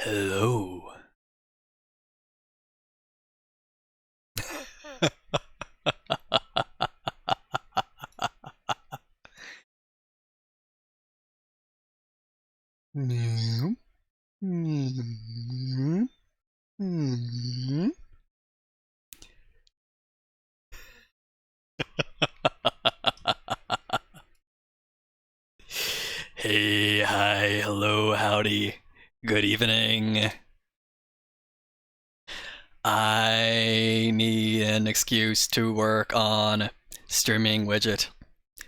Hello. Hey, hi, hello, howdy, good evening. I need an excuse to work on streaming widget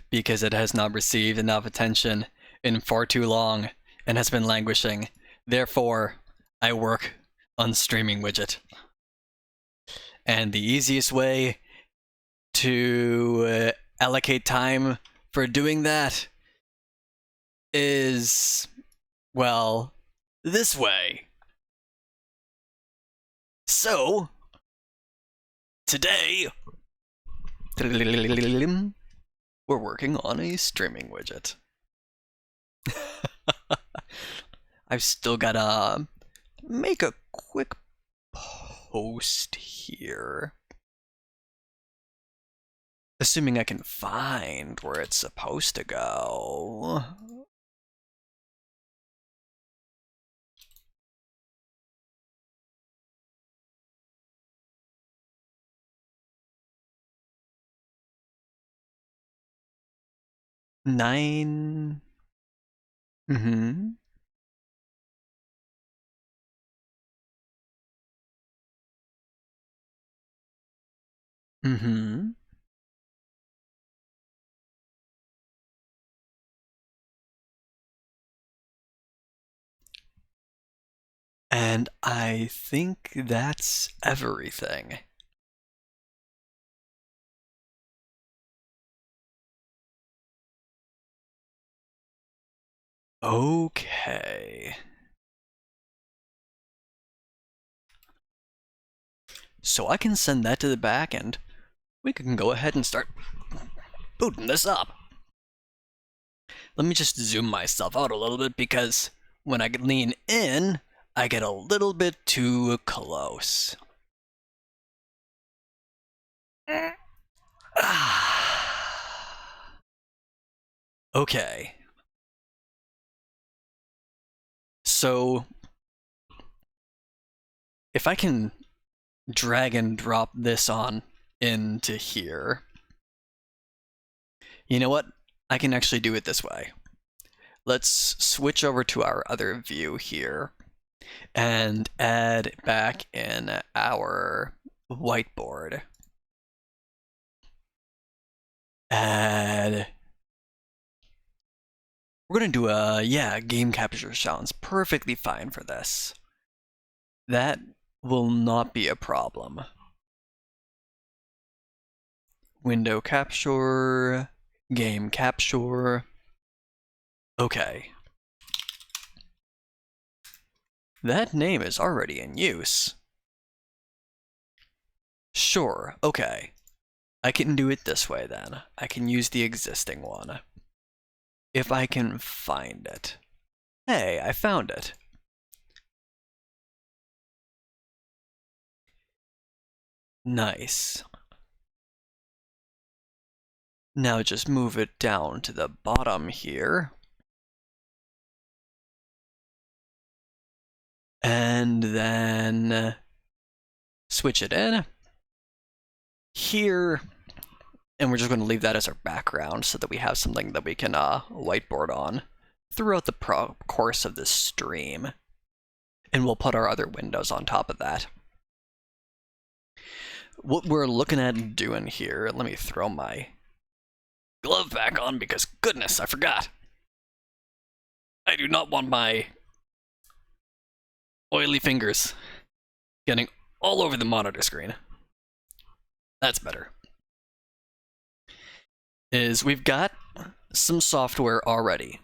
because it has not received enough attention in far too long and has been languishing. Therefore, I work on streaming widget. And the easiest way to allocate time for doing that is, well, this way. So, today, we're working on a streaming widget. I've still gotta make a quick post here. Assuming I can find where it's supposed to go. Nine. Mm-hmm. Mm-hmm. And I think that's everything. Okay. So I can send that to the back end. We can go ahead and start booting this up. Let me just zoom myself out a little bit because when I lean in, I get a little bit too close. Okay. So, if I can drag and drop this on into here, you know what? I can actually do it this way. Let's switch over to our other view here and add back in our whiteboard. Add. We're gonna do a game capture sounds perfectly fine for this. That will not be a problem. Window capture, game capture. Okay. That name is already in use. Sure, okay. I can do it this way then. I can use the existing one. If I can find it. Hey, I found it. Nice. Now just move it down to the bottom here. And then switch it in. Here, and we're just going to leave that as our background so that we have something that we can whiteboard on throughout the course of this stream. And we'll put our other windows on top of that. What we're looking at doing here, let me throw my glove back on because goodness, I forgot. I do not want my oily fingers getting all over the monitor screen. That's better. Is we've got some software already.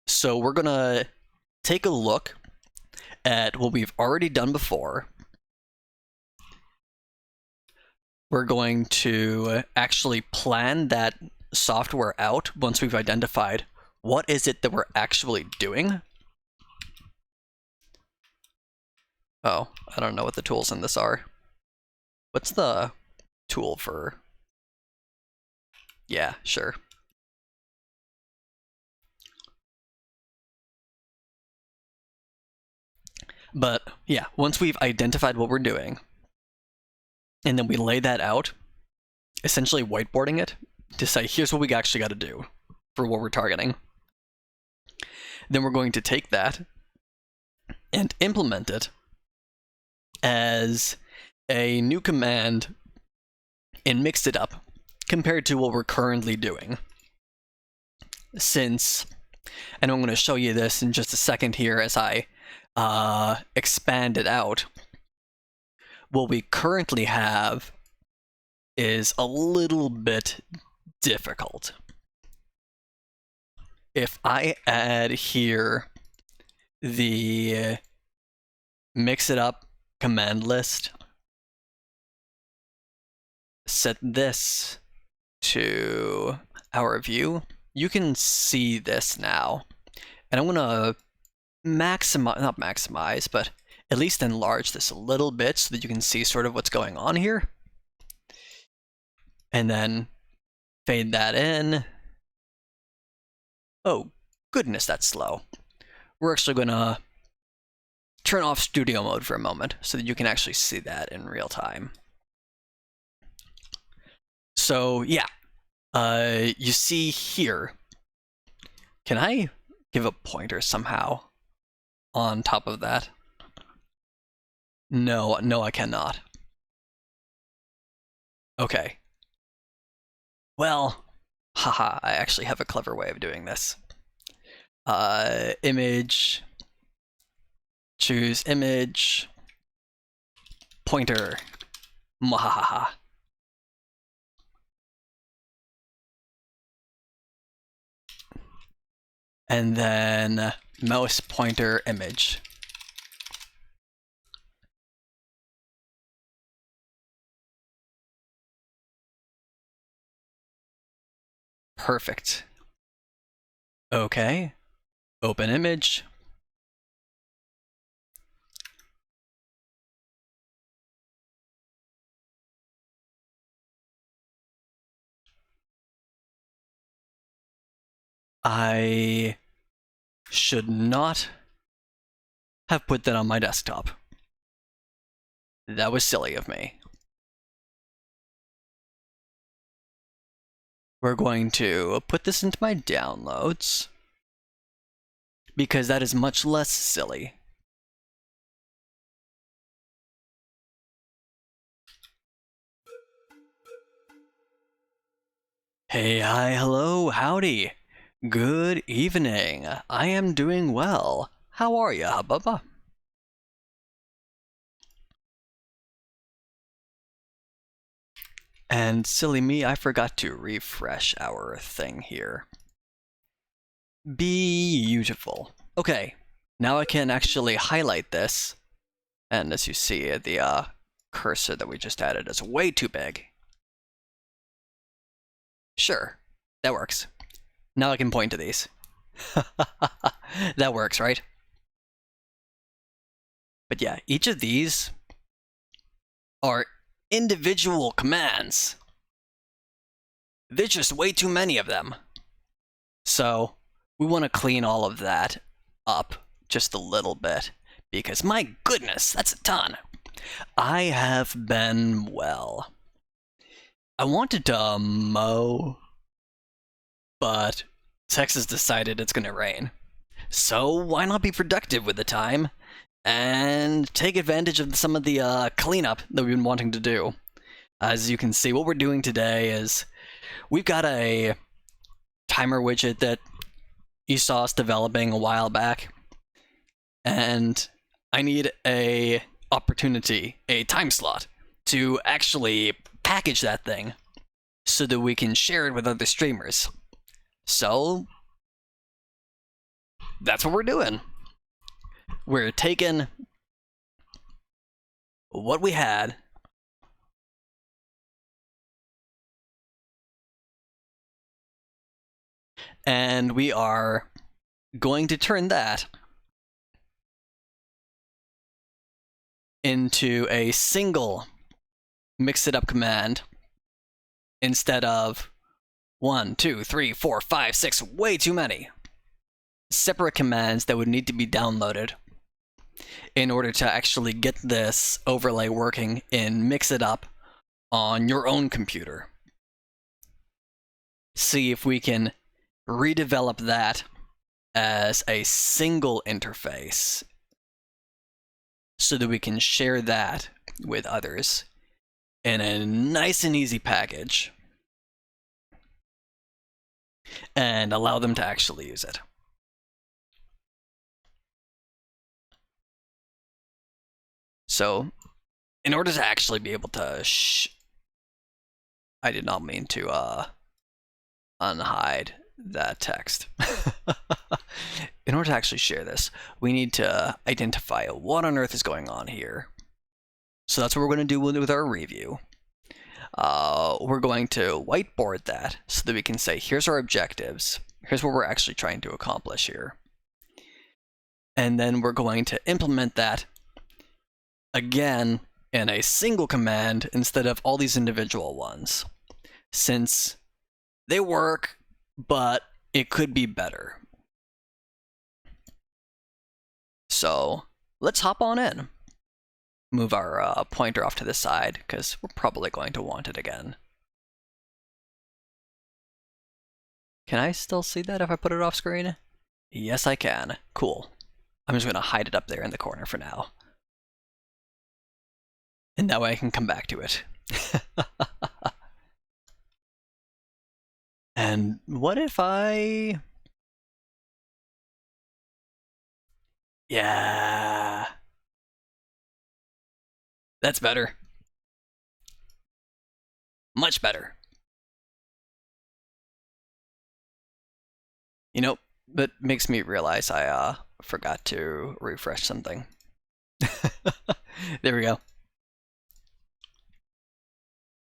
So we're gonna take a look at what we've already done before. We're going to actually plan that software out once we've identified what is it that we're actually doing. Oh, I don't know what the tools in this are. What's the tool for? Yeah, sure. But yeah, once we've identified what we're doing, and then we lay that out, essentially whiteboarding it to say, here's what we actually got to do for what we're targeting. Then we're going to take that and implement it as a new command in MixItUp compared to what we're currently doing. Since, and I'm going to show you this in just a second here as I expand it out, what we currently have is a little bit difficult. If I add here the MixItUp command list, set this to our view, you can see this now. And I'm gonna maximize, not maximize, but at least enlarge this a little bit so that you can see sort of what's going on here. And then fade that in. Oh, goodness, that's slow. We're actually gonna turn off studio mode for a moment so that you can actually see that in real time. So yeah, you see here, can I give a pointer somehow on top of that? No, I cannot. Okay. Well, haha, I actually have a clever way of doing this. Image, choose image, pointer, mwahaha. And then mouse pointer image. Perfect. Okay. Open image. I should not have put that on my desktop. That was silly of me. We're going to put this into my downloads because that is much less silly. Hey, hi, hello, howdy. Good evening. I am doing well. How are ya, Bubba? And silly me, I forgot to refresh our thing here. Beautiful. Okay, now I can actually highlight this. And as you see, the cursor that we just added is way too big. Sure, that works. Now I can point to these. That works, right? But yeah, each of these are individual commands. There's just way too many of them. So we want to clean all of that up just a little bit, because my goodness, that's a ton. I have been well. I wanted to mow, but Texas decided it's gonna rain. So why not be productive with the time and take advantage of some of the cleanup that we've been wanting to do. As you can see, what we're doing today is we've got a timer widget that you saw us developing a while back, and I need a opportunity, a time slot, to actually package that thing so that we can share it with other streamers. So that's what we're doing. We're taking what we had and we are going to turn that into a single MixItUp command instead of 1, 2, 3, 4, 5, 6, way too many separate commands that would need to be downloaded in order to actually get this overlay working in MixItUp on your own computer. See if we can redevelop that as a single interface so that we can share that with others in a nice and easy package and allow them to actually use it. So, in order to actually be able to I did not mean to unhide that text. In order to actually share this, we need to identify what on earth is going on here. So that's what we're going to do with our review. We're going to whiteboard that so that we can say, here's our objectives. Here's what we're actually trying to accomplish here. And then we're going to implement that again in a single command instead of all these individual ones, since they work, but it could be better. So let's hop on in. Move our pointer off to the side because we're probably going to want it again. Can I still see that if I put it off screen? Yes, I can. Cool. I'm just going to hide it up there in the corner for now. And that way I can come back to it. And what if I... Yeah. That's better. Much better. You know, that makes me realize I forgot to refresh something. There we go.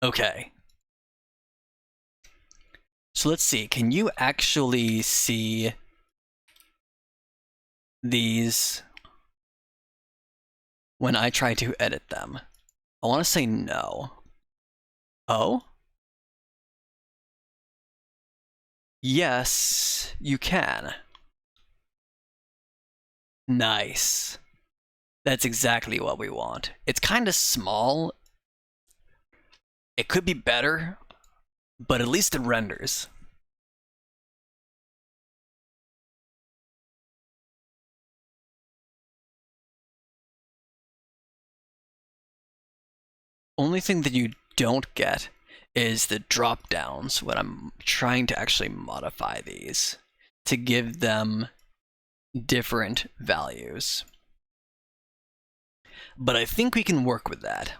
Okay. So let's see, can you actually see these when I try to edit them? I want to say no. Oh? Yes, you can. Nice. That's exactly what we want. It's kind of small. It could be better, but at least it renders. Only thing that you don't get is the drop downs when I'm trying to actually modify these to give them different values. But I think we can work with that.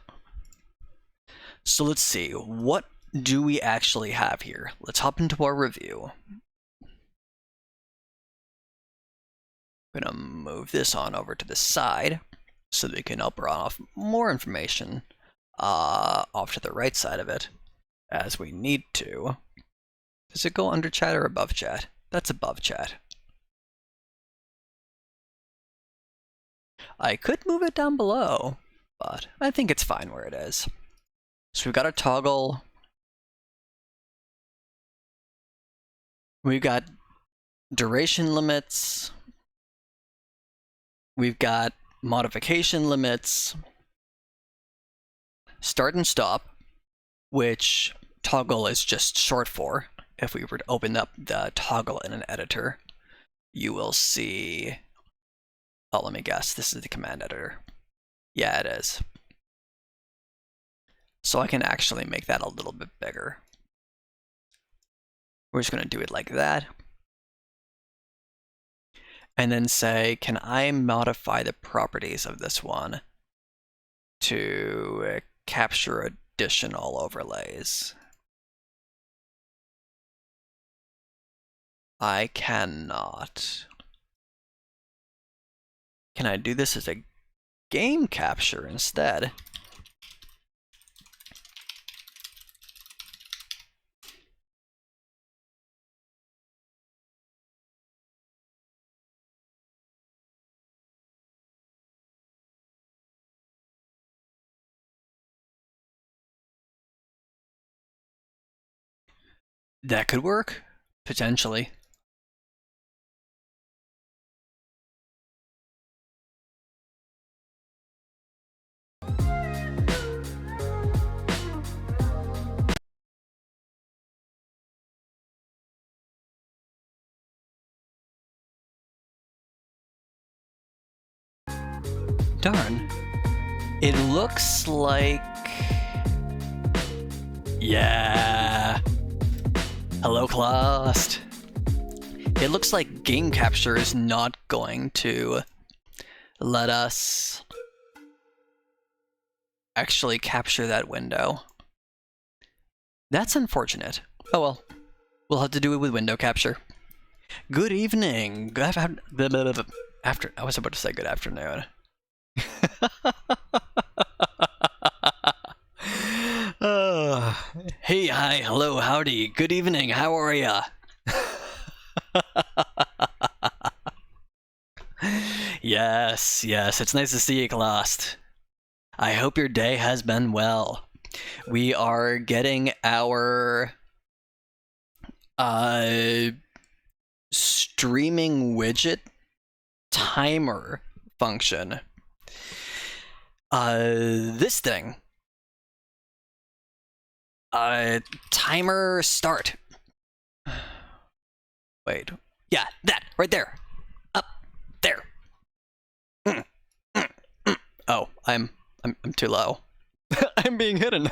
So let's see, what do we actually have here? Let's hop into our review. I'm gonna move this on over to the side so that we can upper off more information off to the right side of it as we need to. Does it go under chat or above chat? That's above chat. I could move it down below, but I think it's fine where it is. So we've got a toggle. We've got duration limits. We've got modification limits. Start and stop, which toggle is just short for. If we were to open up the toggle in an editor, you will see... Oh, let me guess. This is the command editor. Yeah, it is. So I can actually make that a little bit bigger. We're just going to do it like that. And then say, can I modify the properties of this one to capture additional overlays? I cannot. Can I do this as a game capture instead? That could work, potentially. Darn. It looks like... Yeah. Hello, Clast. It looks like game capture is not going to let us actually capture that window. That's unfortunate. Oh well. We'll have to do it with window capture. Good evening. After I was about to say good afternoon. Hey, hi, hello, howdy, good evening, how are ya? Yes, it's nice to see you, Clast. I hope your day has been well. We are getting our streaming widget timer function. This thing. Timer start. Wait. Yeah, that right there. Up there. Oh, I'm too low. I'm being hidden.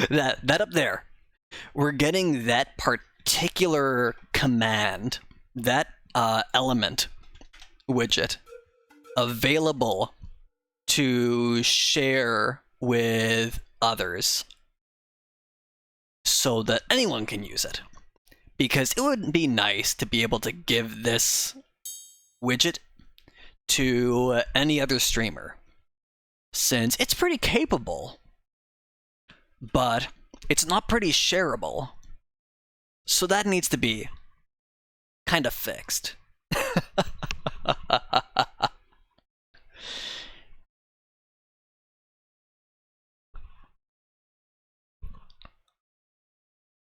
that up there. We're getting that particular command, that element widget, available to share with others so that anyone can use it. Because it would be nice to be able to give this widget to any other streamer, since it's pretty capable, but it's not pretty shareable. So that needs to be kind of fixed.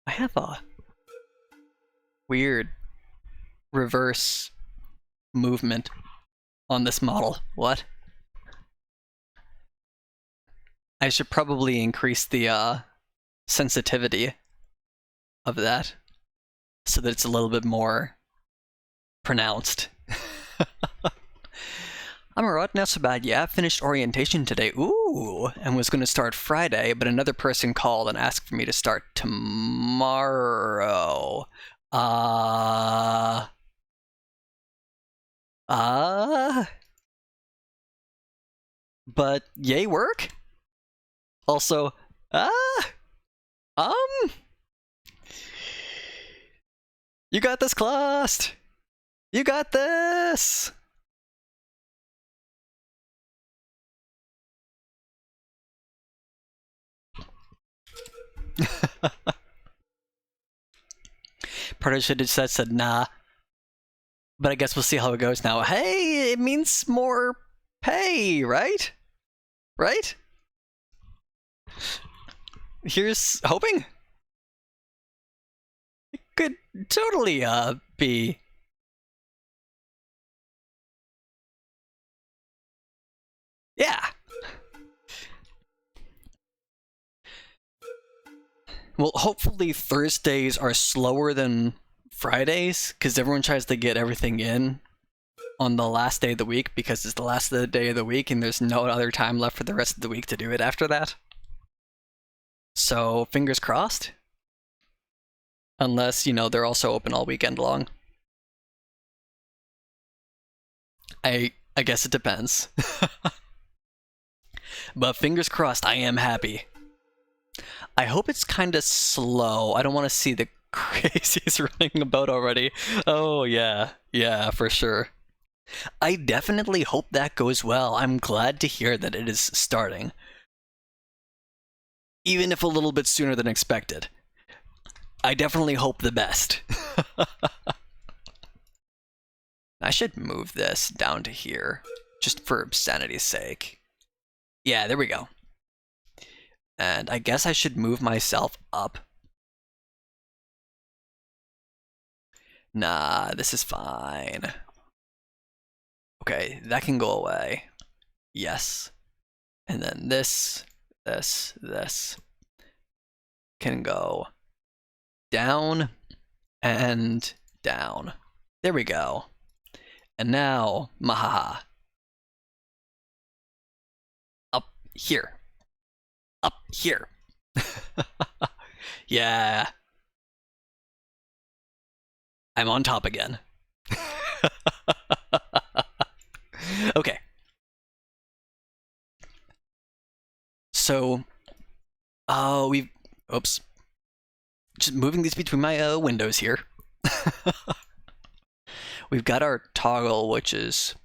I have a weird reverse movement on this model. What? I should probably increase the sensitivity of that so that it's a little bit more pronounced. I'm alright, not so bad. Yeah, I finished orientation today. Ooh, and was going to start Friday, but another person called and asked for me to start tomorrow. But yay work? Also, you got this, Clast! You got this! Part should have said nah. But I guess we'll see how it goes now. Hey, it means more pay, right? Right? Here's hoping. It could totally be. Yeah. Well, hopefully Thursdays are slower than Fridays, because everyone tries to get everything in on the last day of the week, because it's the last day of the week and there's no other time left for the rest of the week to do it after that. So, fingers crossed. Unless, they're also open all weekend long. I guess it depends. But fingers crossed, I am happy. I hope it's kind of slow. I don't want to see the crazies running about already. Oh, yeah. Yeah, for sure. I definitely hope that goes well. I'm glad to hear that it is starting. Even if a little bit sooner than expected. I definitely hope the best. I should move this down to here, just for sanity's sake. Yeah, there we go. And I guess I should move myself up Nah, this is fine. Okay, that can go away. Yes. And then this can go down and down. There we go. And now, mahaha. Up here. Up here. Yeah. I'm on top again. Okay. So, oops. Just moving these between my windows here. We've got our toggle, which is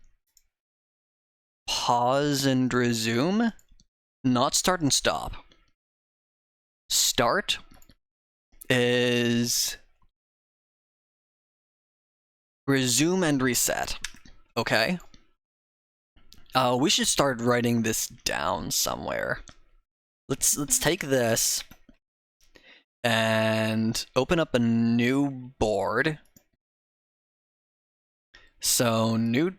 pause and resume, not start and stop. Start is resume and reset. Okay. We should start writing this down somewhere. Let's take this and open up a new board. So new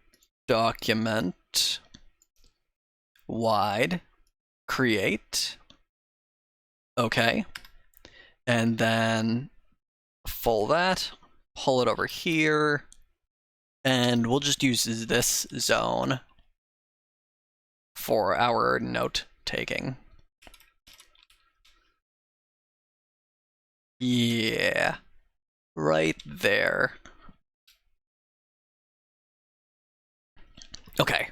document, wide, create. Okay. And then full that, pull it over here, and we'll just use this zone for our note taking. Yeah, right there. Okay.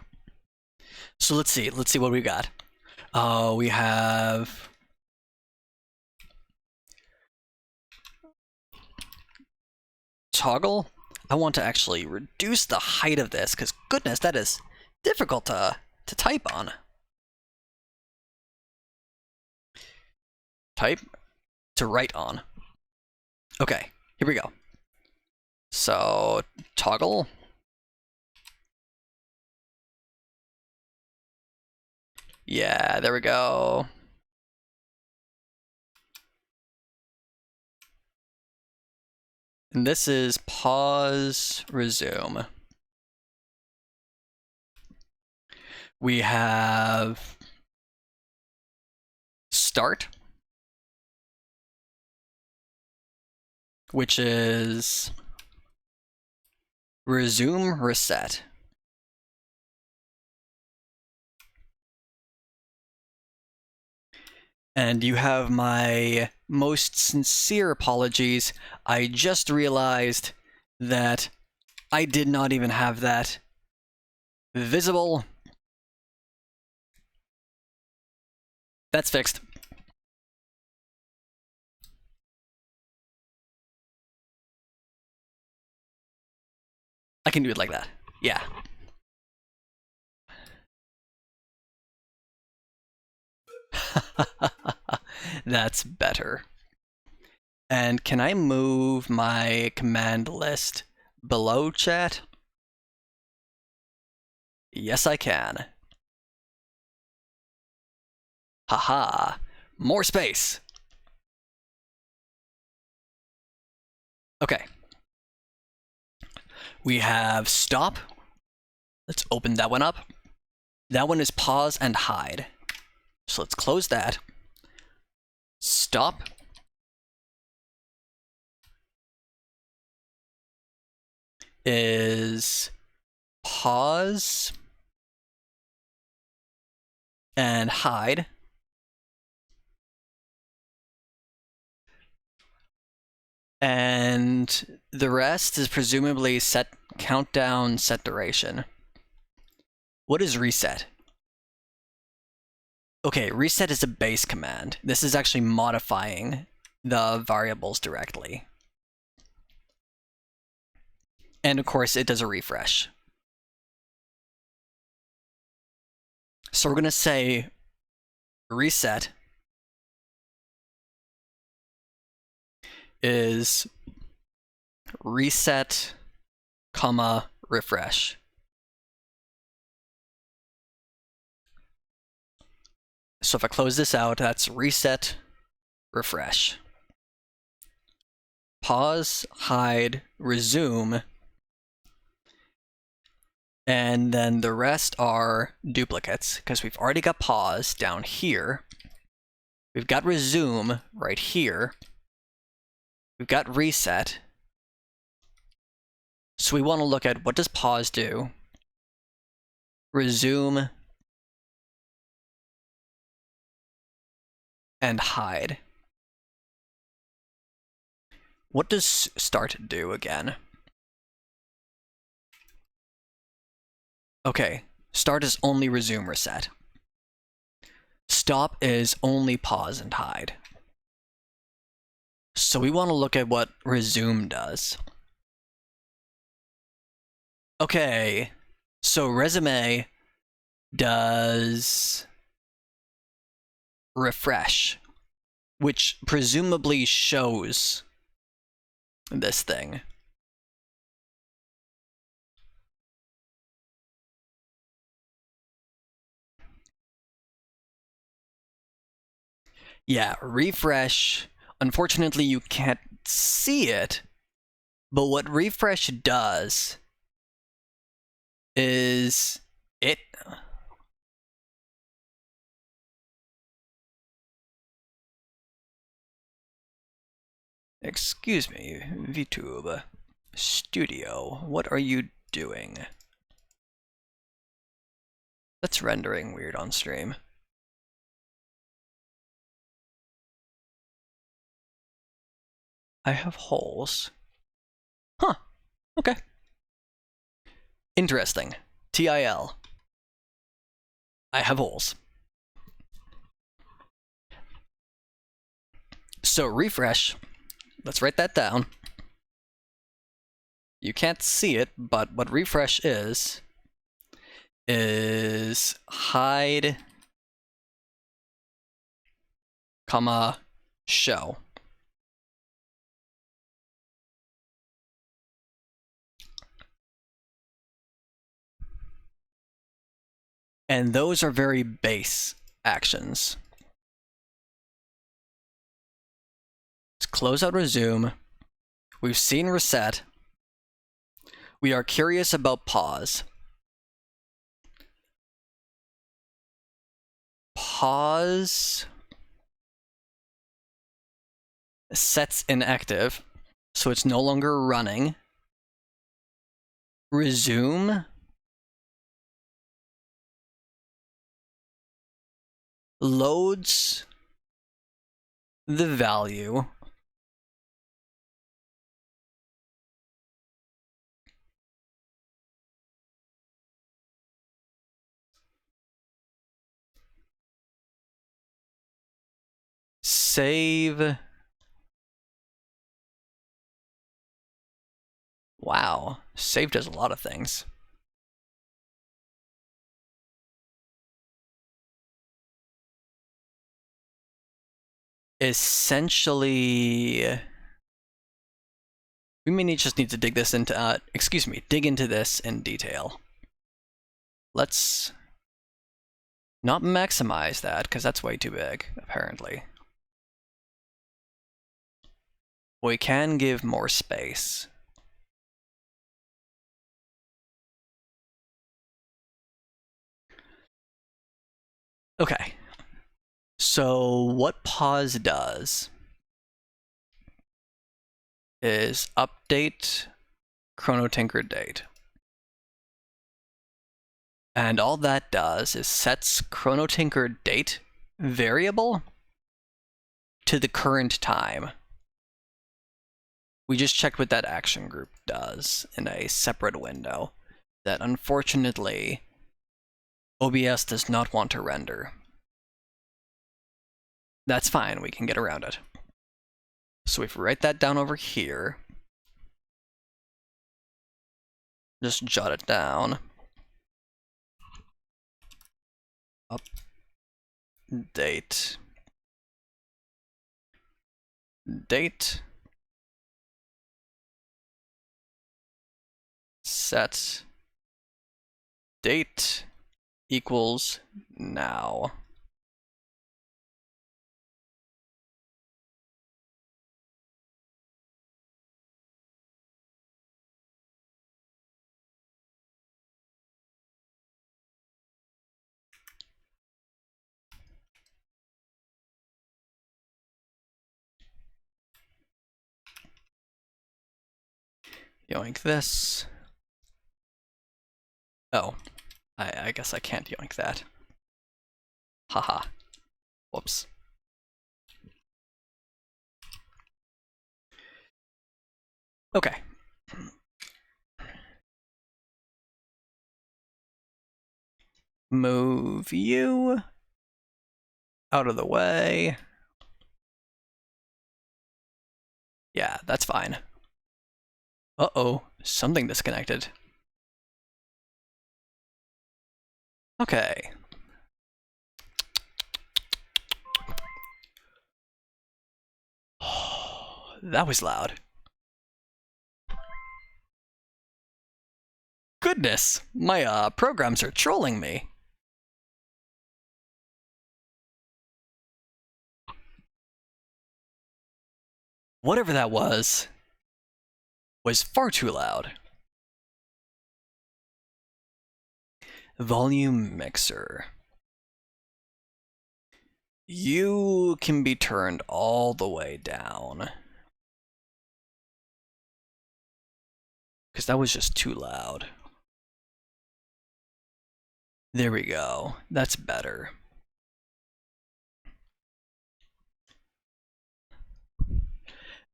So let's see what we got. We have toggle. I want to actually reduce the height of this, because goodness, that is difficult to type on. Type to write on. Okay, here we go. So toggle. Yeah, there we go. And this is pause, resume. We have start, which is resume, reset. And you have my most sincere apologies. I just realized that I did not even have that visible. That's fixed. I can do it like that. Yeah. That's better. And can I move my command list below chat? Yes, I can. Haha, more space. Okay. We have stop. Let's open that one up. That one is pause and hide. So let's close that. Stop. Is pause and hide. And the rest is presumably set countdown, set duration. What is reset? Okay, reset is a base command. This is actually modifying the variables directly. And of course, it does a refresh. So we're going to say reset is reset, comma, refresh. So if I close this out, that's reset, refresh. pause, hide, resume, and then the rest are duplicates, because we've already got pause down here. We've got resume right here. We've got reset. So we want to look at what does pause do? Resume and hide. What does start do again? Okay, start is only resume reset. Stop is only pause and hide. So we want to look at what resume does. Okay, so resume does refresh, which presumably shows this thing. Yeah, refresh. Unfortunately, you can't see it, but what refresh does is it... Excuse me, VTube Studio, what are you doing? That's rendering weird on stream. I have holes. Huh, okay. Interesting. TIL. I have holes. So refresh, let's write that down. You can't see it, but what refresh is hide, comma, show. And those are very base actions. Let's close out resume. We've seen reset. We are curious about pause. Pause sets inactive, so it's no longer running. Resume loads the value. Save. Wow, save does a lot of things. Essentially, we may just need to dig this into, dig into this in detail. Let's not maximize that, because that's way too big, apparently. We can give more space. Okay. So what pause does is update chronotinker date. And all that does is sets chronotinker date variable to the current time. We just checked what that action group does in a separate window that unfortunately OBS does not want to render. That's fine, we can get around it. So if we write that down over here, just jot it down. Update date set date equals now. Yoink this. Oh, I guess I can't yoink that. Haha. Whoops. Okay. Move you out of the way. Yeah, that's fine. Uh-oh, something disconnected. Okay. That was loud. Goodness, my programs are trolling me. Whatever that was far too loud. Volume mixer. You can be turned all the way down. Because that was just too loud. There we go. That's better.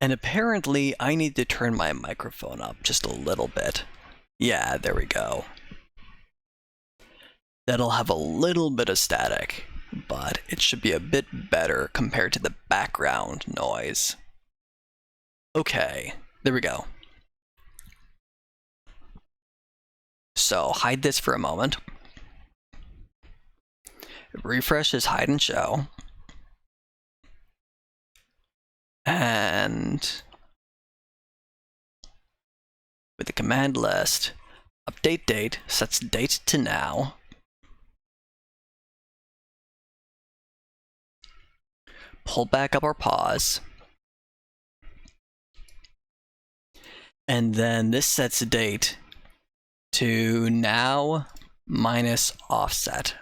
And apparently I need to turn my microphone up just a little bit. Yeah, there we go. That'll have a little bit of static, but it should be a bit better compared to the background noise. Okay, there we go. So hide this for a moment. Refresh is hide and show. And with the command list, update date sets date to now. Pull back up our pause. And then this sets date to now minus offset.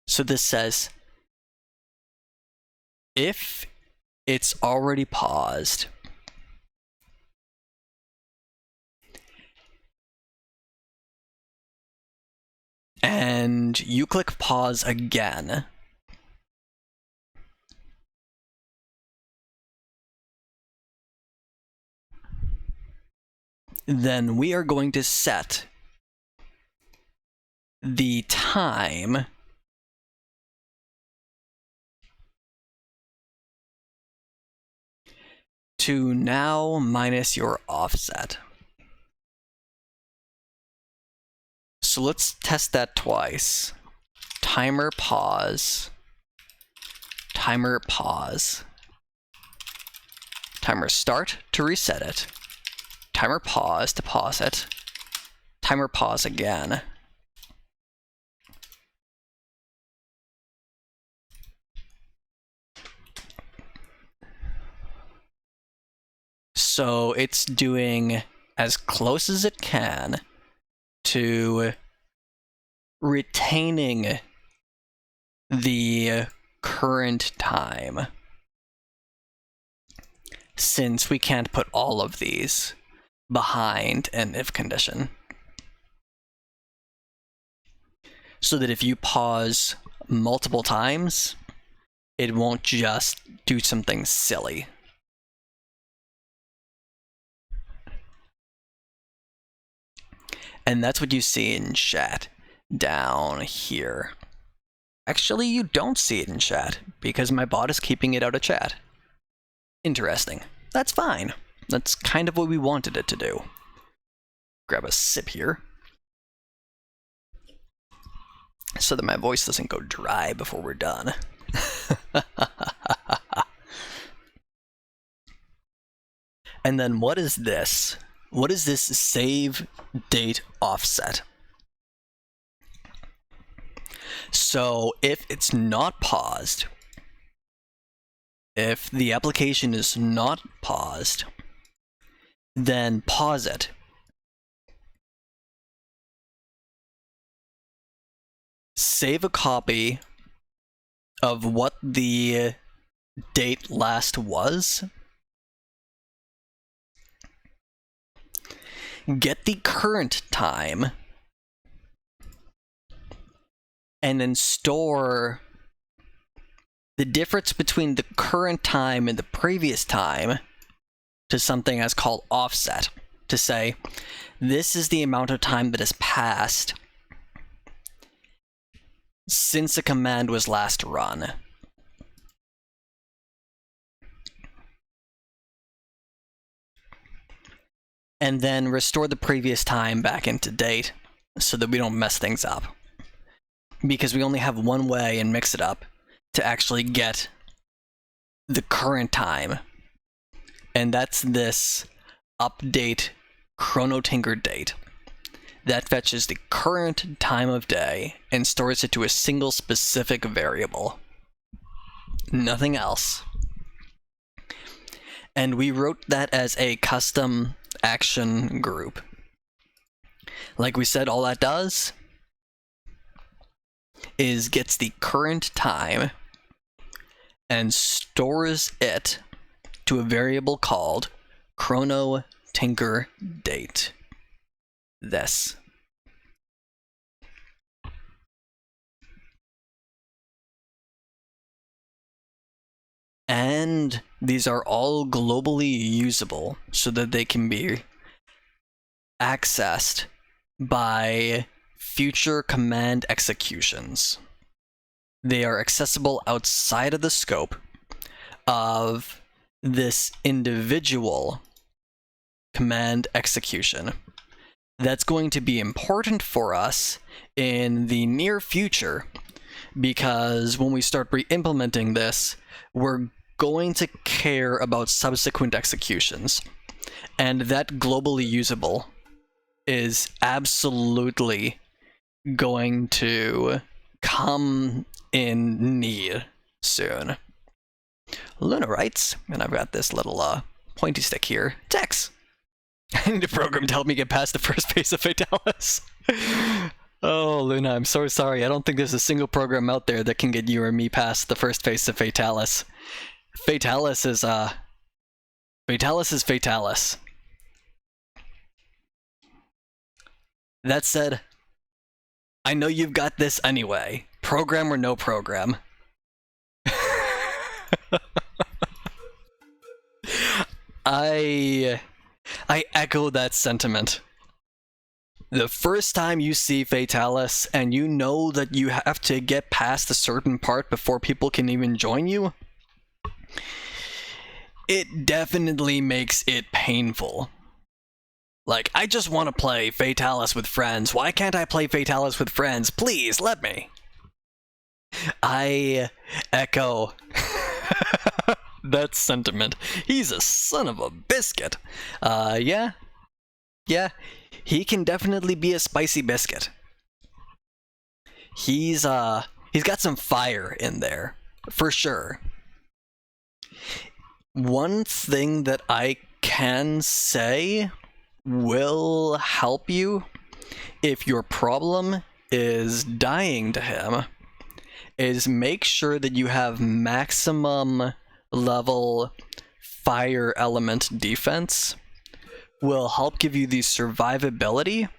So this says if it's already paused, and you click pause again, then we are going to set the time to now minus your offset. So let's test that twice. Timer pause. Timer pause. Timer start to reset it. Timer pause to pause it. Timer pause again. So it's doing as close as it can to retaining the current time, since we can't put all of these behind an if condition. So that if you pause multiple times, it won't just do something silly. And that's what you see in chat down here. Actually, you don't see it in chat because my bot is keeping it out of chat. Interesting. That's fine. That's kind of what we wanted it to do. Grab a sip here so that my voice doesn't go dry before we're done. And then what is this? What is this save date offset? So if it's not paused, if the application is not paused, then pause it. Save a copy of what the date last was, get the current time, and then store the difference between the current time and the previous time to something as called offset, to say, this is the amount of time that has passed since a command was last run. And then restore the previous time back into date so that we don't mess things up. Because we only have one way in MixItUp to actually get the current time. And that's this update chronotinker date. That fetches the current time of day and stores it to a single specific variable. Nothing else. And we wrote that as a custom action group. Like we said, all that does is gets the current time and stores it to a variable called chronotinker_date. This. And these are all globally usable so that they can be accessed by future command executions. They are accessible outside of the scope of this individual command execution. That's going to be important for us in the near future, because when we start re-implementing this, we're going to care about subsequent executions. And that globally usable is absolutely going to come in need soon. Luna writes, and I've got this little pointy stick here, Tex. I need a program to help me get past the first phase of Fatalis. Oh, Luna, I'm so sorry. I don't think there's a single program out there that can get you or me past the first phase of Fatalis. Fatalis is Fatalis. That said, I know you've got this anyway. Program or no program. I echo that sentiment. The first time you see Fatalis and you know that you have to get past a certain part before people can even join you, it definitely makes it painful. Like, I just want to play Fatalis with friends. Why can't I play Fatalis with friends? Please, let me. I echo that sentiment. He's a son of a biscuit. Yeah, he can definitely be a spicy biscuit. He's got some fire in there, for sure. One thing that I can say will help you if your problem is dying to him is make sure that you have maximum level fire element defense. Will help give you the survivability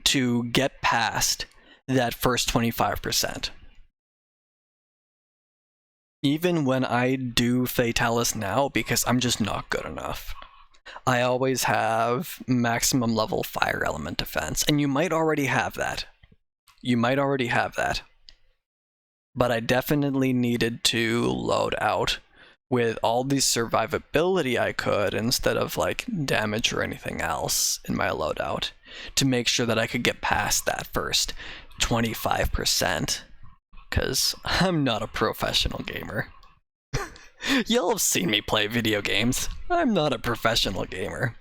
to get past that first 25%. Even when I do Fatalis now, because I'm just not good enough, I always have maximum level fire element defense, and you might already have that. But I definitely needed to load out with all the survivability I could instead of like damage or anything else in my loadout to make sure that I could get past that first 25%. Because I'm not a professional gamer. Y'all have seen me play video games. I'm not a professional gamer.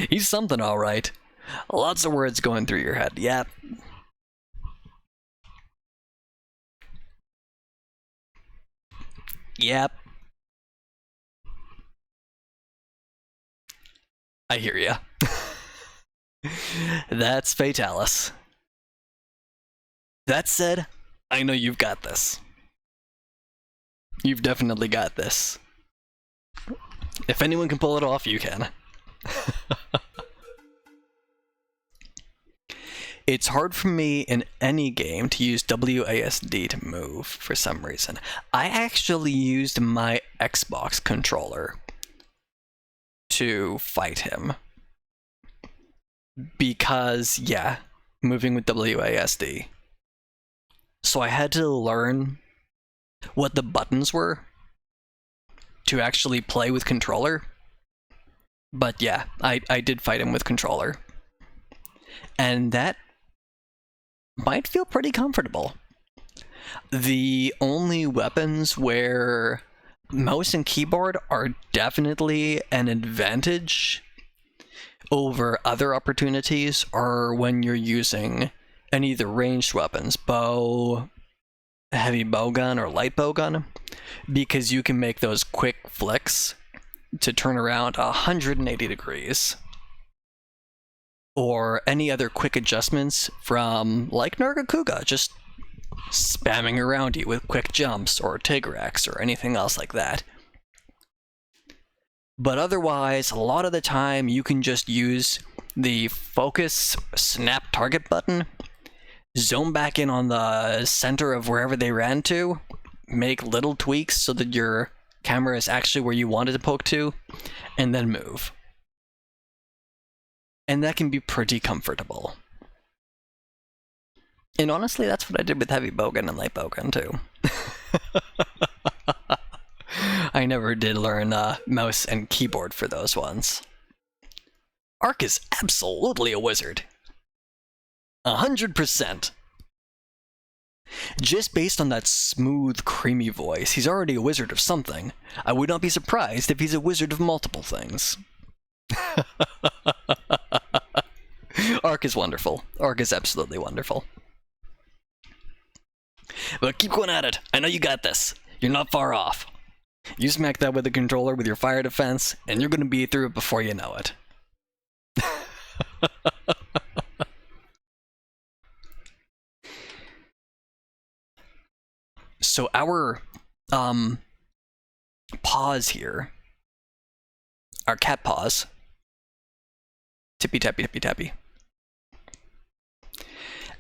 He's something alright. Lots of words going through your head. Yep. Yep. I hear ya. That's Fatalis. That said, I know you've got this. You've definitely got this. If anyone can pull it off, you can. It's hard for me in any game to use WASD to move for some reason. I actually used my Xbox controller to fight him. Because, yeah, moving with WASD. So I had to learn what the buttons were to actually play with controller. But yeah, I did fight him with controller. And that might feel pretty comfortable. The only weapons where mouse and keyboard are definitely an advantage over other opportunities are when you're using any of the ranged weapons, bow, heavy bowgun, or light bowgun, because you can make those quick flicks to turn around 180 degrees. Or any other quick adjustments from, like Nargacuga, just spamming around you with quick jumps, or Tigrex, or anything else like that. But otherwise, a lot of the time, you can just use the focus snap target button, zone back in on the center of wherever they ran to, make little tweaks so that your camera is actually where you wanted to poke to, and then move. And that can be pretty comfortable. And honestly, that's what I did with heavy bowgun and light bowgun too. I never did learn mouse and keyboard for those ones. Ark is absolutely a wizard. 100%. Just based on that smooth, creamy voice, he's already a wizard of something. I would not be surprised if he's a wizard of multiple things. Ark is wonderful. Ark is absolutely wonderful. But keep going at it. I know you got this. You're not far off. You smack that with the controller with your fire defense, and you're going to be through it before you know it. So our paws here, our cat paws, tippy tappy tippy tappy.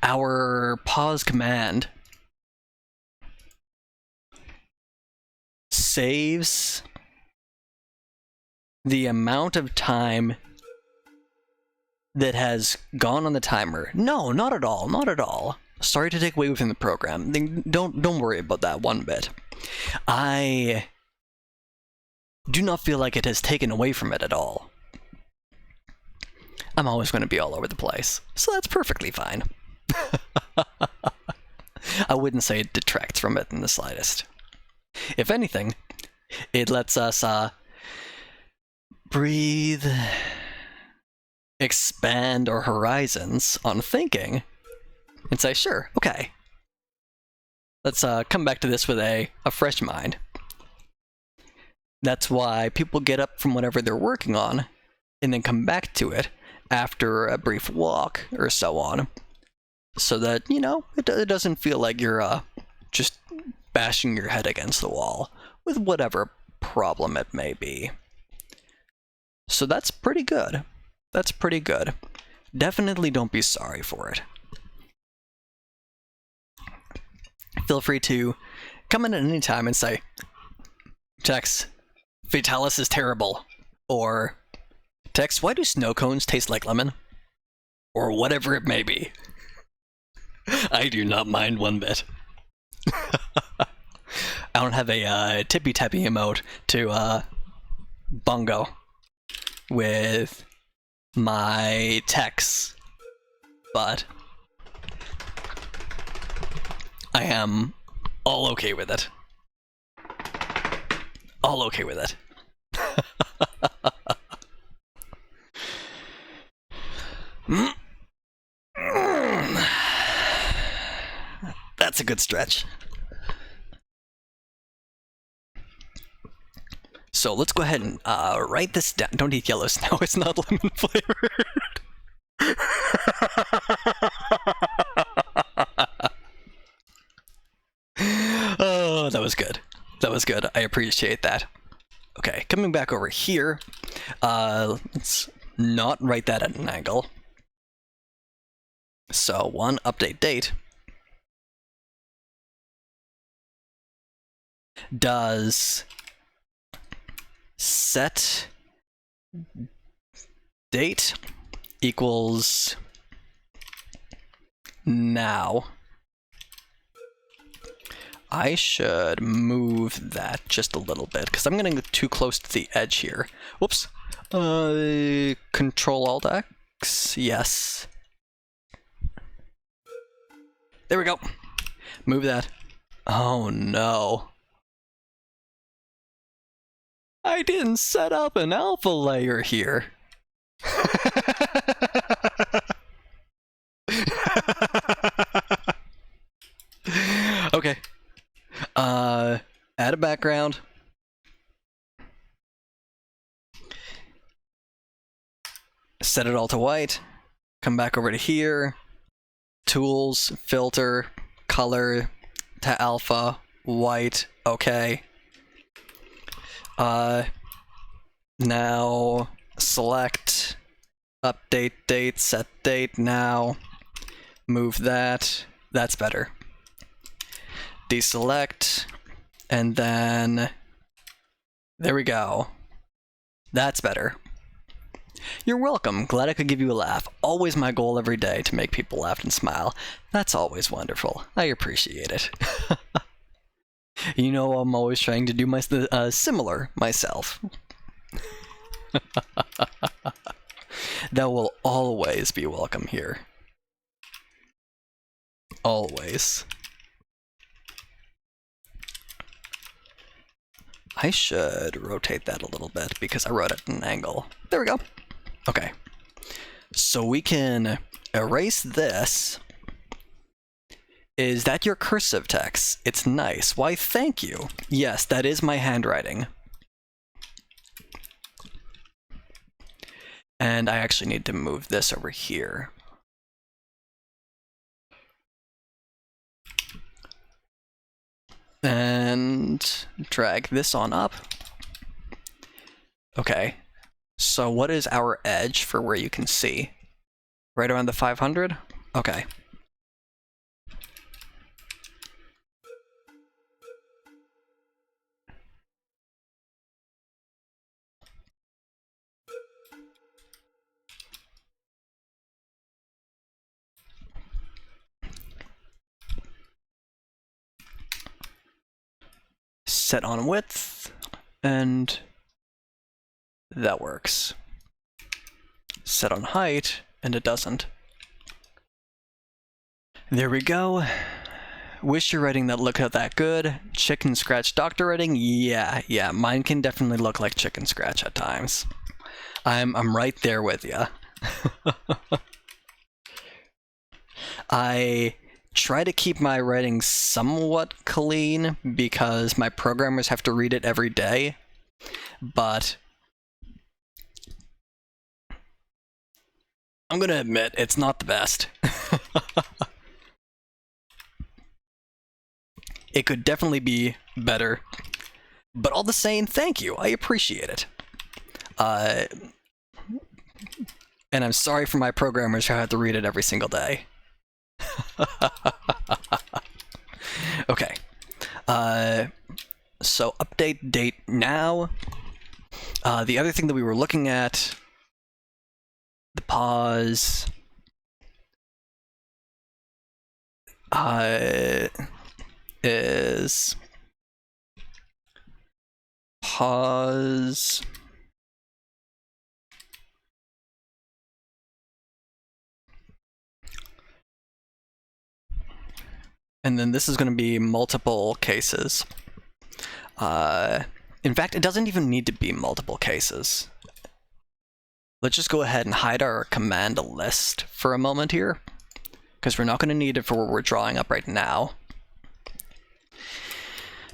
Our pause command saves the amount of time that has gone on the timer. No, not at all, not at all. Sorry to take away within the program. Don't worry about that one bit. I do not feel like it has taken away from it at all. I'm always going to be all over the place, so that's perfectly fine. I wouldn't say it detracts from it in the slightest. If anything, it lets us breathe, expand our horizons on thinking, and say, sure, okay, let's come back to this with a fresh mind. That's why people get up from whatever they're working on and then come back to it after a brief walk or so on, so that, you know, it doesn't feel like you're just bashing your head against the wall with whatever problem it may be. So that's pretty good. That's pretty good. Definitely don't be sorry for it. Feel free to come in at any time and say, Tex, Fatalis is terrible. Or, Tex, why do snow cones taste like lemon? Or whatever it may be. I do not mind one bit. I don't have a tippy tappy emote to bongo with my Tex, but I am all okay with it. All okay with it. That's a good stretch. So let's go ahead and write this down. Don't eat yellow snow, it's not lemon flavored. Oh, that was good. That was good. I appreciate that. Okay, coming back over here. Let's not write that at an angle. So one, update date does set date equals now. I should move that just a little bit because I'm getting too close to the edge here. Whoops. Control Alt X. Yes. There we go. Move that. Oh no. I didn't set up an alpha layer here. Okay. Add a background. Set it all to white. Come back over to here. Tools, filter, color to alpha, white. Okay. Now select update date, set date now. Move that. That's better. Deselect, and then there we go. That's better. You're welcome. Glad I could give you a laugh. Always my goal every day to make people laugh and smile. That's always wonderful. I appreciate it. You know, I'm always trying to do my similar myself. That will always be welcome here. Always. I should rotate that a little bit because I wrote it at an angle. There we go. Okay. So we can erase this. Is that your cursive text? It's nice. Why, thank you. Yes, that is my handwriting. And I actually need to move this over here. And drag this on up. Okay. So what is our edge for where you can see? Right around the 500? Okay. Set on width, and that works. Set on height, and it doesn't. There we go. Wish your writing that looked that good. Chicken scratch doctor writing? Yeah, mine can definitely look like chicken scratch at times. I'm right there with ya. I try to keep my writing somewhat clean because my programmers have to read it every day, but I'm gonna admit it's not the best. It could definitely be better, but all the same, thank you. I appreciate it. And I'm sorry for my programmers who have to read it every single day. Okay. So update date now. The other thing that we were looking at, the pause, is pause and then this is going to be multiple cases. In fact, it doesn't even need to be multiple cases. Let's just go ahead and hide our command list for a moment here, because we're not going to need it for what we're drawing up right now.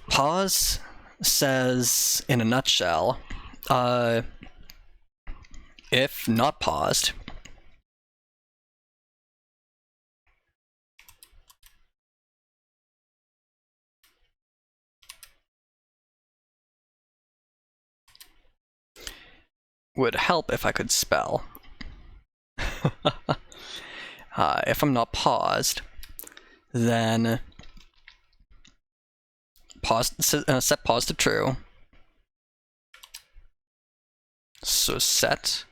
Pause says, in a nutshell, if not paused, would help if I could spell. if I'm not paused, then set pause to true. So set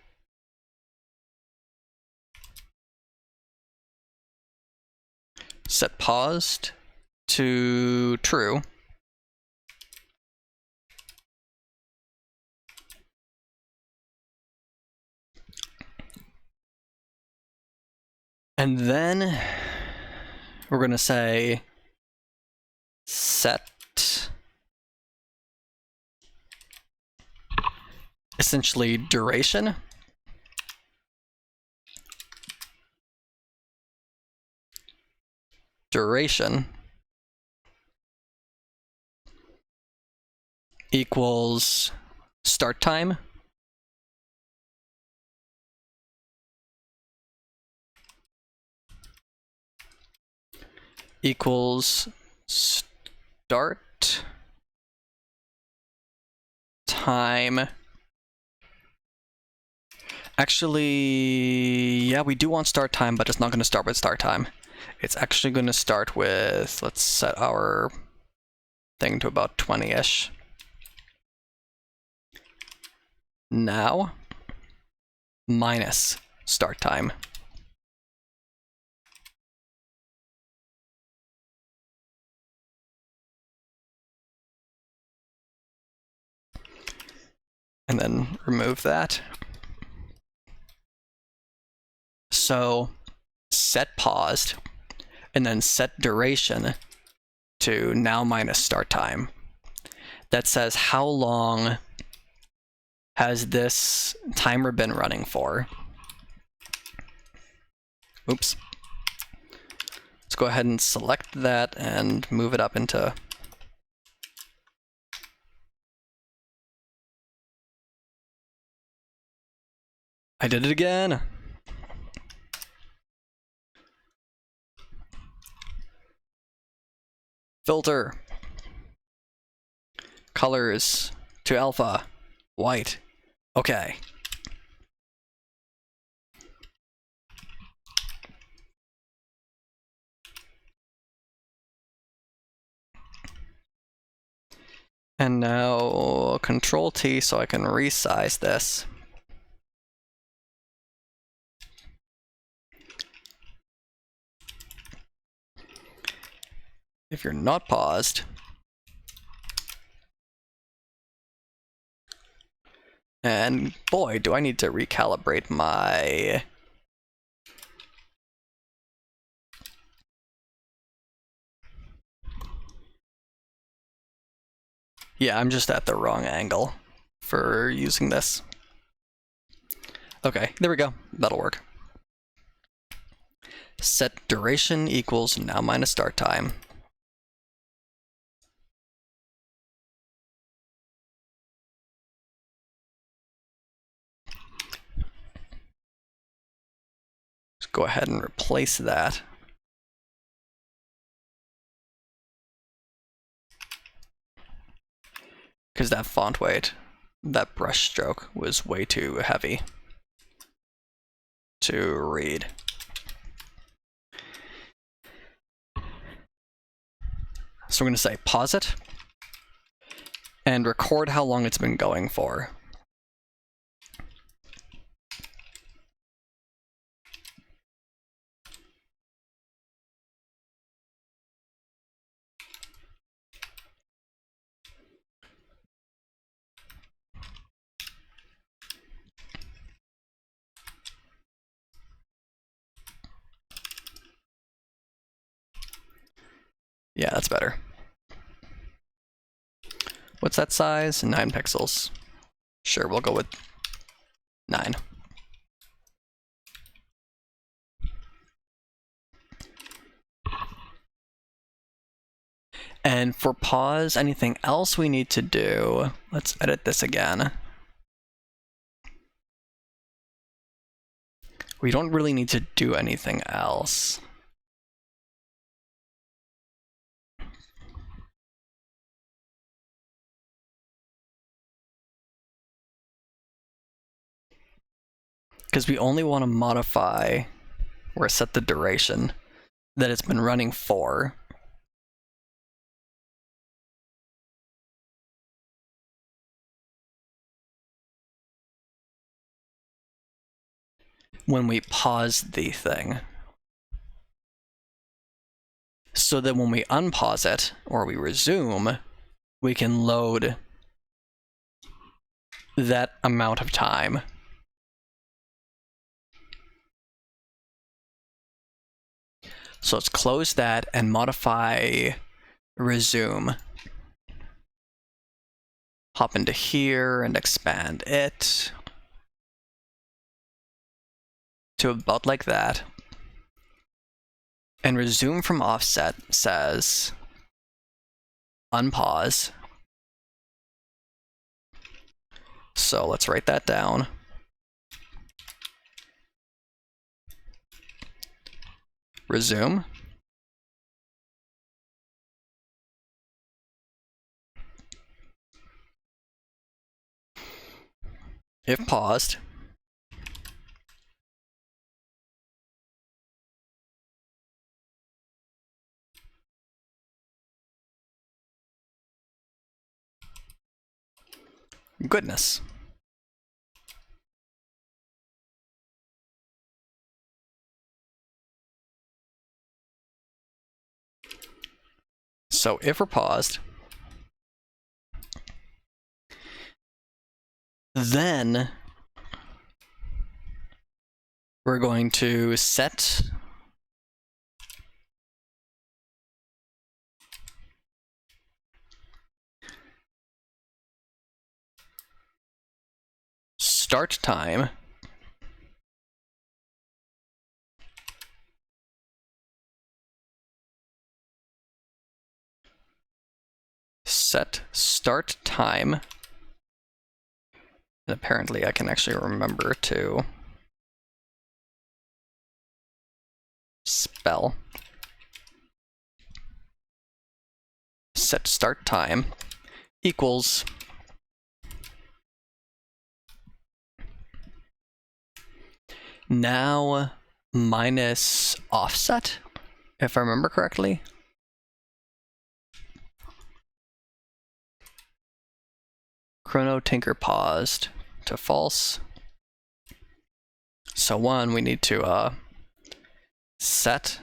paused to true. And then we're going to say set essentially duration equals start time equals start time. Actually, yeah, we do want start time, but it's not going to start with start time. It's actually going to start with, let's set our thing to about 20-ish. Now, minus start time. And then remove that. So set paused, and then set duration to now minus start time. That says how long has this timer been running for. Oops. Let's go ahead and select that and move it up into I did it again. Filter. Colors to alpha. White. Okay. And now Control T so I can resize this. If you're not paused, and boy, do I need to recalibrate my yeah, I'm just at the wrong angle for using this. Okay, there we go. That'll work. Set duration equals now minus start time. Let's go ahead and replace that. Because that font weight, that brush stroke was way too heavy to read. So we're going to say pause it and record how long it's been going for. Yeah, that's better. What's that size? 9 pixels. Sure, we'll go with 9. And for pause, anything else we need to do? Let's edit this again. We don't really need to do anything else. Because we only want to modify or set the duration that it's been running for. When we pause the thing. So that when we unpause it, or we resume, we can load that amount of time. So let's close that and modify resume. Hop into here and expand it to about like that. And resume from offset says unpause. So let's write that down. Resume. If paused, goodness. So if we're paused, then we're going to set start time set start time, and apparently I can actually remember to spell set start time equals now minus offset, if I remember correctly. Chrono tinker paused to false. So one, we need to set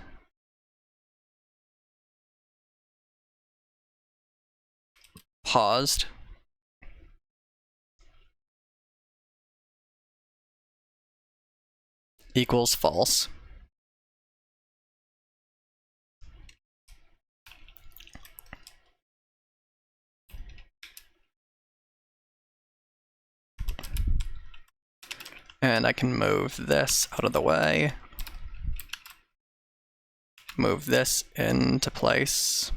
paused equals false. And I can move this out of the way. Move this into place.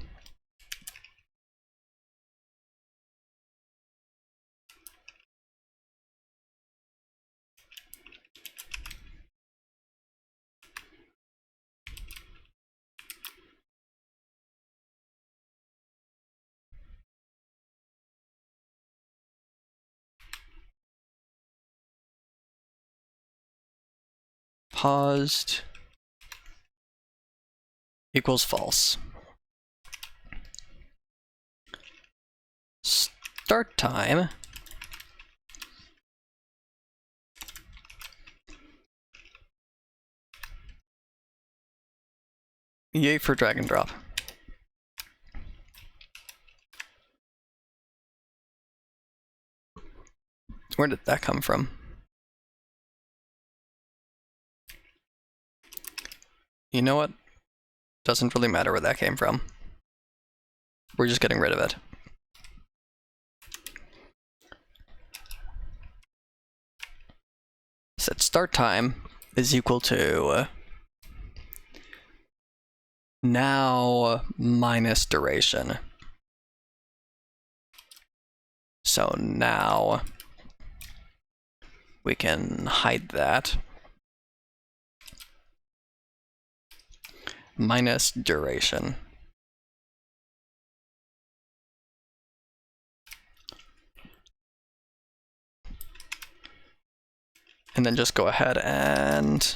Paused equals false. Start time yay for drag and drop. Where did that come from? You know what? Doesn't really matter where that came from. We're just getting rid of it. Set start time is equal to now minus duration. So now we can hide that. Minus duration. And then just go ahead and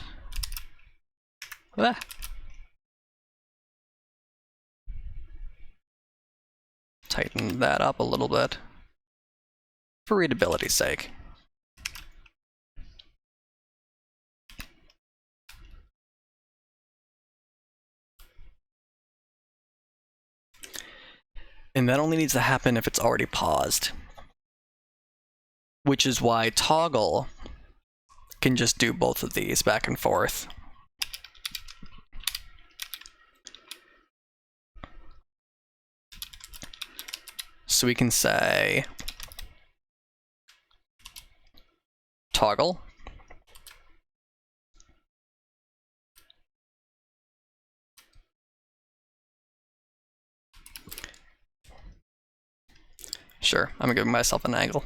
Ah. Tighten that up a little bit for readability's sake. And that only needs to happen if it's already paused. Which is why toggle can just do both of these back and forth. So we can say toggle sure, I'm giving myself an angle.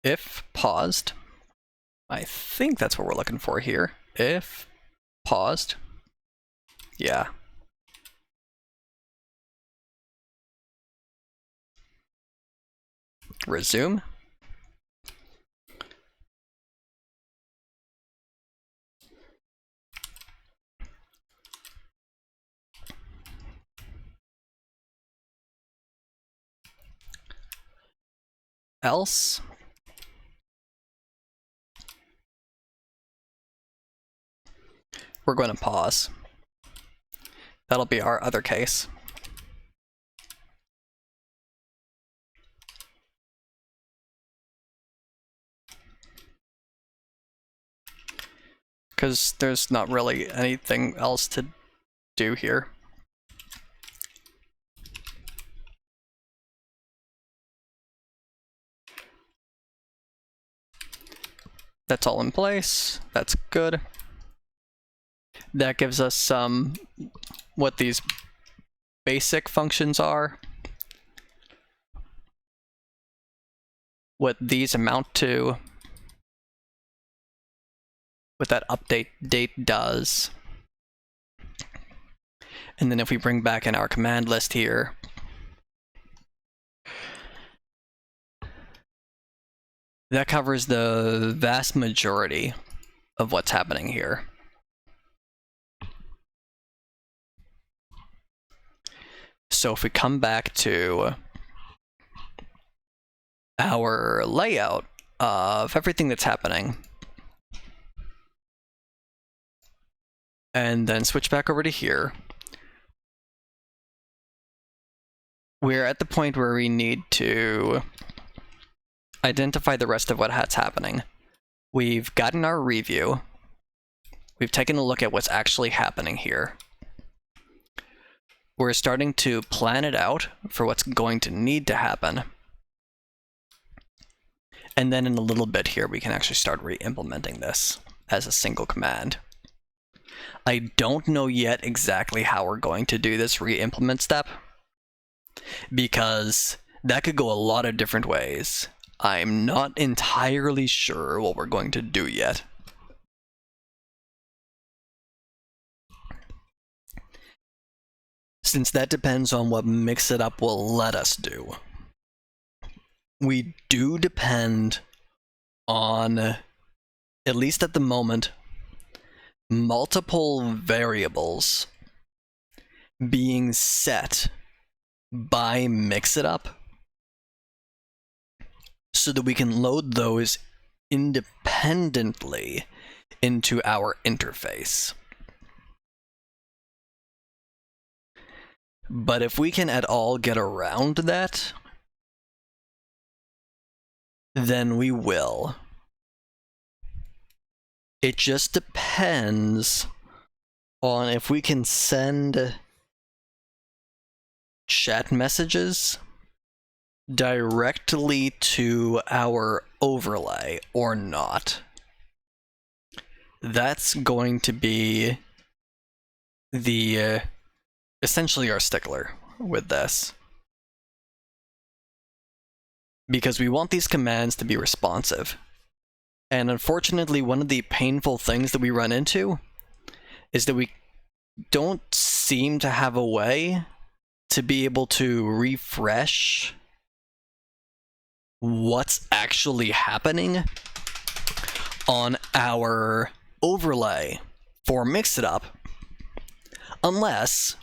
If paused, I think that's what we're looking for here. If paused, yeah. Resume. Else. We're going to pause. That'll be our other case. Because there's not really anything else to do here. That's all in place. That's good. That gives us some what these basic functions are, what these amount to, what that update date does. And then if we bring back in our command list here, that covers the vast majority of what's happening here. So if we come back to our layout of everything that's happening, and then switch back over to here, we're at the point where we need to identify the rest of what's happening. We've gotten our review. We've taken a look at what's actually happening here. We're starting to plan it out for what's going to need to happen. And then in a little bit here, we can actually start re-implementing this as a single command. I don't know yet exactly how we're going to do this re-implement step, because that could go a lot of different ways. I'm not entirely sure what we're going to do yet. Since that depends on what MixItUp will let us do. We do depend on, at least at the moment, multiple variables being set by MixItUp so that we can load those independently into our interface. But if we can at all get around that, then we will. It just depends on if we can send chat messages directly to our overlay or not. That's going to be the essentially our stickler with this. because we want these commands to be responsive. And unfortunately, one of the painful things that we run into is that we don't seem to have a way to be able to refresh what's actually happening on our overlay for MixItUp, unless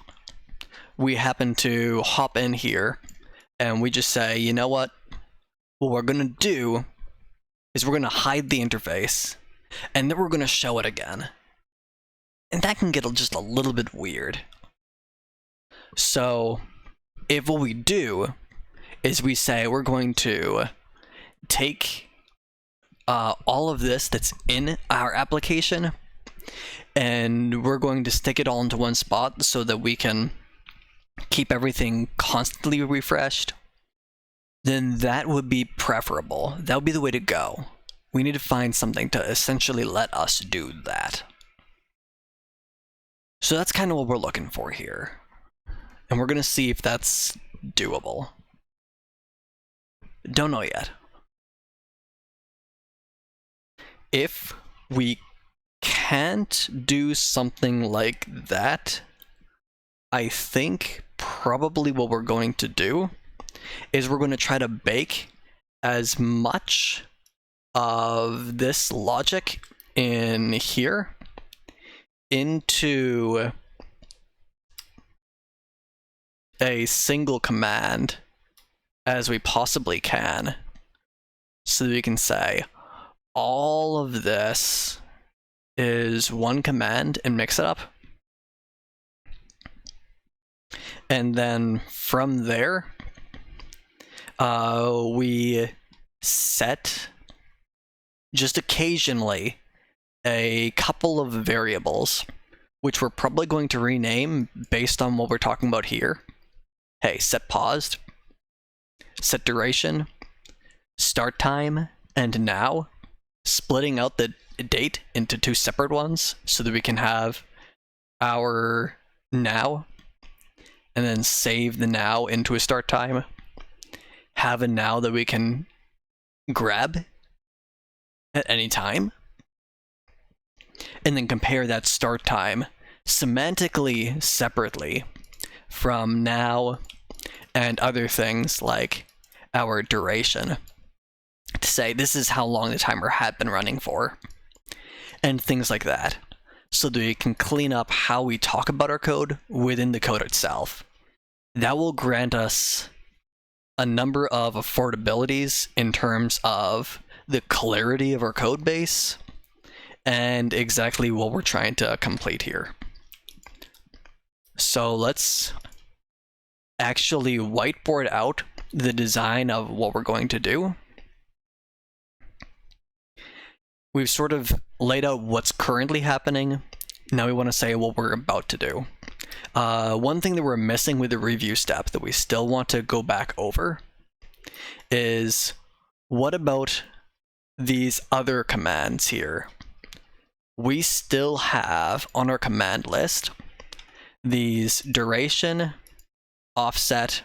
we happen to hop in here and we just say, you know what we're going to do is we're going to hide the interface, and then we're going to show it again. And that can get just a little bit weird. So if what we do is we say we're going to take all of this that's in our application, and we're going to stick it all into one spot so that we can keep everything constantly refreshed, then that would be preferable. That would be the way to go. We need to find something to essentially let us do that. So that's kind of what we're looking for here. And we're going to see if that's doable. Don't know yet. If we can't do something like that, I think probably what we're going to do is we're going to try to bake as much of this logic in here into a single command as we possibly can, so that we can say all of this is one command in MixItUp, and then from there we set just occasionally a couple of variables, which we're probably going to rename based on what we're talking about here. Hey, set paused, set duration, start time, and now, splitting out the date into two separate ones so that we can have our now, and then save the now into a start time, have a now that we can grab at any time, and then compare that start time semantically separately from now and other things like our duration, to say this is how long the timer had been running for, and things like that, so that we can clean up how we talk about our code within the code itself. That will grant us a number of affordabilities in terms of the clarity of our code base and exactly what we're trying to complete here. So let's actually whiteboard out the design of what we're going to do. We've sort of laid out what's currently happening. Now we want to say what we're about to do. One thing that we're missing with the review step that we still want to go back over is, what about these other commands here? We still have on our command list these duration, offset,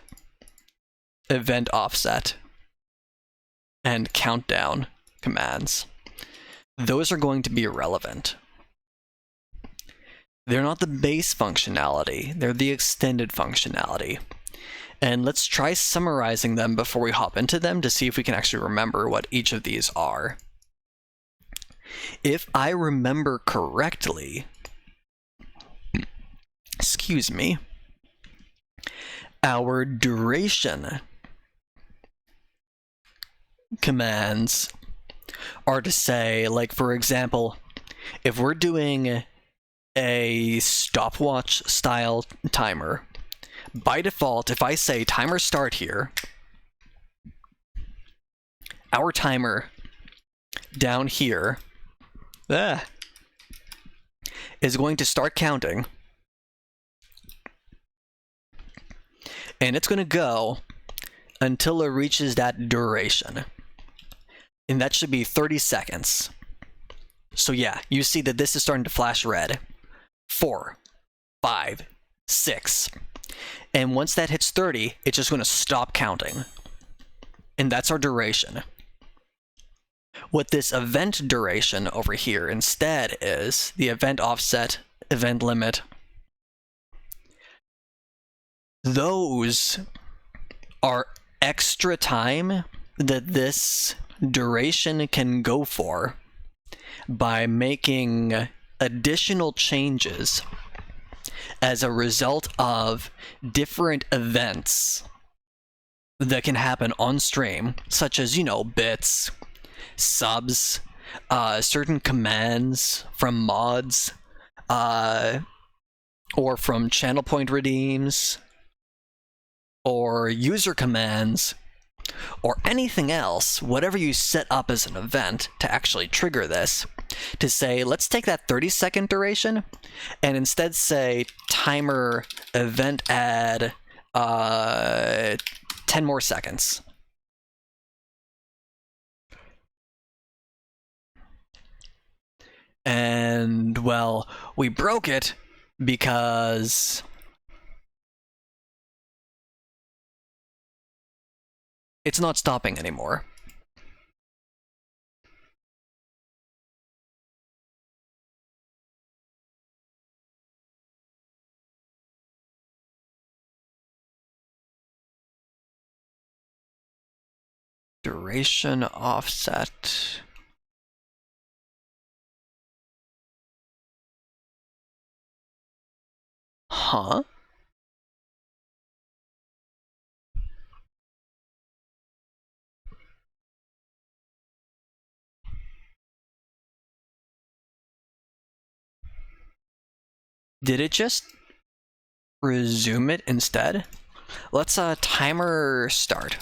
event offset, and countdown commands. Those are going to be irrelevant. They're not the base functionality, they're the extended functionality. And let's try summarizing them before we hop into them to see if we can actually remember what each of these are. If I remember correctly, excuse me, our duration commands are to say, like, for example, if we're doing a stopwatch style timer, by default, if I say timer start here, our timer down here is going to start counting, and it's going to go until it reaches that duration. And that should be 30 seconds. So yeah, you see that this is starting to flash red. 4, 5, 6. And once that hits 30, it's just going to stop counting. and that's our duration. What this event duration over here instead is the event offset, event limit. Those are extra time that this duration can go for by making additional changes as a result of different events that can happen on stream, such as, bits, subs, certain commands from mods, or from channel point redeems, or user commands, or anything else, whatever you set up as an event to actually trigger this, to say, let's take that 30-second duration and instead say timer event add 10 more seconds. And, well, we broke it because it's not stopping anymore. Duration offset. Huh? Did it just resume it instead? Let's timer start.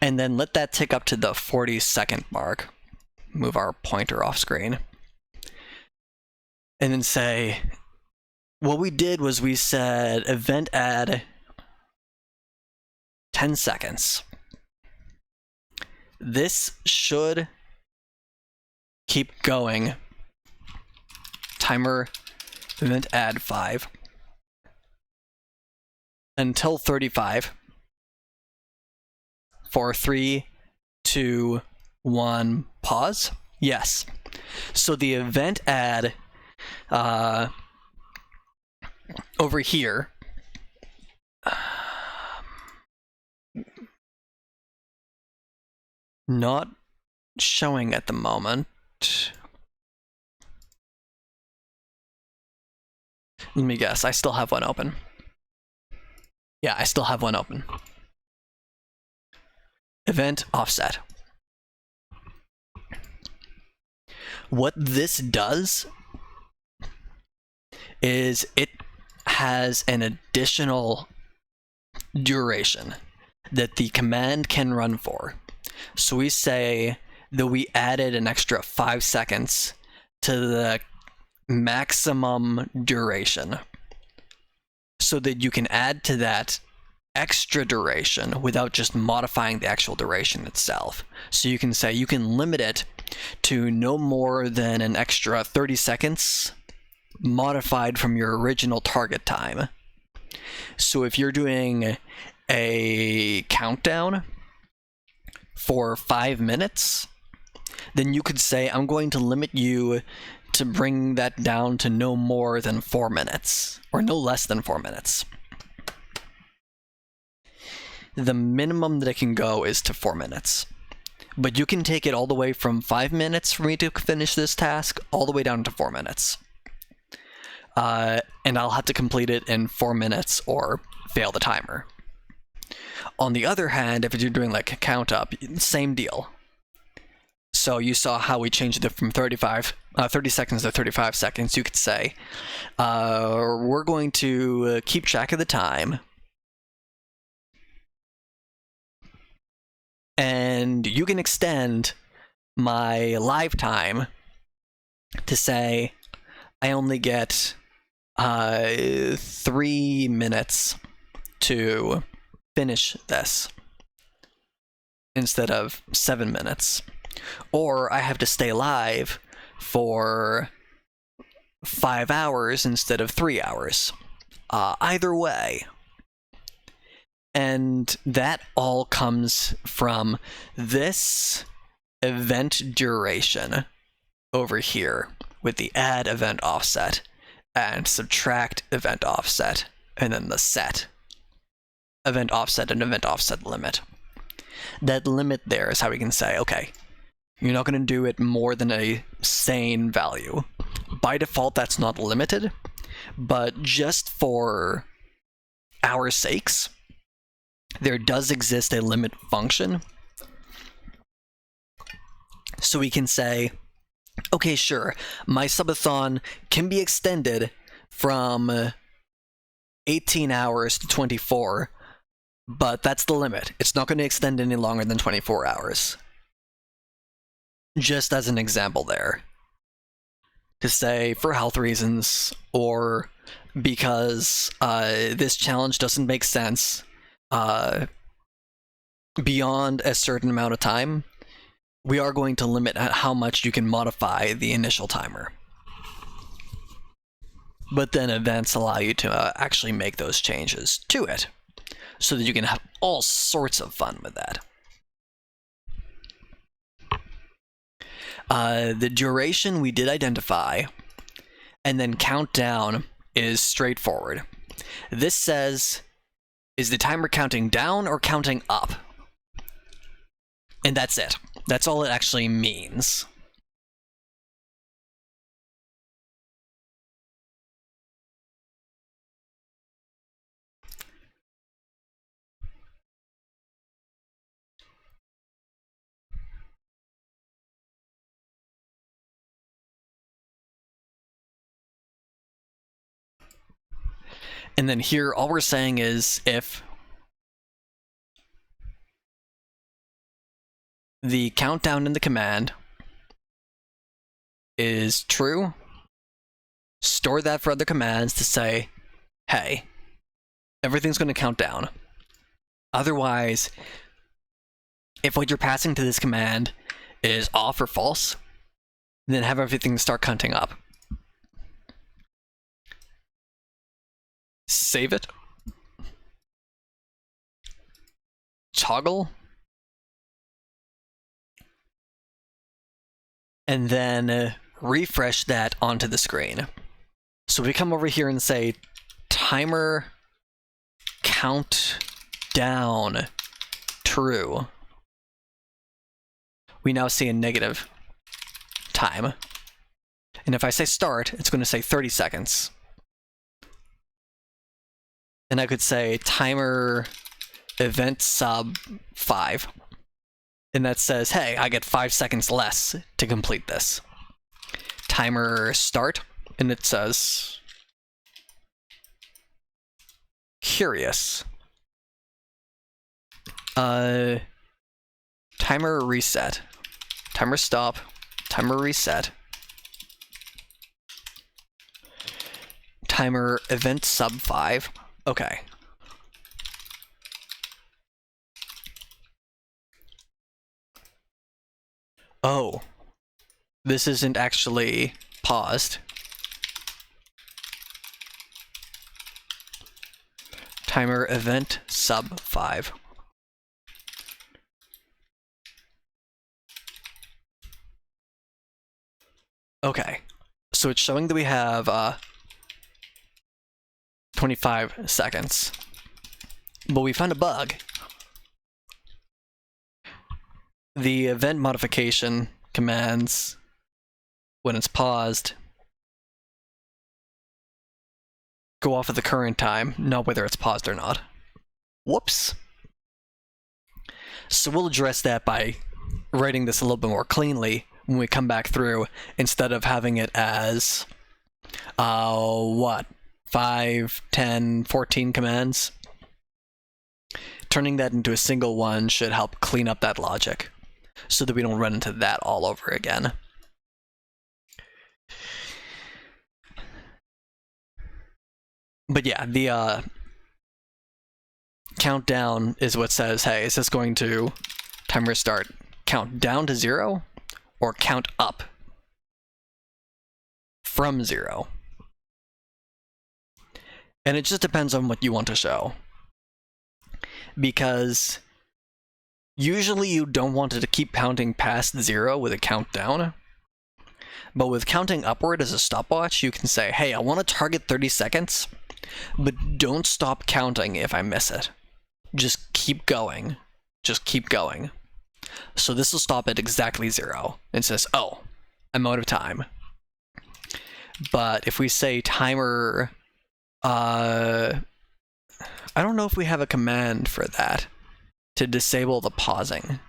And then let that tick up to the 40-second mark. Move our pointer off screen. And then say, what we did was we said event add 10 seconds. This should keep going. Timer event add 5 until 35. For 3, 2, 1, pause. Yes. So the event add over here not showing at the moment. Let me guess, I still have one open. Yeah, I still have one open. Event offset. What this does is it has an additional duration that the command can run for. So we say that we added an extra 5 seconds to the maximum duration so that you can add to that extra duration without just modifying the actual duration itself. So you can say you can limit it to no more than an extra 30 seconds modified from your original target time. So if you're doing a countdown for 5 minutes, then you could say, I'm going to limit you to bring that down to no more than 4 minutes, or no less than 4 minutes. The minimum that it can go is to 4 minutes. But you can take it all the way from 5 minutes for me to finish this task, all the way down to 4 minutes. And I'll have to complete it in 4 minutes or fail the timer. On the other hand, if you're doing like a count up, same deal. So you saw how we changed it from 30 seconds to 35 seconds. You could say, we're going to keep track of the time. And you can extend my live time to say, I only get 3 minutes to finish this instead of 7 minutes. Or I have to stay live for 5 hours instead of 3 hours. Either way. And that all comes from this event duration over here with the add event offset and subtract event offset, and then the set event offset and event offset limit. That limit there is how we can say, okay, you're not going to do it more than a sane value. By default, that's not limited, but just for our sakes, there does exist a limit function. So we can say, okay, sure, my subathon can be extended from 18 hours to 24, but that's the limit. It's not going to extend any longer than 24 hours. Just as an example there. To say, for health reasons, or because this challenge doesn't make sense beyond a certain amount of time, we are going to limit how much you can modify the initial timer. But then events allow you to actually make those changes to it, so that you can have all sorts of fun with that. The duration we did identify, and then countdown is straightforward. This says, is the timer counting down or counting up? And that's it. That's all it actually means. And then here, all we're saying is if the countdown in the command is true, store that for other commands to say, hey, everything's going to count down. Otherwise, if what you're passing to this command is off or false, then have everything start counting up. Save it. Toggle. And then refresh that onto the screen. So we come over here and say timer count down true. We now see a negative time. And if I say start, it's going to say 30 seconds. And I could say timer event sub 5. And that says, hey, I get 5 seconds less to complete this. Timer start, and it says curious. Timer reset. Timer stop. Timer reset. Timer event sub 5. Okay. Oh. This isn't actually paused. Timer event sub 5. Okay. So it's showing that we have 25 seconds. But we found a bug. The event modification commands, when it's paused, go off of the current time, not whether it's paused or not. Whoops. So we'll address that by writing this a little bit more cleanly when we come back through, instead of having it as, 5, 10, 14 commands. Turning that into a single one should help clean up that logic, so that we don't run into that all over again. But yeah, the countdown is what says, hey, is this going to timer start count down to 0 or count up from 0? And it just depends on what you want to show. because usually you don't want it to keep counting past 0 with a countdown. But with counting upward as a stopwatch, you can say, hey, I want to target 30 seconds, but don't stop counting if I miss it. Just keep going. Just keep going. So this will stop at exactly 0. It says, oh, I'm out of time. But if we say timer, I don't know if we have a command for that to disable the pausing.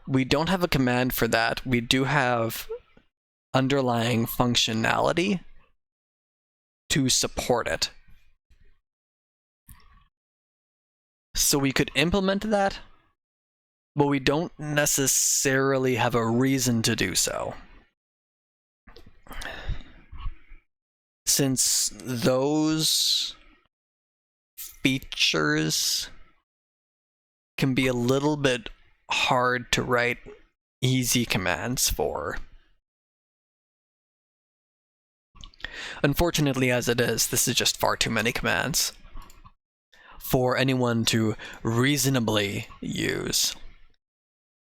We don't have a command for that. We do have underlying functionality to support it. So we could implement that, but we don't necessarily have a reason to do so. Since those features can be a little bit hard to write easy commands for. Unfortunately, as it is, this is just far too many commands for anyone to reasonably use.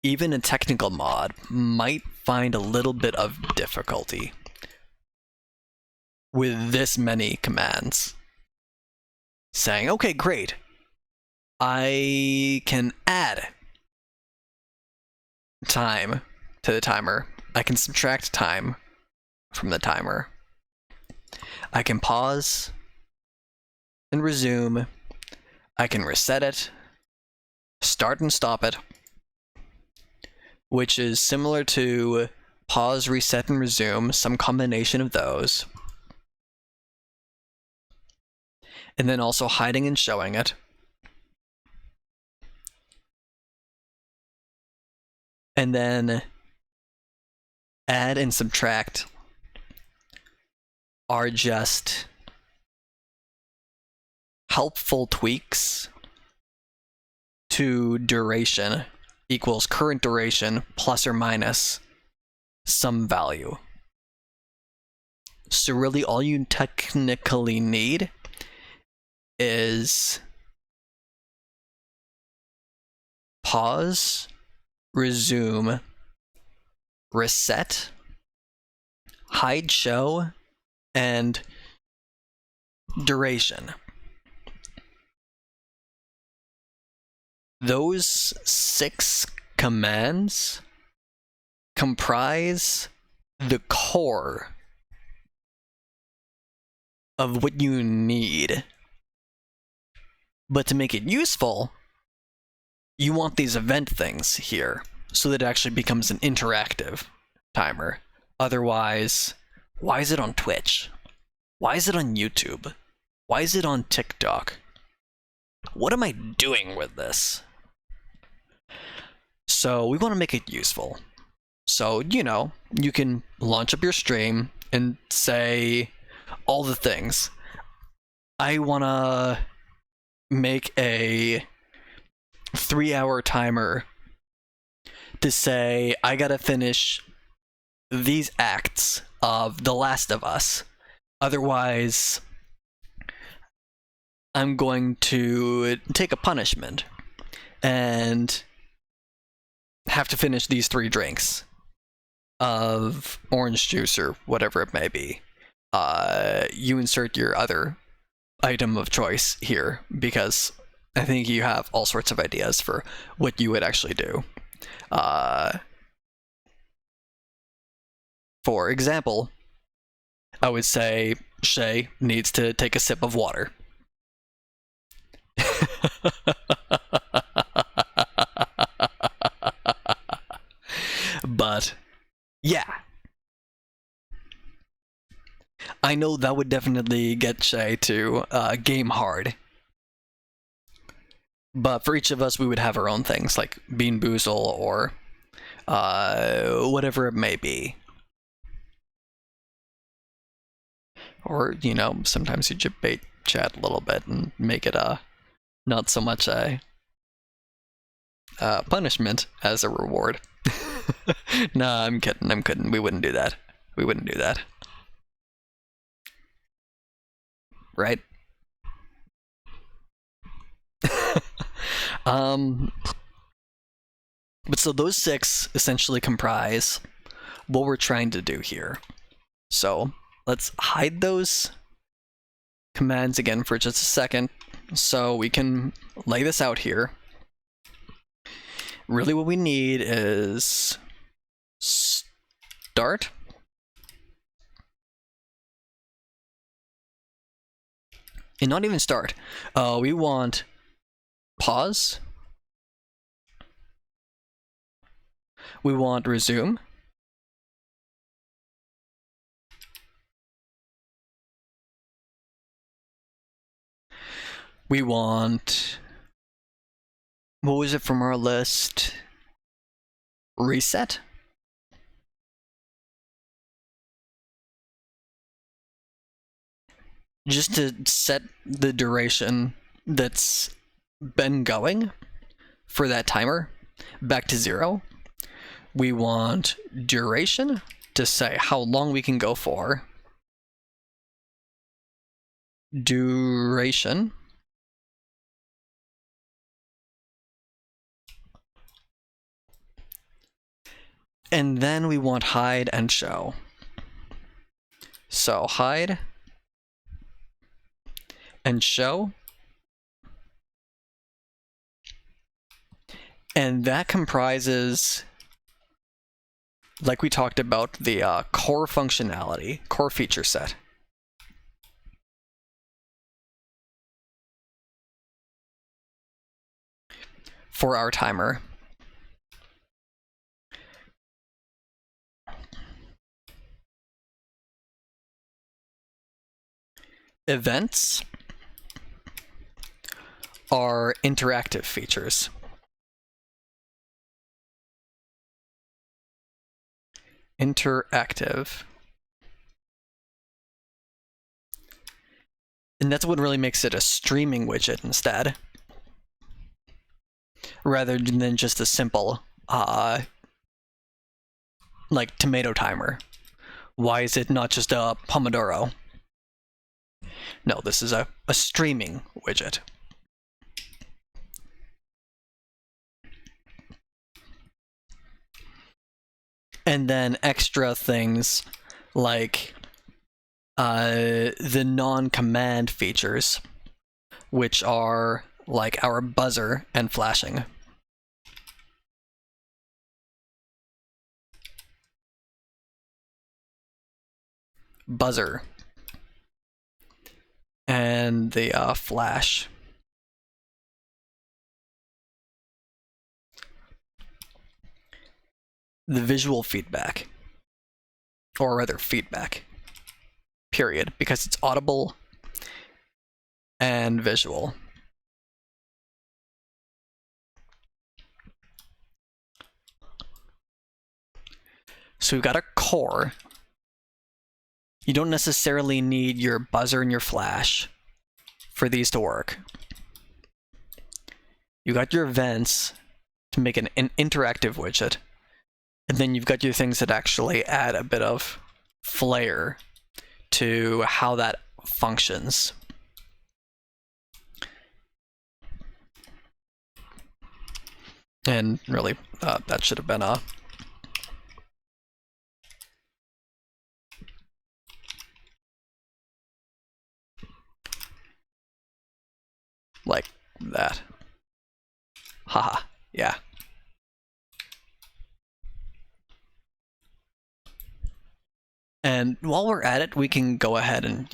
Even a technical mod might find a little bit of difficulty with this many commands. Saying, okay, great, I can add time to the timer. I can subtract time from the timer. I can pause and resume. I can reset it, start and stop it, which is similar to pause, reset, and resume, some combination of those. And then also hiding and showing it. And then add and subtract are just helpful tweaks to duration equals current duration plus or minus some value. So really all you technically need is pause, resume, reset, hide show, and duration. Those 6 commands comprise the core of what you need. But to make it useful, you want these event things here so that it actually becomes an interactive timer. Otherwise, why is it on Twitch? Why is it on YouTube? Why is it on TikTok? What am I doing with this? So we want to make it useful. So, you know, you can launch up your stream and say all the things. I want to make a 3-hour timer to say I gotta finish these acts of The Last of Us. Otherwise, I'm going to take a punishment and have to finish these 3 drinks of orange juice or whatever it may be. You insert your other item of choice here, because I think you have all sorts of ideas for what you would actually do. For example, I would say Shay needs to take a sip of water. But yeah, I know that would definitely get Shay to game hard. But for each of us, we would have our own things, like Bean Boozle or whatever it may be. Or, you know, sometimes you debate chat a little bit and make it not so much a punishment as a reward. No, I'm kidding. We wouldn't do that. We wouldn't do that. Right? But so those 6 essentially comprise what we're trying to do here. So let's hide those commands again for just a second so we can lay this out here. Really what we need is start. And not even start. We want pause. We want resume. We want, what was it from our list? Reset? Just to set the duration that's been going for that timer back to 0. We want duration to say how long we can go for. Duration. And then we want hide and show. So hide and show. And that comprises, like we talked about, the core functionality, core feature set. For our timer. Events are interactive features. Interactive. And that's what really makes it a streaming widget instead, rather than just a simple, like tomato timer. Why is it not just a Pomodoro? No, this is a streaming widget. And then extra things like the non-command features, which are like our buzzer and flashing. Buzzer. And the flash. The visual feedback. Or rather, feedback. Period. Because it's audible and visual. So we've got a core. You don't necessarily need your buzzer and your flash for these to work. You got your events to make an interactive widget, and then you've got your things that actually add a bit of flair to how that functions. And really, that should have been a like that. Haha, yeah. And while we're at it, we can go ahead and,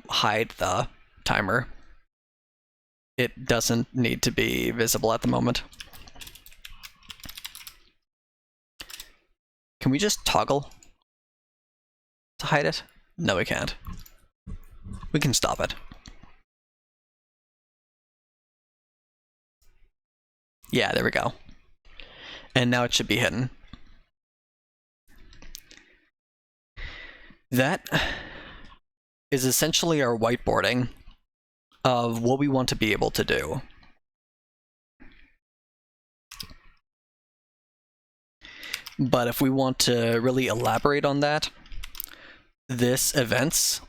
hide the timer. It doesn't need to be visible at the moment. Can we just toggle to hide it? No, we can't. We can stop it. Yeah, there we go. And now it should be hidden. That is essentially our whiteboarding of what we want to be able to do. But if we want to really elaborate on that, this events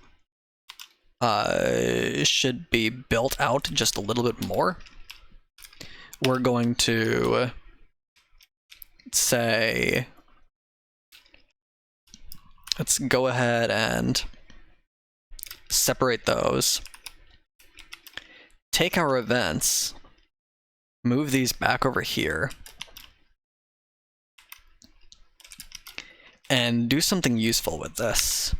should be built out just a little bit more, we're going to say, let's go ahead and separate those. Take our events, move these back over here, and do something useful with this.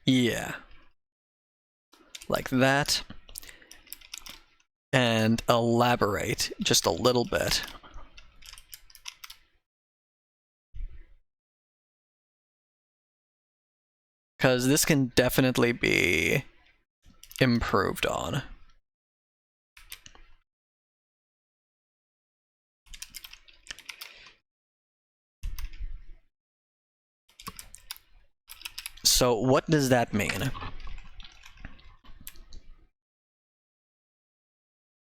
Yeah. Like that. And elaborate just a little bit. Because this can definitely be improved on. So what does that mean?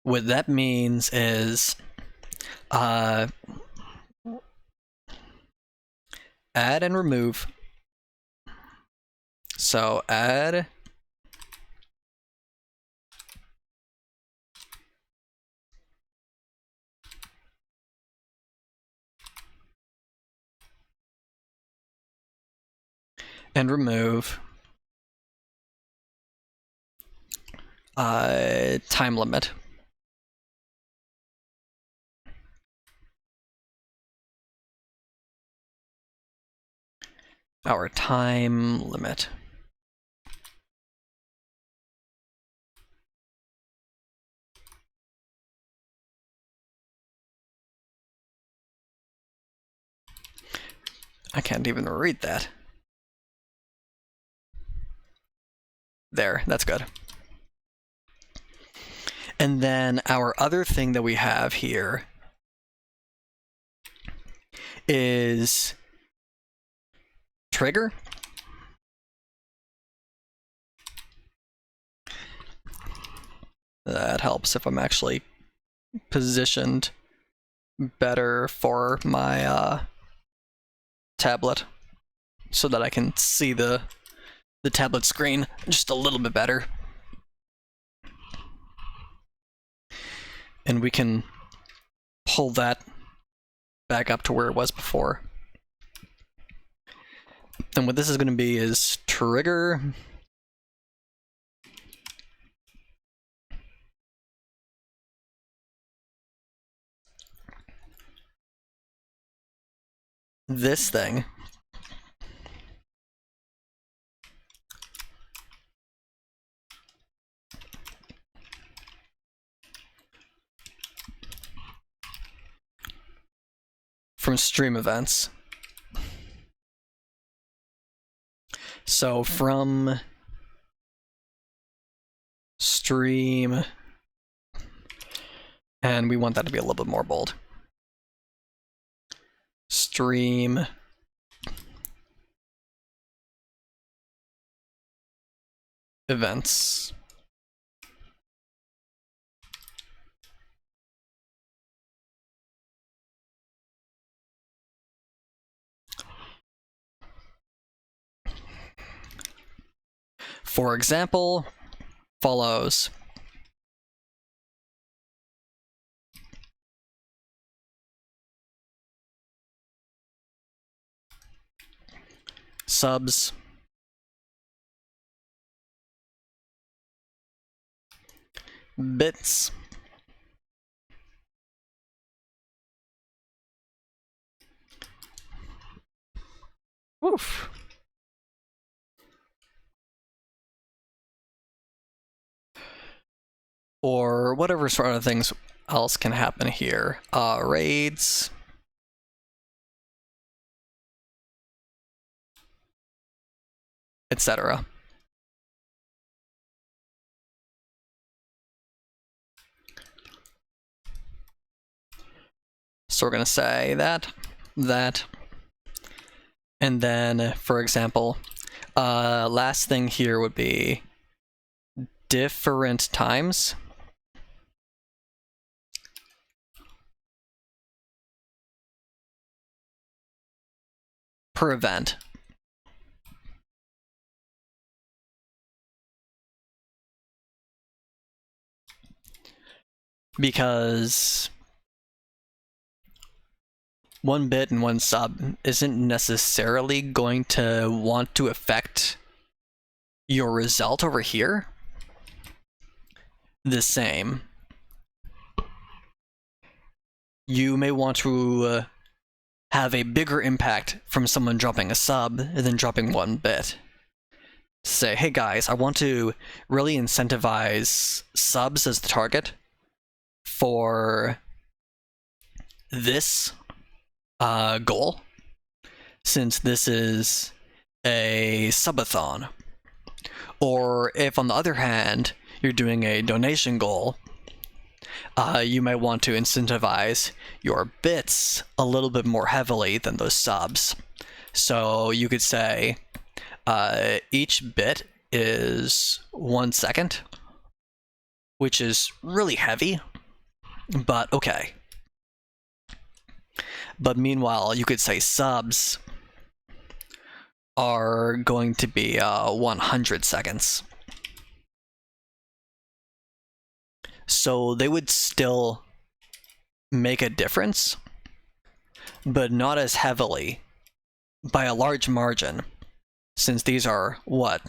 What that means is add and remove. So add and remove time limit. Our time limit. I can't even read that. There, that's good. And then our other thing that we have here is trigger. That helps if I'm actually positioned better for my tablet so that I can see the tablet screen just a little bit better. And we can pull that back up to where it was before. And what this is going to be is trigger this thing. From stream events. So from stream, and we want that to be a little bit more bold. Stream events. For example, follows subs bits oof. Or whatever sort of things else can happen here. Raids. Etc. So we're going to say that, and then, for example, last thing here would be different times. Per event. because 1 bit and 1 sub isn't necessarily going to want to affect your result over here the same. You may want to have a bigger impact from someone dropping a sub than dropping 1 bit. Say, hey guys, I want to really incentivize subs as the target for this goal, since this is a subathon. Or if, on the other hand, you're doing a donation goal, you might want to incentivize your bits a little bit more heavily than those subs. So you could say each bit is 1 second, which is really heavy, but okay. But meanwhile, you could say subs are going to be 100 seconds. So they would still make a difference, but not as heavily, by a large margin, since these are, what,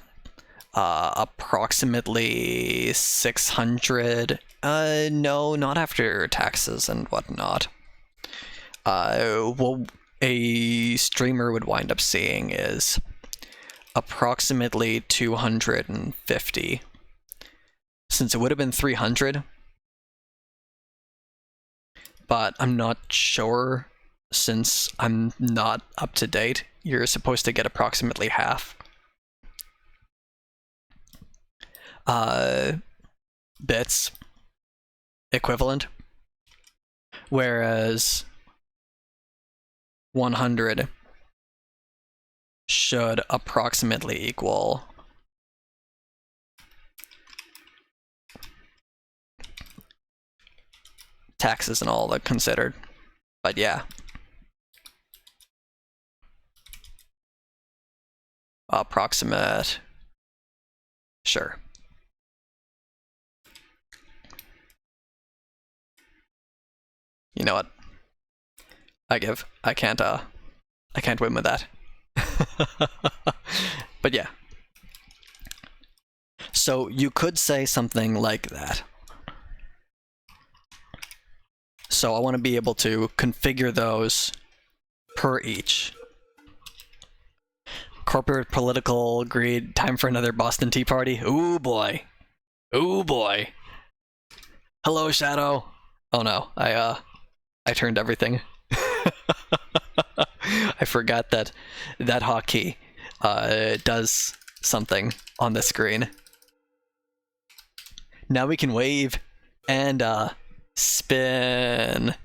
approximately 600, no, not after taxes and whatnot. What a streamer would wind up seeing is approximately 250. Since it would have been 300, but I'm not sure, since I'm not up to date. You're supposed to get approximately half. Bits equivalent, whereas 100 should approximately equal taxes and all that considered. But yeah. Approximate. Sure. You know what? I can't win with that. But yeah. So you could say something like that. So I want to be able to configure those per each. Corporate political greed, time for another Boston Tea Party. Ooh boy. Ooh boy. Hello, Shadow. Oh no, I turned everything. I forgot that hotkey does something on the screen. Now we can wave and spin.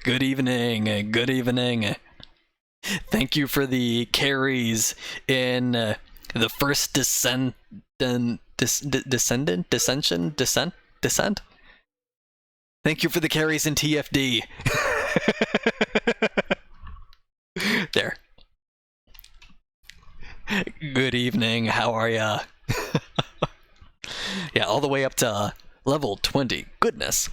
Good evening, good evening. Thank you for the carries in the first descent. Thank you for the carries in TFD. There. Good evening, how are ya? Yeah, all the way up to level 20. Goodness.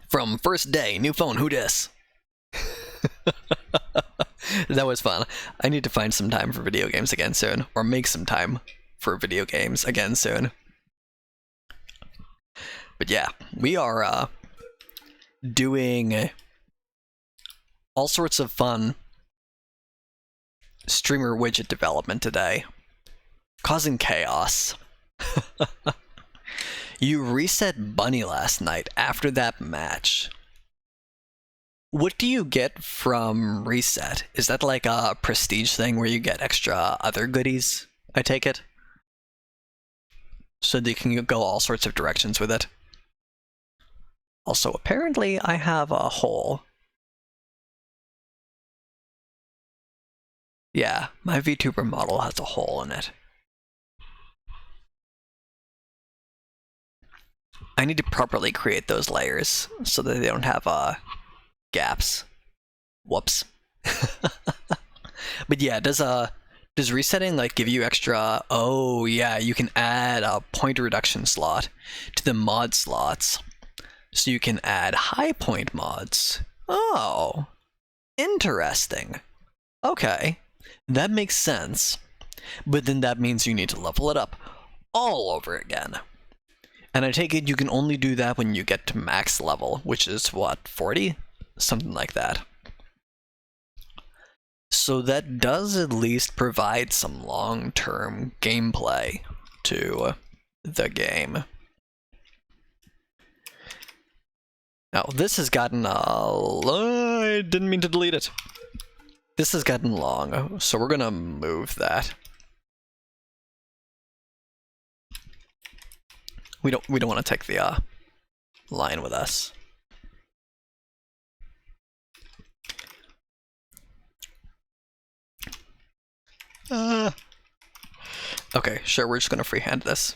From first day, new phone, who dis? That was fun. I need to find some time for video games again soon, or make some time for video games again soon. But yeah, we are doing all sorts of fun streamer widget development today, causing chaos. You reset Bunny last night after that match. What do you get from reset? Is that like a prestige thing where you get extra other goodies, I take it? So that you can go all sorts of directions with it. Also, apparently I have a hole. Yeah, my VTuber model has a hole in it. I need to properly create those layers so that they don't have gaps. Whoops. But yeah, does Does resetting like give you extra? Oh yeah, you can add a point reduction slot to the mod slots. So you can add high point mods. Oh, interesting. Okay, that makes sense. But then that means you need to level it up all over again. And I take it you can only do that when you get to max level, which is what, 40? Something like that. So that does at least provide some long-term gameplay to the game. Now, this has gotten I didn't mean to delete it. This has gotten long, so we're gonna move that. We don't want to take the line with us. Okay, sure, we're just gonna freehand this.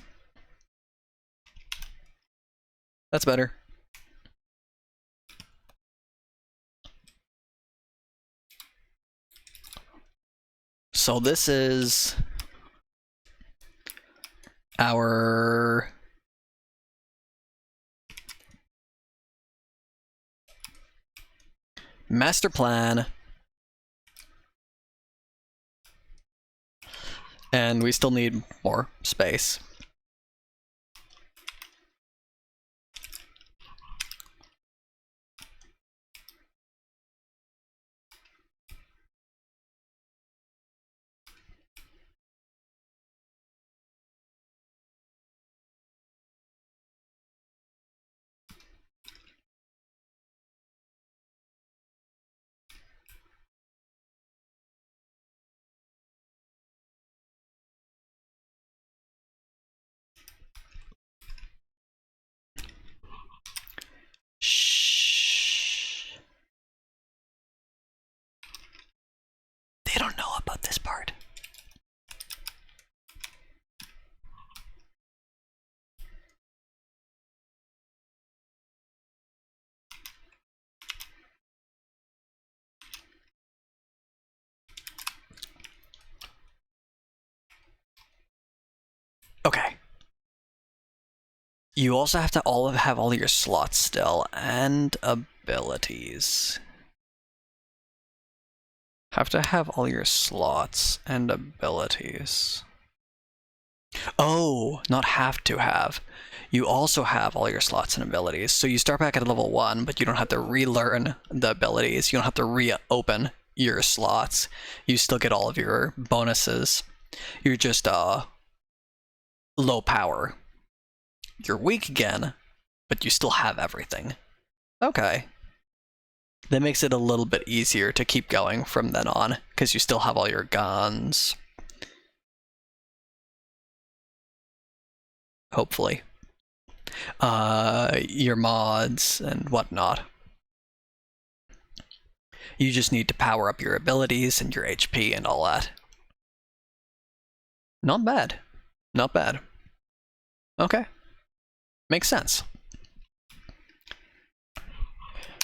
That's better. So this is our master plan. And we still need more space. Shh. They don't know about this part. Okay. You also have to have all your slots still, and abilities. Have to have all your slots and abilities. Oh, not have to have. You also have all your slots and abilities. So you start back at level 1, but you don't have to relearn the abilities. You don't have to reopen your slots. You still get all of your bonuses. You're just low power. You're weak again, but you still have everything. Okay. That makes it a little bit easier to keep going from then on, because you still have all your guns. Hopefully. Your mods and whatnot. You just need to power up your abilities and your HP and all that. Not bad. Not bad. Okay. Makes sense.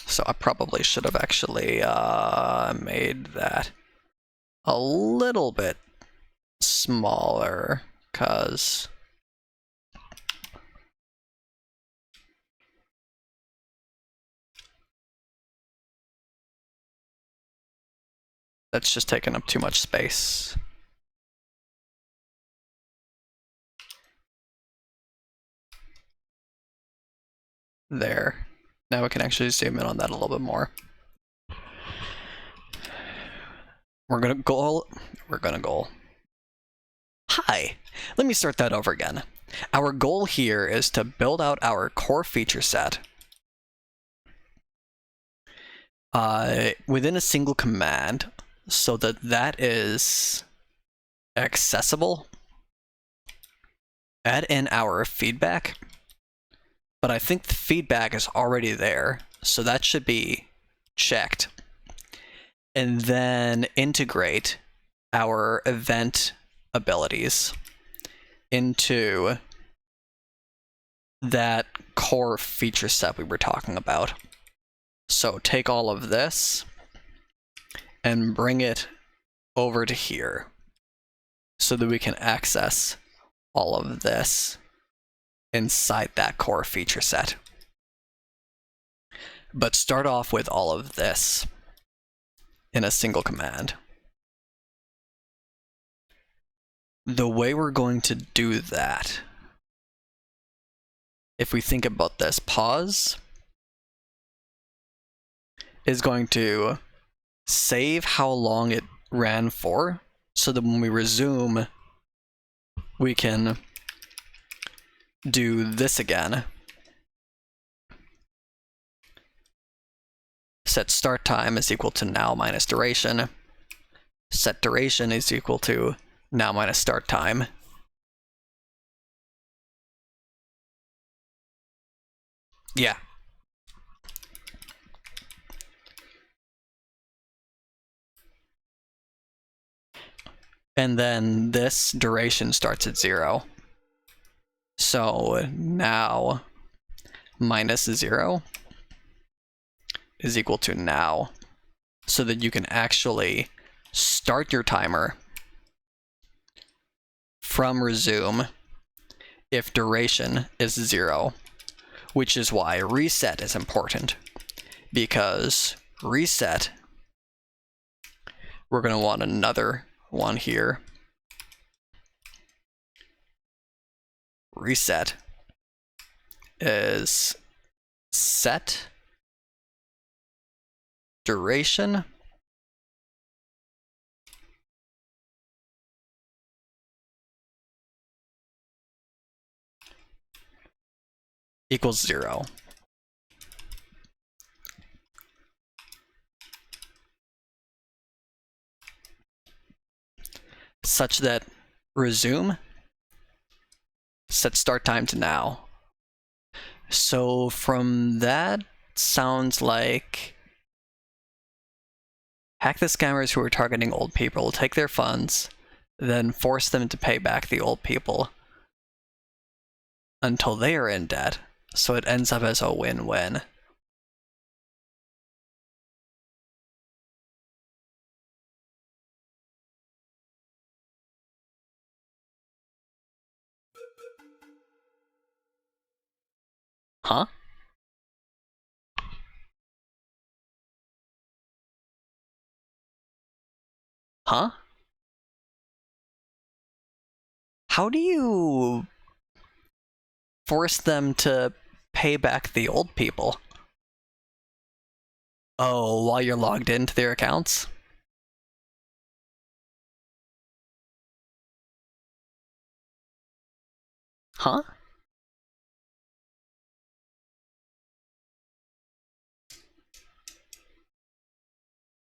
So I probably should have actually made that a little bit smaller, because that's just taking up too much space. There. Now we can actually zoom in on that a little bit more. We're gonna goal. Hi, let me start that over again. Our goal here is to build out our core feature set within a single command so that that is accessible. Add in our feedback, but I think the feedback is already there, so that should be checked. And then integrate our event abilities into that core feature set we were talking about. So take all of this and bring it over to here. so that we can access all of this inside that core feature set. But start off with all of this in a single command. The way we're going to do that, if we think about this, pause is going to save how long it ran for, so that when we resume, we can do this again. Set start time is equal to now minus duration. Set duration is equal to now minus start time. Yeah. And then this duration starts at 0. So now minus 0 is equal to now, so that you can actually start your timer from resume if duration is 0, which is why reset is important, because reset, we're going to want another one here. Reset is set duration equals 0. Such that resume set start time to now. So from that, sounds like hack the scammers who are targeting old people, take their funds, then force them to pay back the old people until they are in debt. So it ends up as a win-win. Huh? Huh? How do you force them to pay back the old people? Oh, while you're logged into their accounts? Huh?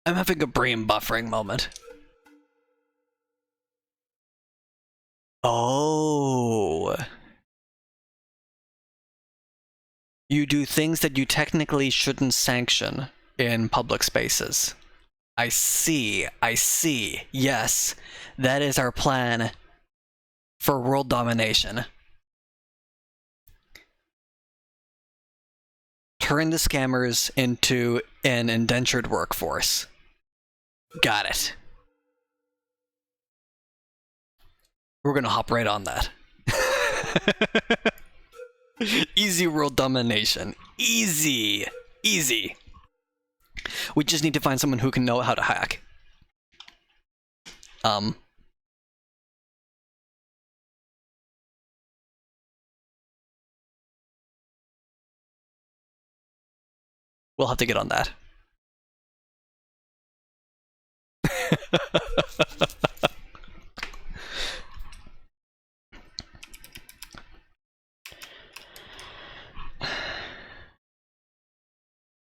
I'm having a brain buffering moment. Oh. You do things that you technically shouldn't sanction in public spaces. I see, I see. Yes, that is our plan for world domination. Turn the scammers into an indentured workforce. Got it. We're gonna hop right on that. Easy world domination. Easy. Easy. We just need to find someone who can know how to hack. We'll have to get on that.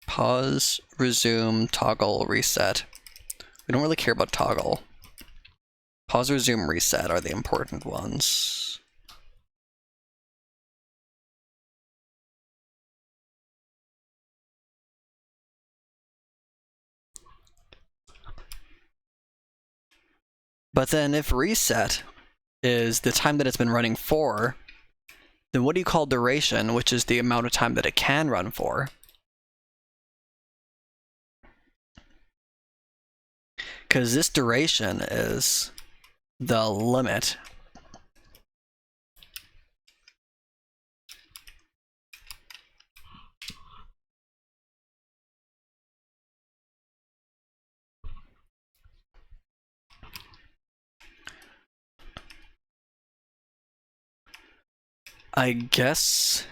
Pause, resume, toggle, reset. We don't really care about toggle. Pause, resume, reset are the important ones. But then if reset is the time that it's been running for, then what do you call duration, which is the amount of time that it can run for? Because this duration is the limit. I guess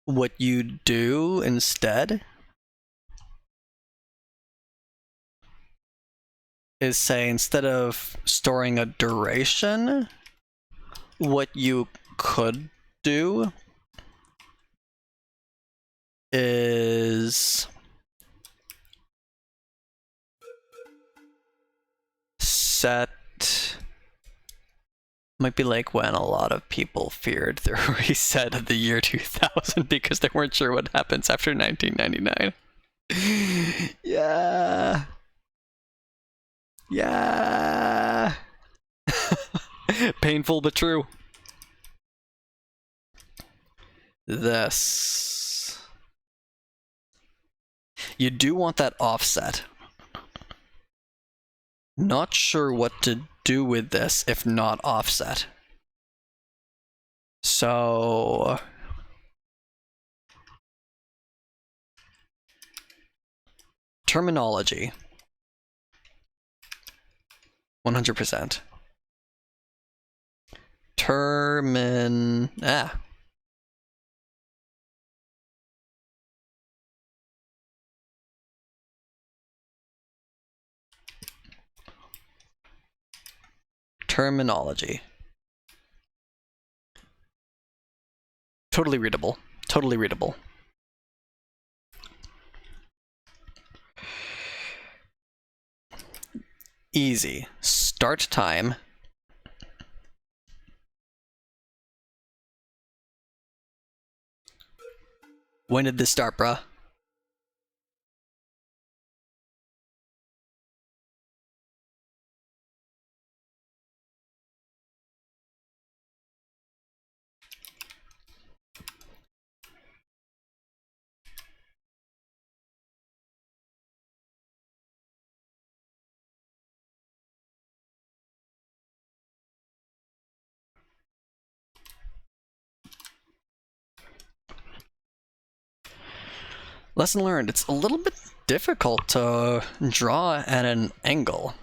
what you do instead is say, instead of storing a duration, what you could do is set, might be like when a lot of people feared the reset of the year 2000 because they weren't sure what happens after 1999. Yeah. Yeah. Painful but true. This. You do want that offset. Not sure what to do with this if not offset. So terminology. 100%. Terminology. Totally readable. Totally readable. Easy. Start time. When did this start, bruh? Lesson learned. It's a little bit difficult to draw at an angle.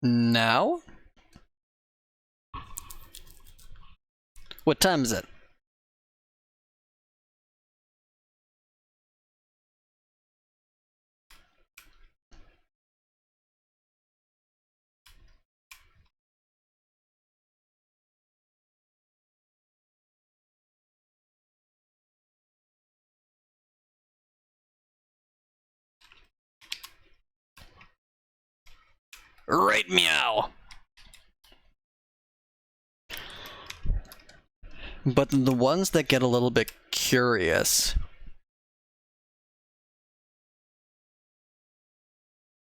Now? What time is it? Right meow! But the ones that get a little bit curious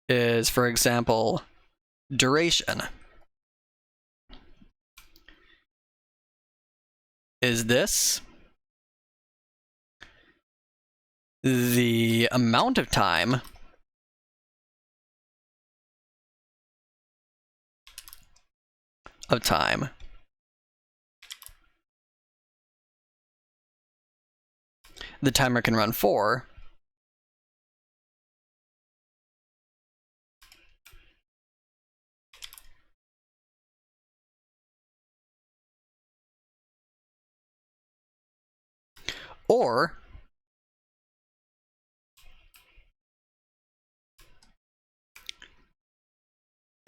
is, for example, duration. Is this the amount of time the timer can run for, or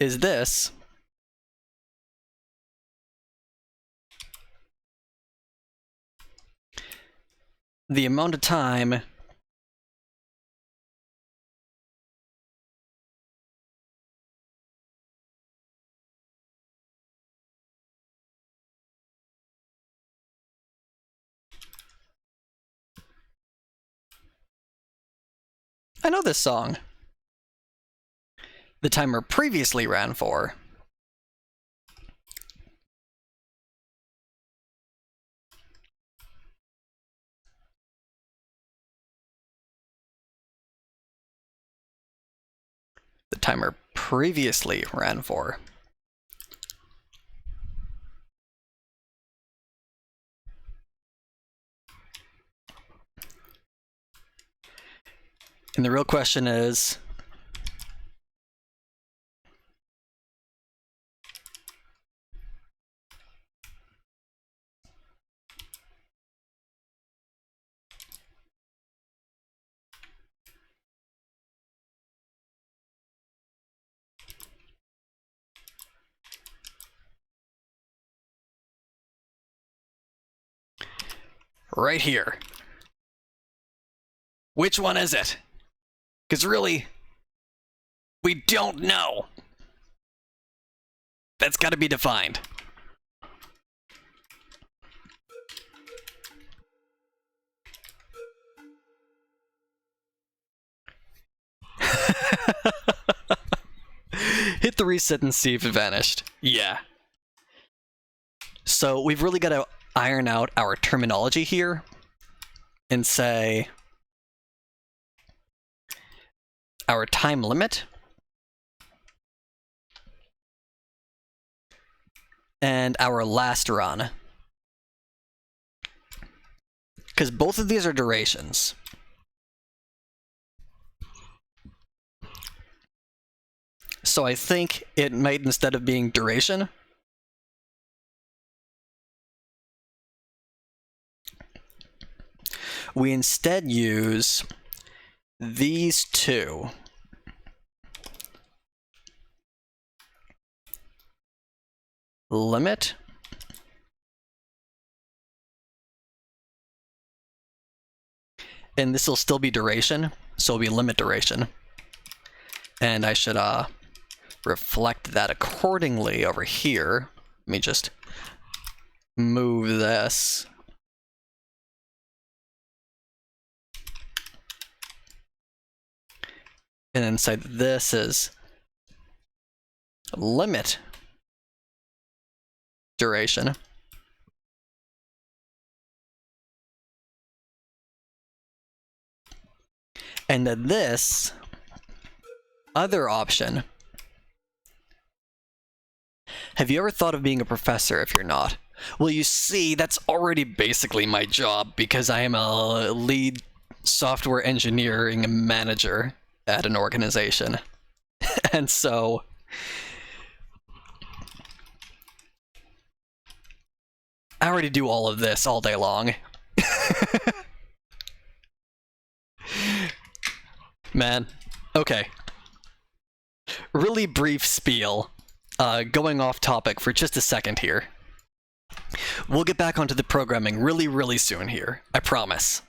is this the amount of time I know this song. The timer previously ran for. the timer previously ran for. And the real question is, right here, which one is it? Because really, we don't know. That's got to be defined. Hit the reset and see if it vanished. Yeah. So we've really got to iron out our terminology here and say our time limit and our last run. Because both of these are durations. So I think it might, instead of being duration, we instead use these two. Limit and this will still be duration, so it'll be limit duration. And I should reflect that accordingly over here. Let me just move this. And inside this is limit duration. And then this other option. Have you ever thought of being a professor if you're not? Well, you see, that's already basically my job because I am a lead software engineering manager at an organization. And so I already do all of this all day long. Man, okay. Really brief spiel. Going off topic for just a second here. We'll get back onto the programming really soon here, I promise.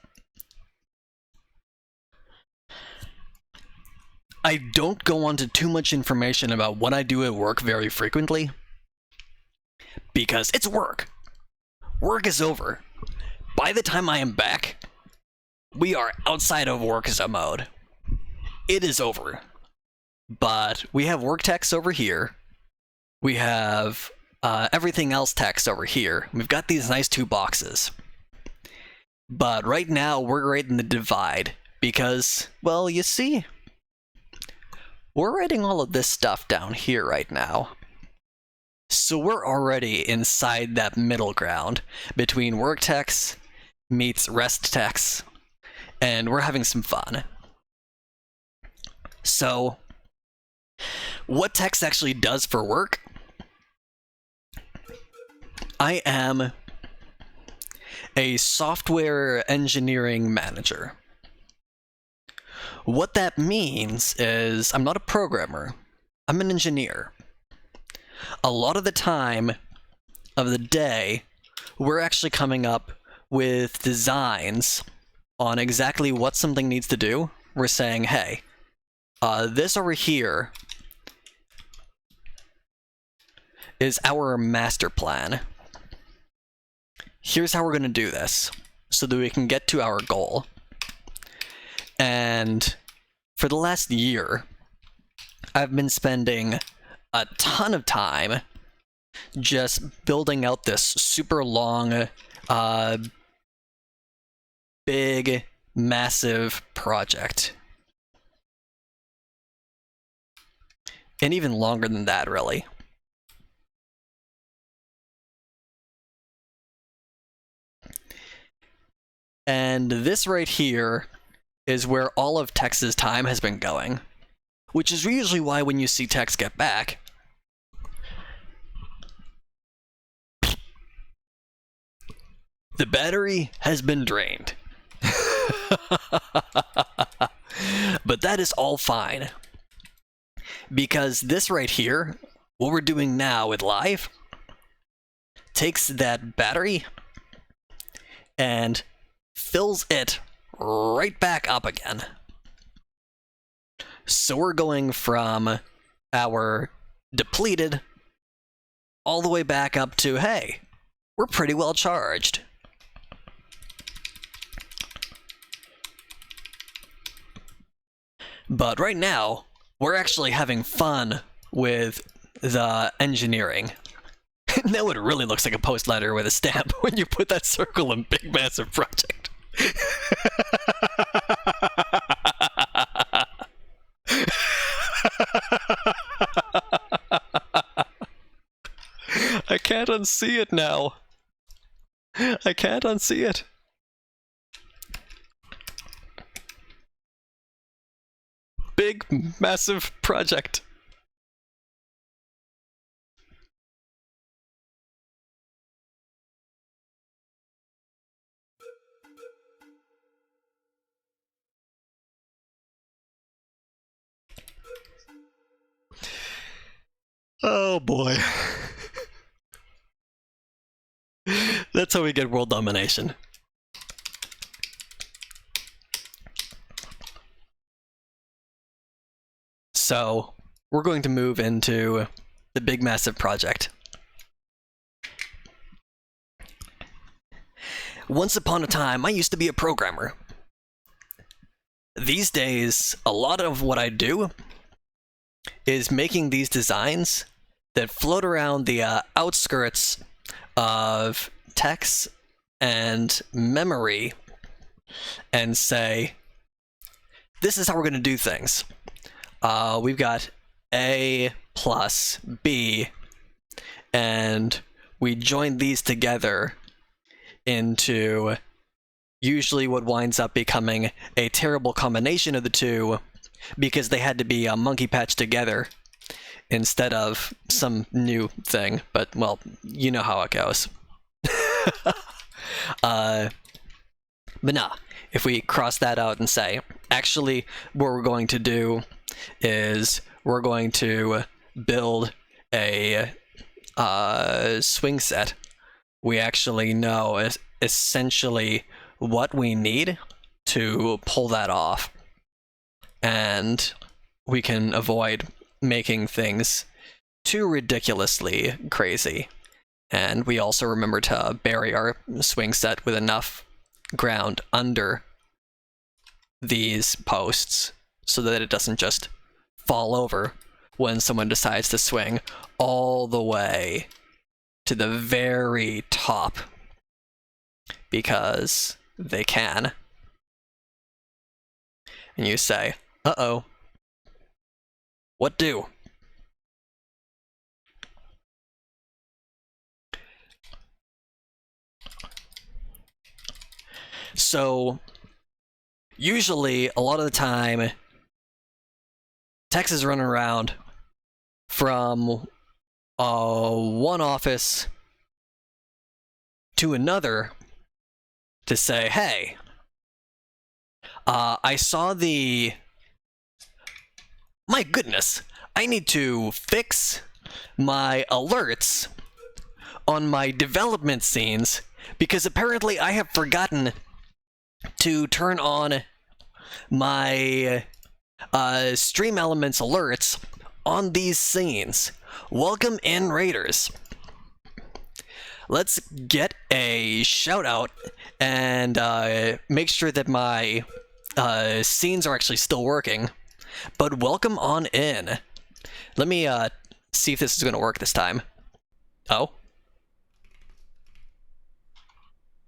I don't go onto too much information about what I do at work very frequently, because it's work. Work is over. By the time I am back, we are outside of work mode. It is over. But we have work text over here. We have everything else text over here. We've got these nice two boxes. But right now, we're right in the divide. Because, well, you see, we're writing all of this stuff down here right now. So we're already inside that middle ground between work text meets rest text. And we're having some fun. So, what text actually does for work? I am a software engineering manager. What that means is I'm not a programmer. I'm an engineer. A lot of the time of the day, we're actually coming up with designs on exactly what something needs to do. We're saying, hey, this over here is our master plan. Here's how we're going to do this so that we can get to our goal. And for the last year, I've been spending a ton of time just building out this super long, big, massive project. and even longer than that, really. And this right here is where all of Tex's time has been going, which is usually why when you see Tex get back, the battery has been drained. But that is all fine, because this right here, what we're doing now with live, takes that battery and fills it right back up again. So we're going from our depleted all the way back up to, hey, we're pretty well charged. But right now, we're actually having fun with the engineering. Now it really looks like a post letter with a stamp when you put that circle in Big Massive Project. I can't unsee it now. I can't unsee it. Big Massive Project. Oh boy. That's how we get world domination. So, we're going to move into the Big Massive Project. Once upon a time, I used to be a programmer. These days, a lot of what I do is making these designs that float around the outskirts of text and memory and say, this is how we're going to do things. We've got A plus B, and we join these together into usually what winds up becoming a terrible combination of the two, because they had to be monkey patched together instead of some new thing. But, well, you know how it goes. But nah, if we cross that out and say, actually, what we're going to do is we're going to build a swing set. We actually know essentially what we need to pull that off. And we can avoid making things too ridiculously crazy. And we also remember to bury our swing set with enough ground under these posts so that it doesn't just fall over when someone decides to swing all the way to the very top, because they can. And you say, uh-oh, what do? So, usually, a lot of the time, Tex is running around from one office to another to say, hey, I saw the... My goodness, I need to fix my alerts on my development scenes because apparently I have forgotten to turn on my StreamElements alerts on these scenes. Welcome in, Raiders. Let's get a shout out and make sure that my scenes are actually still working. But welcome on in. Let me see if this is going to work this time. Oh?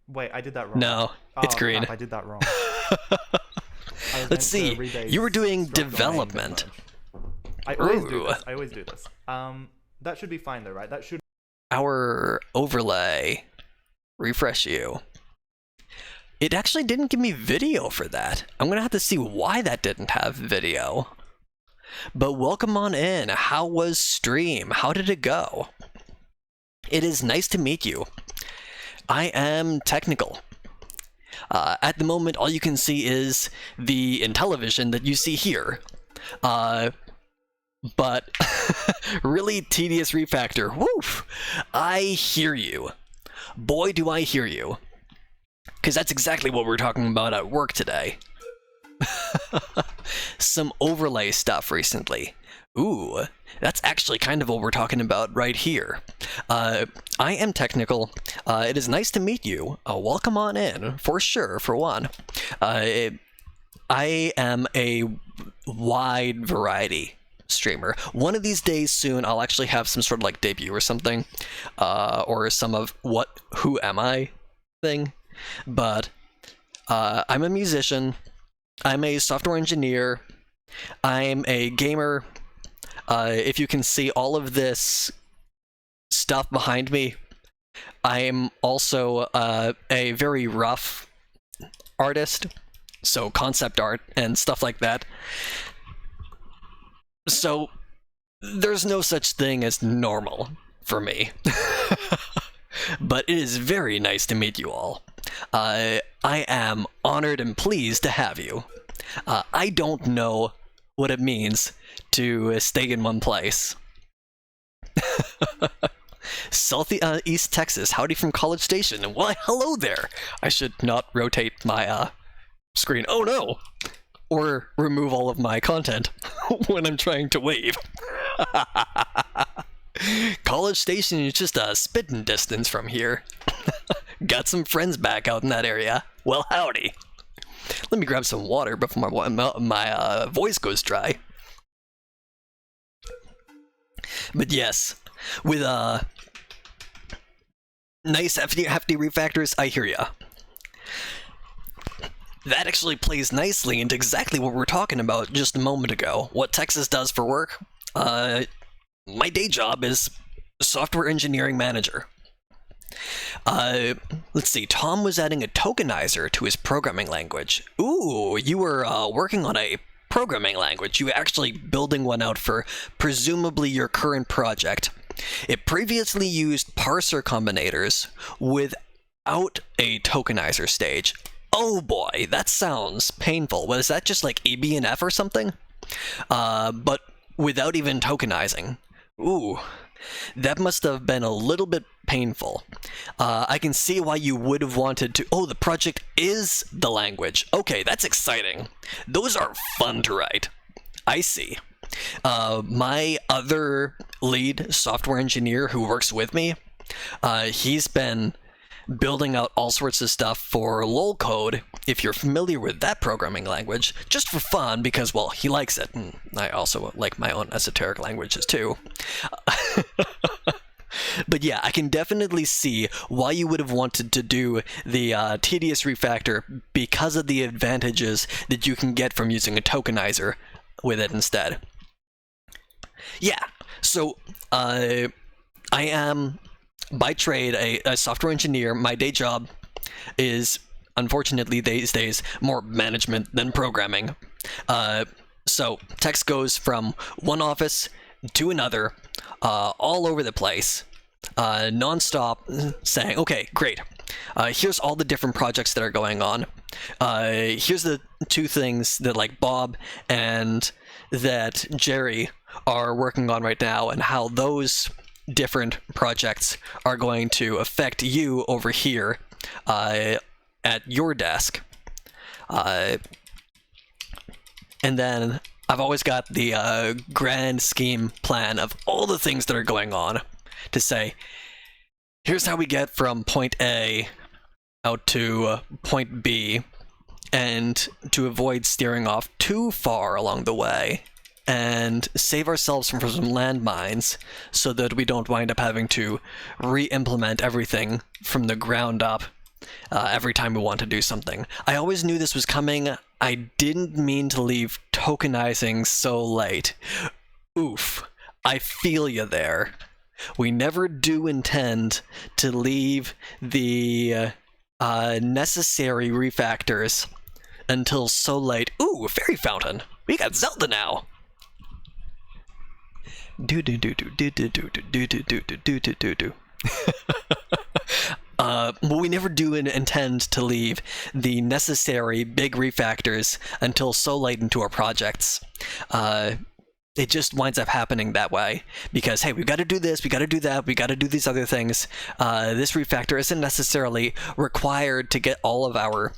Wait, I did that wrong. No, it's green. Crap, I did that wrong. Let's see. You were doing development. I always do Ooh. this. I always do this. That should be fine though, right? That should. Our overlay. Refresh you. It actually didn't give me video for that. I'm gonna have to see why that didn't have video. But welcome on in. How was stream? How did it go? It is nice to meet you. I am technical. At the moment, all you can see is the Intellivision that you see here. But really tedious refactor. Woof! I hear you. Boy, do I hear you. Because that's exactly what we're talking about at work today. Some overlay stuff recently. Ooh, that's actually kind of what we're talking about right here. I am technical. It is nice to meet you. Welcome on in, for sure, for one. I am a wide variety streamer. One of these days soon, I'll actually have some sort of like debut or something, or some of who am I thing. But I'm a musician. I'm a software engineer. I'm a gamer. If you can see all of this stuff behind me, I'm also a very rough artist, so concept art and stuff like that. So there's no such thing as normal for me. But it is very nice to meet you all. I am honored and pleased to have you. I don't know what it means to stay in one place. Southeast Texas, howdy from College Station. Why, hello there. I should not rotate my screen. Oh no! Or remove all of my content when I'm trying to wave. College Station is just a spitting distance from here. Got some friends back out in that area. Well, howdy. Let me grab some water before my voice goes dry. But yes, with nice hefty refactors, I hear ya. That actually plays nicely into exactly what we were talking about just a moment ago. What Texas does for work. My day job is software engineering manager. Let's see, Tom was adding a tokenizer to his programming language. Ooh, you were working on a programming language. You were actually building one out for presumably your current project. It previously used parser combinators without a tokenizer stage. Oh boy, that sounds painful. Was that just like EBNF or something? But without even tokenizing. Ooh, that must have been a little bit painful. I can see why you would have wanted to... Oh, the project is the language. Okay, that's exciting. Those are fun to write. I see. My other lead software engineer who works with me, he's been building out all sorts of stuff for LOL code, if you're familiar with that programming language, just for fun because, well, he likes it, and I also like my own esoteric languages too. But yeah, I can definitely see why you would have wanted to do the tedious refactor because of the advantages that you can get from using a tokenizer with it instead. Yeah, so I am by trade a software engineer. My day job is, unfortunately these days, more management than programming. So text goes from one office to another, all over the place, non-stop, saying, okay, great, here's all the different projects that are going on. Here's the two things that like Bob and that Jerry are working on right now, and how those different projects are going to affect you over here at your desk. And then I've always got the grand scheme plan of all the things that are going on to say, here's how we get from point A out to point B, and to avoid steering off too far along the way, and save ourselves from some landmines so that we don't wind up having to re-implement everything from the ground up every time we want to do something. I always knew this was coming. I didn't mean to leave tokenizing so late. Ooh. I feel you there. We never do intend to leave the necessary refactors until so late. Ooh, fairy fountain. We got Zelda now. Do do do do do do do do do do do do do do. But we never do intend to leave the necessary big refactors until so late into our projects. It just winds up happening that way because, hey, we've got to do this, we got to do that, we got to do these other things. This refactor isn't necessarily required to get all of our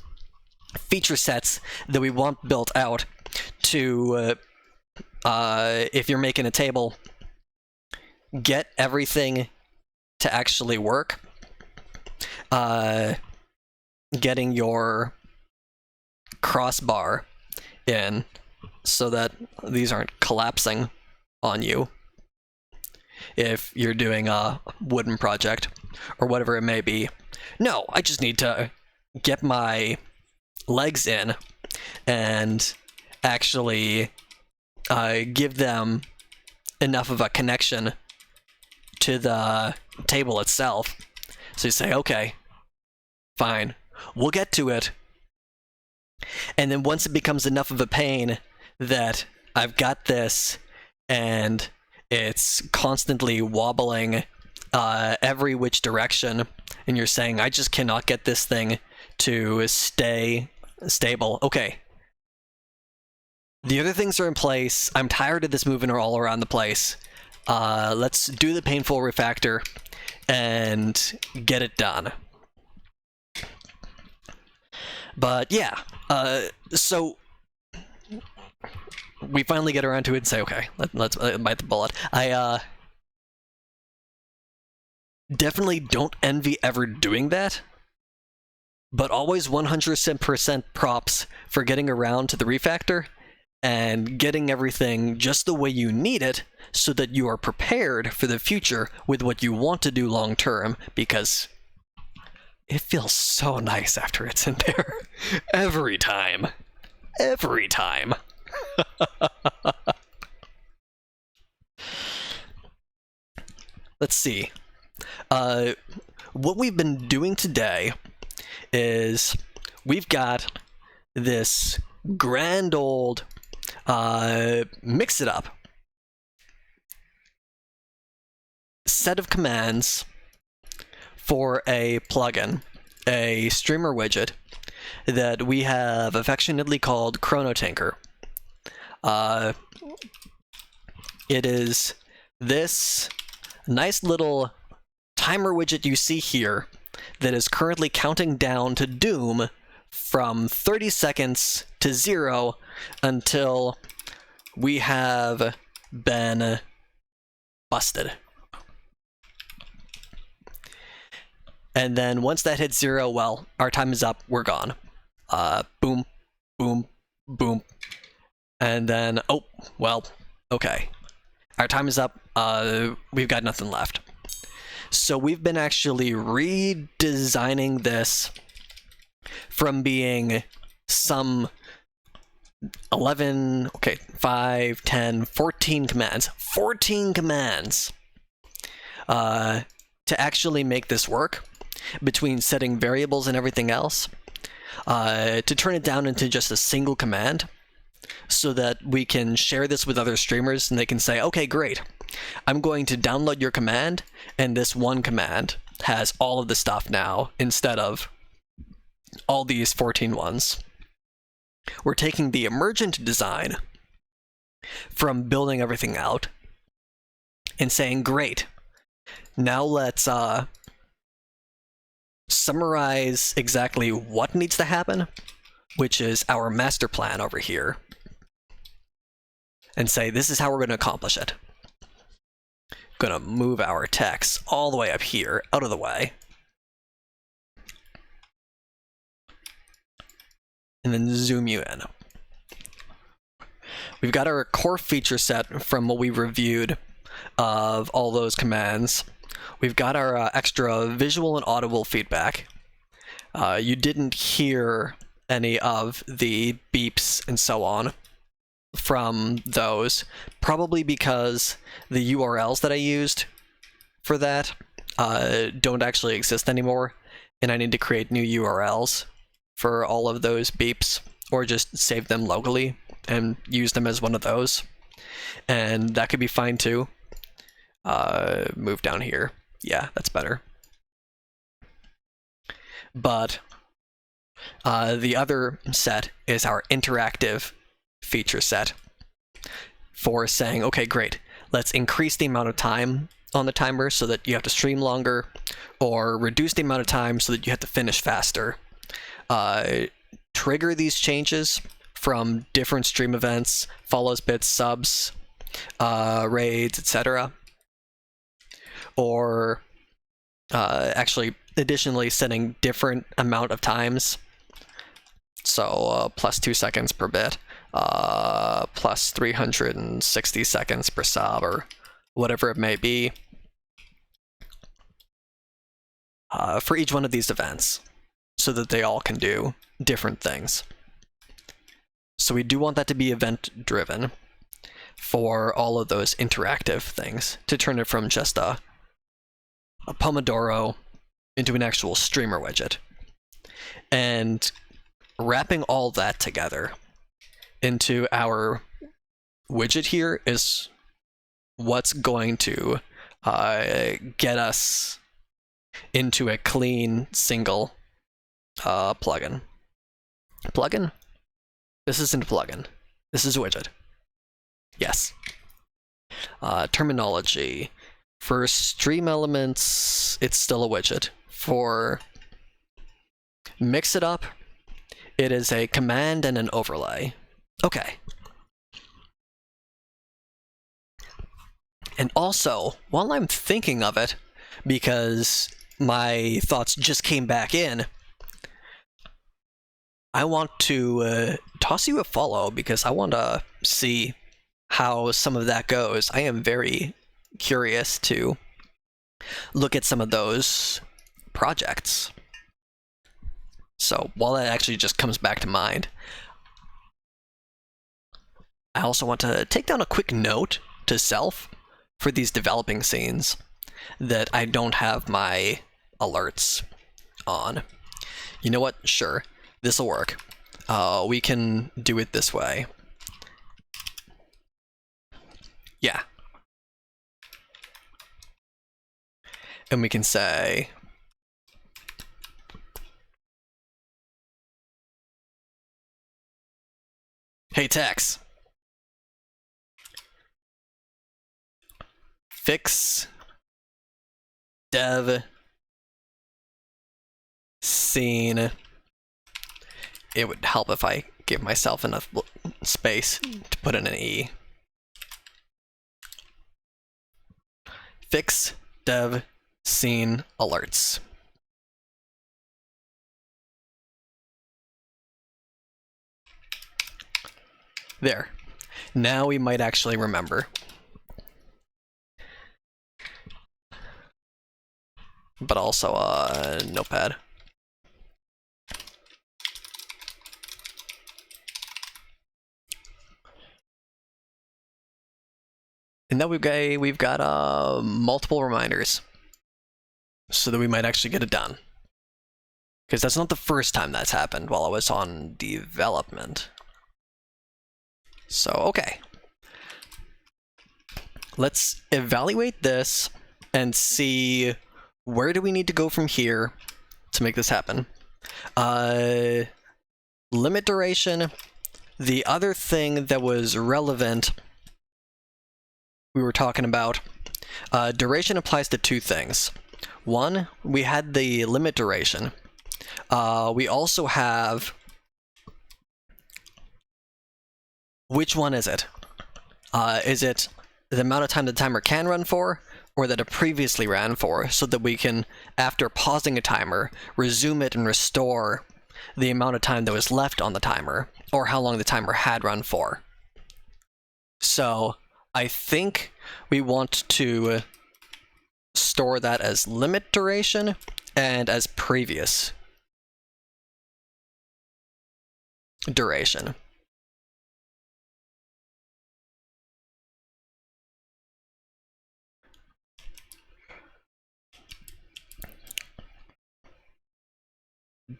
feature sets that we want built out to, if you're making a table, get everything to actually work. Getting your crossbar in so that these aren't collapsing on you if you're doing a wooden project or whatever it may be. No, I just need to get my legs in and actually give them enough of a connection to the table itself. So you say, okay, fine, we'll get to it. And then once it becomes enough of a pain that I've got this and it's constantly wobbling every which direction, and you're saying, I just cannot get this thing to stay stable. Okay. The other things are in place. I'm tired of this moving all around the place. Let's do the painful refactor and get it done. But yeah, so we finally get around to it and say, okay, let's bite the bullet. I definitely don't envy ever doing that, but always 100% props for getting around to the refactor and getting everything just the way you need it so that you are prepared for the future with what you want to do long term, because it feels so nice after it's in there. Every time. Every time. Let's see. What we've been doing today is we've got this grand old MixItUp set of commands for a plugin, a streamer widget that we have affectionately called ChronoTinker. It is this nice little timer widget you see here that is currently counting down to doom from 30 seconds to 0 until we have been busted. And then once that hits 0, well, our time is up, we're gone. Boom, boom, boom. And then, oh, well, okay. Our time is up, we've got nothing left. So we've been actually redesigning this from being some 11, okay, 5, 10, 14 commands. 14 commands to actually make this work, between setting variables and everything else, to turn it down into just a single command so that we can share this with other streamers and they can say, okay, great, I'm going to download your command, and this one command has all of the stuff now instead of all these 14 ones. We're taking the emergent design from building everything out and saying, great, now let's summarize exactly what needs to happen, which is our master plan over here, and say, this is how we're going to accomplish it. Gonna move our text all the way up here, out of the way. And then zoom you in. We've got our core feature set from what we reviewed of all those commands. We've got our extra visual and audible feedback. You didn't hear any of the beeps and so on. from those, probably because the URLs that I used for that don't actually exist anymore, and I need to create new URLs for all of those beeps, or just save them locally and use them as one of those. And that could be fine too. Move down here. Yeah, that's better. But the other set is our interactive feature set for saying, okay, great, let's increase the amount of time on the timer so that you have to stream longer, or reduce the amount of time so that you have to finish faster. Trigger these changes from different stream events, follows, bits, subs, raids, etc. Or actually, additionally, setting different amount of times. So plus 2 seconds per bit, plus 360 seconds per sub, or whatever it may be, for each one of these events, so that they all can do different things. So we do want that to be event-driven for all of those interactive things, to turn it from just a Pomodoro into an actual streamer widget. And wrapping all that together into our widget here is what's going to get us into a clean single plugin. Plugin? This isn't a plugin. This is a widget. Yes. Terminology. For StreamElements, it's still a widget. For MixItUp, it is a command and an overlay. Okay. And also, while I'm thinking of it, because my thoughts just came back in, I want to toss you a follow, because I want to see how some of that goes. I am very curious to look at some of those projects. So while that actually just comes back to mind, I also want to take down a quick note to self for these developing scenes that I don't have my alerts on. You know what? Sure, this'll work. We can do it this way. Yeah. And we can say, hey Tex, fix dev scene. It would help if I give myself enough space to put in an E. Fix dev scene alerts. There. Now we might actually remember. But also notepad. And now we've got multiple reminders, so that we might actually get it done. Because that's not the first time that's happened while I was on development. So, okay. Let's evaluate this and see where do we need to go from here to make this happen. Limit duration. The other thing that was relevant we were talking about, duration applies to two things. One, we had the limit duration. We also have, which one is it? Is it the amount of time the timer can run for, or that it previously ran for, so that we can, after pausing a timer, resume it and restore the amount of time that was left on the timer, or how long the timer had run for. So I think we want to store that as limit duration and as previous duration.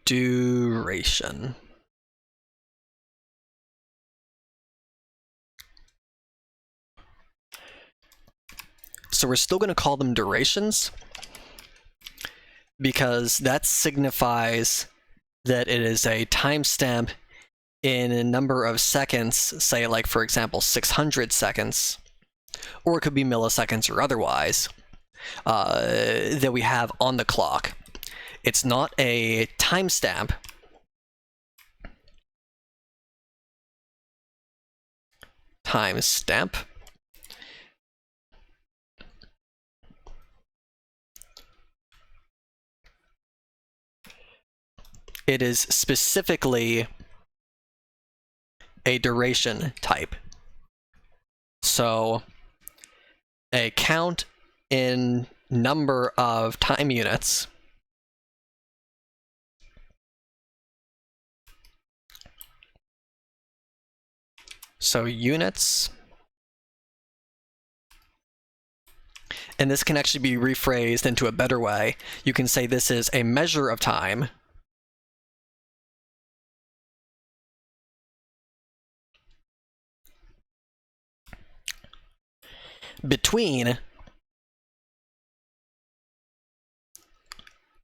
duration. So we're still going to call them durations because that signifies that it is a timestamp in a number of seconds, say like for example 600 seconds, or it could be milliseconds or otherwise, that we have on the clock. It's not a timestamp. Timestamp. It is specifically a duration type. So a count in number of time units so units, and this can actually be rephrased into a better way. You can say this is a measure of time between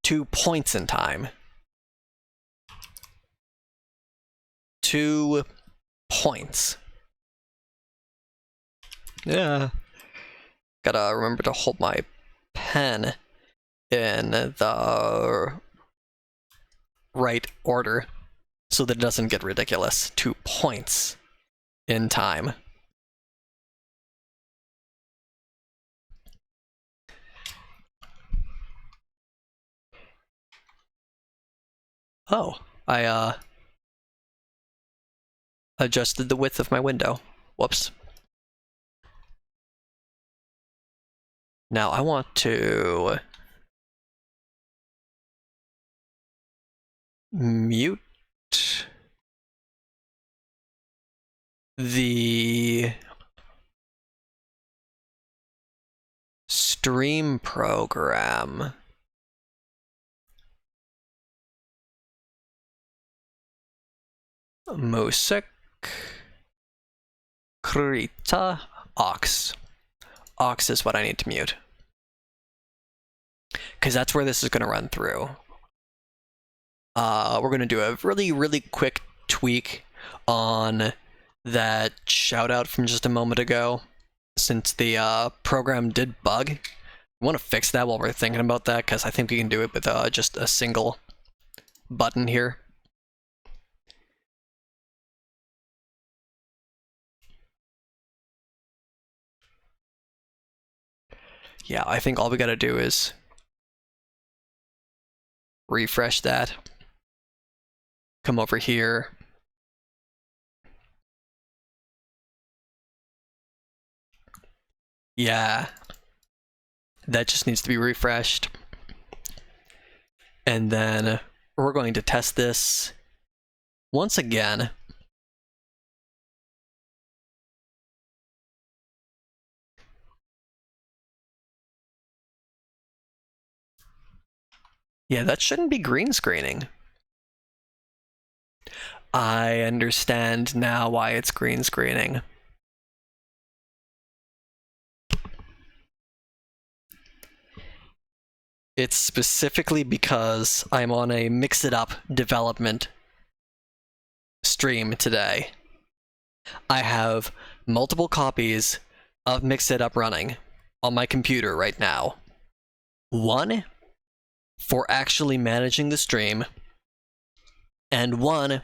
2 points in time. 2 points. Yeah. Gotta remember to hold my pen in the right order so that it doesn't get ridiculous. 2 points in time. Oh, I adjusted the width of my window. Whoops. Now I want to mute the stream program. Musik Krita aux. Aux is what I need to mute. Because that's where this is going to run through. We're going to do a really quick tweak on that shout out from just a moment ago. Since the program did bug, we want to fix that while we're thinking about that, because I think we can do it with just a single button here. Yeah, I think all we gotta do is refresh that. Come over here. Yeah. That just needs to be refreshed. And then we're going to test this once again. Yeah, that shouldn't be green screening. I understand now why it's green screening. It's specifically because I'm on a MixItUp development stream today. I have multiple copies of MixItUp running on my computer right now. One for actually managing the stream, and one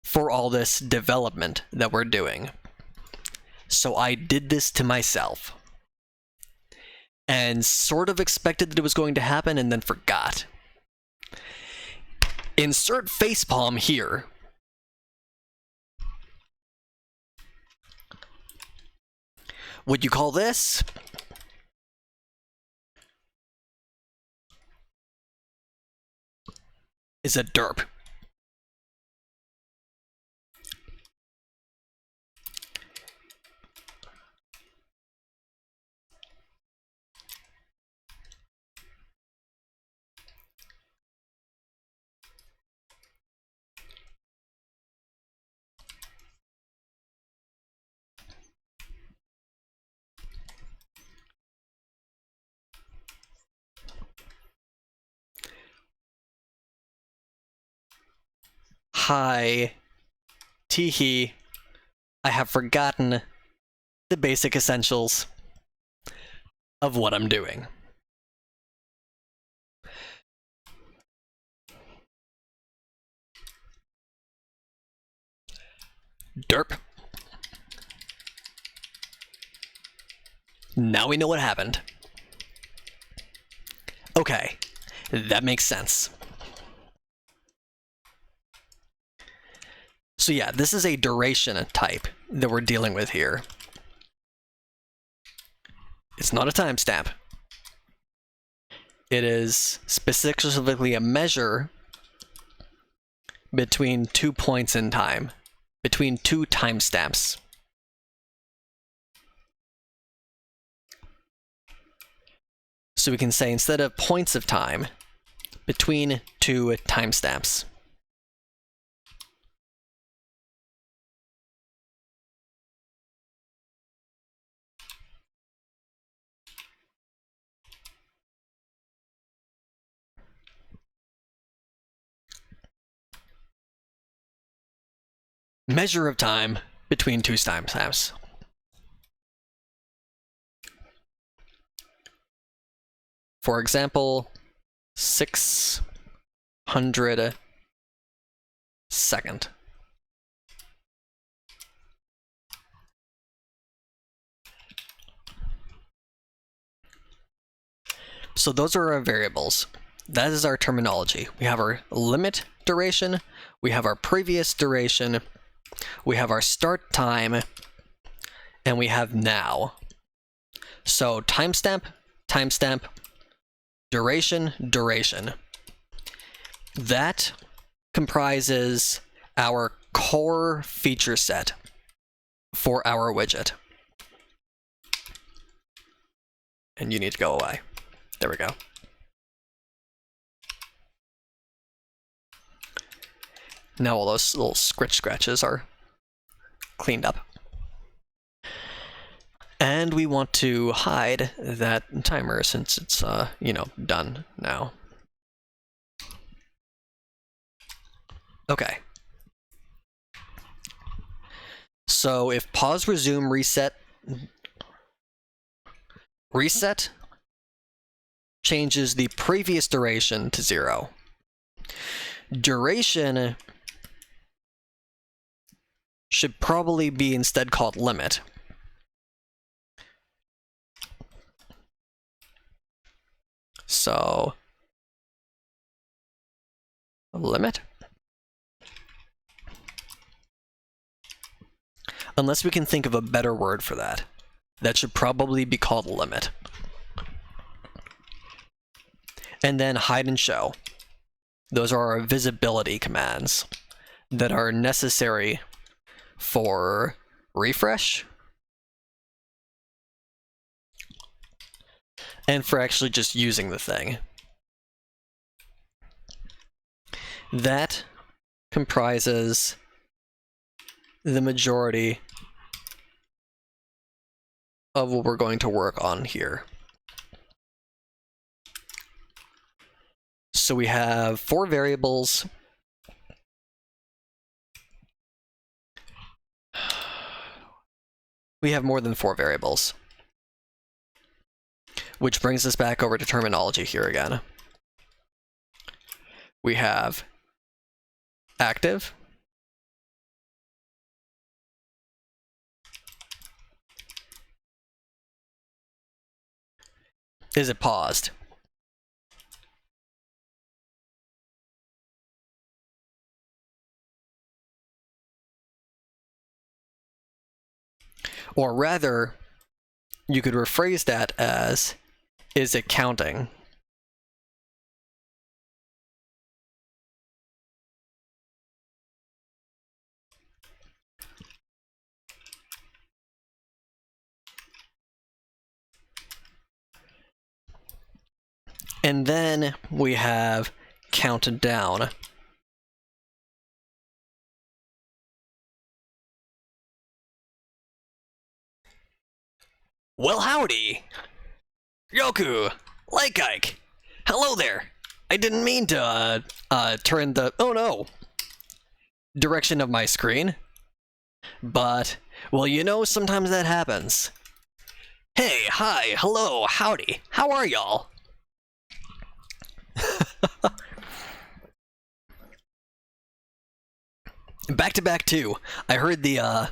for all this development that we're doing. So I did this to myself. And sort of expected that it was going to happen and then forgot. Insert facepalm here. Would you call this? Is a derp. Hi. Teehee. I have forgotten the basic essentials of what I'm doing. Derp. Now we know what happened. Okay, that makes sense. So yeah, this is a duration type that we're dealing with here. It's not a timestamp. It is specifically a measure between 2 points in time, between 2 timestamps. So we can say instead of points of time, between 2 timestamps. Measure of time between 2 timestamps. For example, 600 second. So those are our variables. That is our terminology. We have our limit duration, we have our previous duration, we have our start time, and we have now. So timestamp, timestamp, duration, duration. That comprises our core feature set for our widget. And you need to go away. There we go. Now all those little scratches are cleaned up. And we want to hide that timer since it's, done now. Okay. So if pause, resume, reset changes the previous duration to 0. Duration should probably be instead called limit. So, limit? Unless we can think of a better word for that. That should probably be called limit. And then hide and show. Those are our visibility commands that are necessary for refresh and for actually just using the thing. That comprises the majority of what we're going to work on here. So we have 4 variables. We have more than 4 variables. Which brings us back over to terminology here again. We have active, is it paused? Or rather, you could rephrase that as, is it counting? And then we have counted down. Well, howdy! Yoku! Like Ike! Hello there! I didn't mean to, turn the... Oh no! direction of my screen. But, well, you know, sometimes that happens. Hey, hi, hello, howdy, how are y'all? Back to back 2. I heard the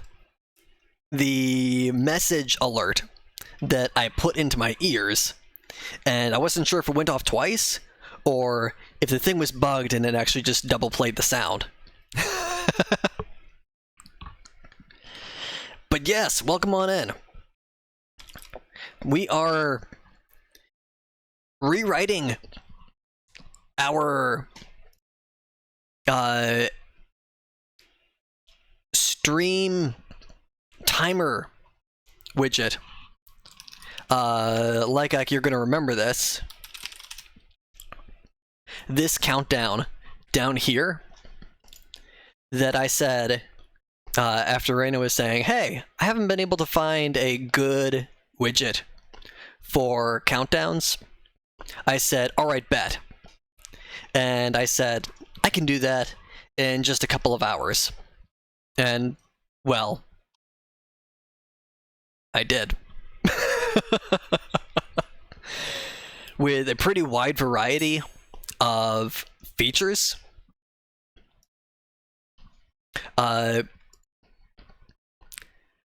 message alert that I put into my ears, and I wasn't sure if it went off twice, or if the thing was bugged and it actually just double played the sound. But yes, welcome on in. We are rewriting our stream timer widget. Like you're gonna remember this. This countdown down here that I said after Reina was saying, hey, I haven't been able to find a good widget for countdowns. I said, alright, bet. And I said, I can do that in just a couple of hours. And, well, I did. With a pretty wide variety of features.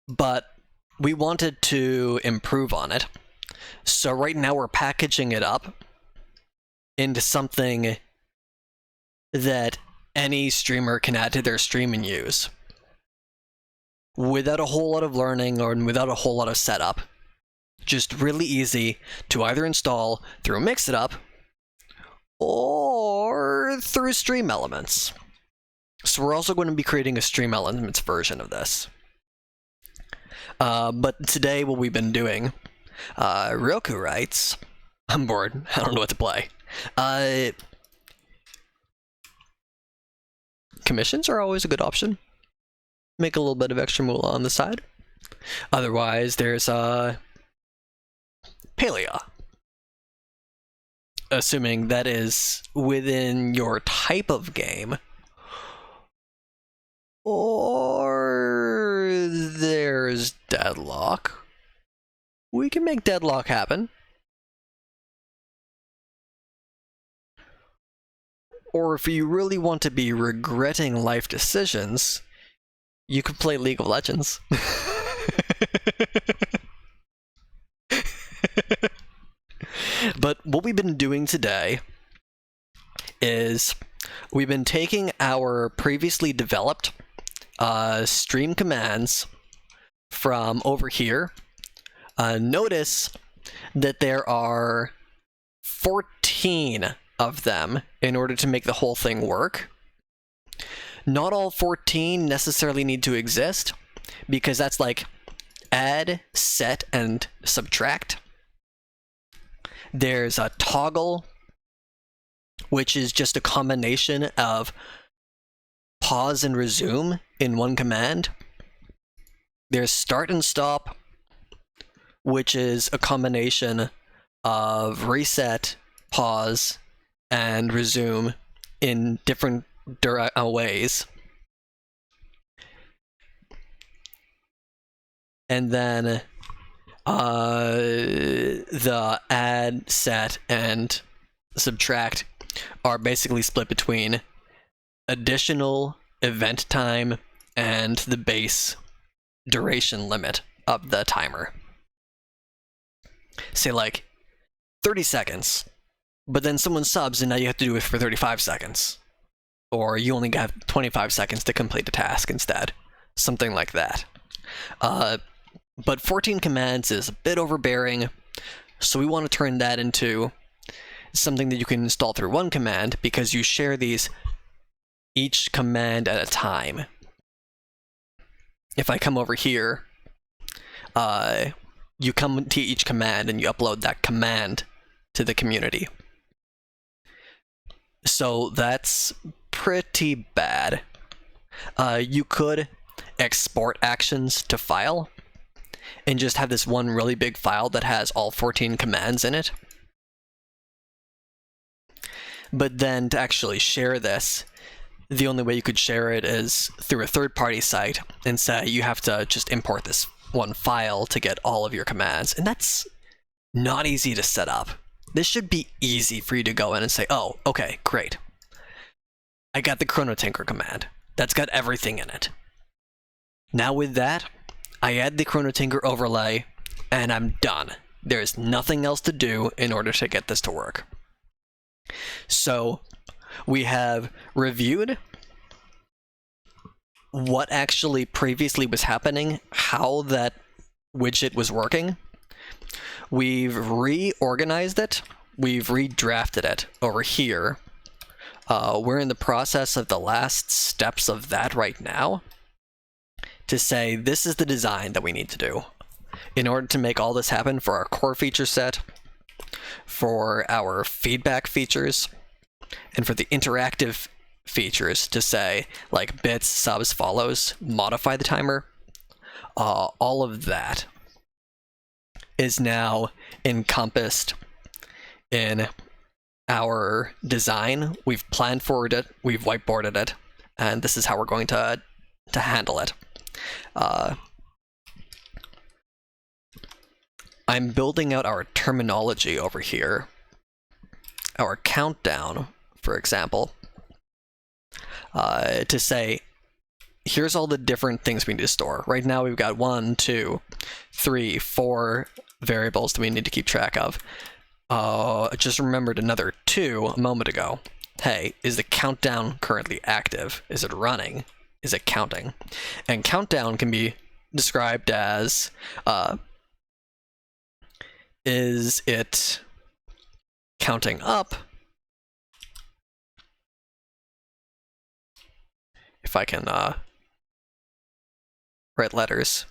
But we wanted to improve on it. So right now we're packaging it up into something that any streamer can add to their stream and use. Without a whole lot of learning or without a whole lot of setup. Just really easy to either install through MixItUp or through StreamElements. So we're also going to be creating a StreamElements version of this. But today what we've been doing, Ryoku writes, I'm bored, I don't know what to play. Commissions are always a good option. Make a little bit of extra moolah on the side. Otherwise, there's Palea. Assuming that is within your type of game. Or there's Deadlock. We can make Deadlock happen. Or if you really want to be regretting life decisions, you could play League of Legends. But what we've been doing today is we've been taking our previously developed stream commands from over here. Notice that there are 14 of them in order to make the whole thing work. Not all 14 necessarily need to exist, because that's like add, set, and subtract. There's a toggle, which is just a combination of pause and resume in one command. There's start and stop, which is a combination of reset, pause, and resume in different ways. And then the add, set, and subtract are basically split between additional event time and the base duration limit of the timer. Say like 30 seconds, but then someone subs and now you have to do it for 35 seconds. Or you only have 25 seconds to complete the task instead. Something like that. But 14 commands is a bit overbearing, so we want to turn that into something that you can install through one command, because you share these each command at a time. If I come over here, you come to each command and you upload that command to the community. So that's pretty bad. You could export actions to file and just have this one really big file that has all 14 commands in it. But then to actually share this, the only way you could share it is through a third-party site and say you have to just import this one file to get all of your commands. And that's not easy to set up. This should be easy for you to go in and say, oh, okay, great. I got the ChronoTinker command. That's got everything in it. Now with that, I add the ChronoTinker overlay, and I'm done. There's nothing else to do in order to get this to work. So we have reviewed what actually previously was happening, how that widget was working. We've reorganized it. We've redrafted it over here. We're in the process of the last steps of that right now to say this is the design that we need to do in order to make all this happen for our core feature set, for our feedback features, and for the interactive features to say, like bits, subs, follows, modify the timer. All of that is now encompassed in our design. We've planned for it, we've whiteboarded it, and this is how we're going to handle it. I'm building out our terminology over here. Our countdown, for example, to say, here's all the different things we need to store. Right now we've got 1, 2, 3, 4 variables that we need to keep track of. Just remembered another 2 a moment ago. Hey, is the countdown currently active? Is it running? Is it counting? And countdown can be described as, is it counting up? If I can write letters.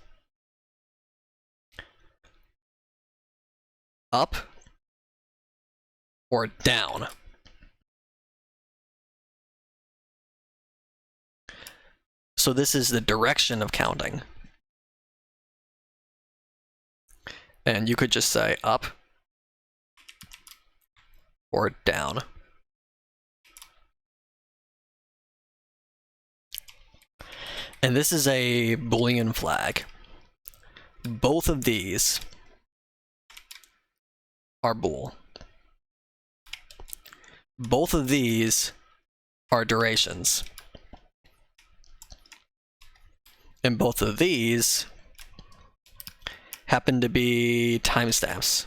Up or down? So this is the direction of counting. And you could just say up or down. And this is a Boolean flag. Both of these are bool. Both of these are durations. And both of these happen to be timestamps.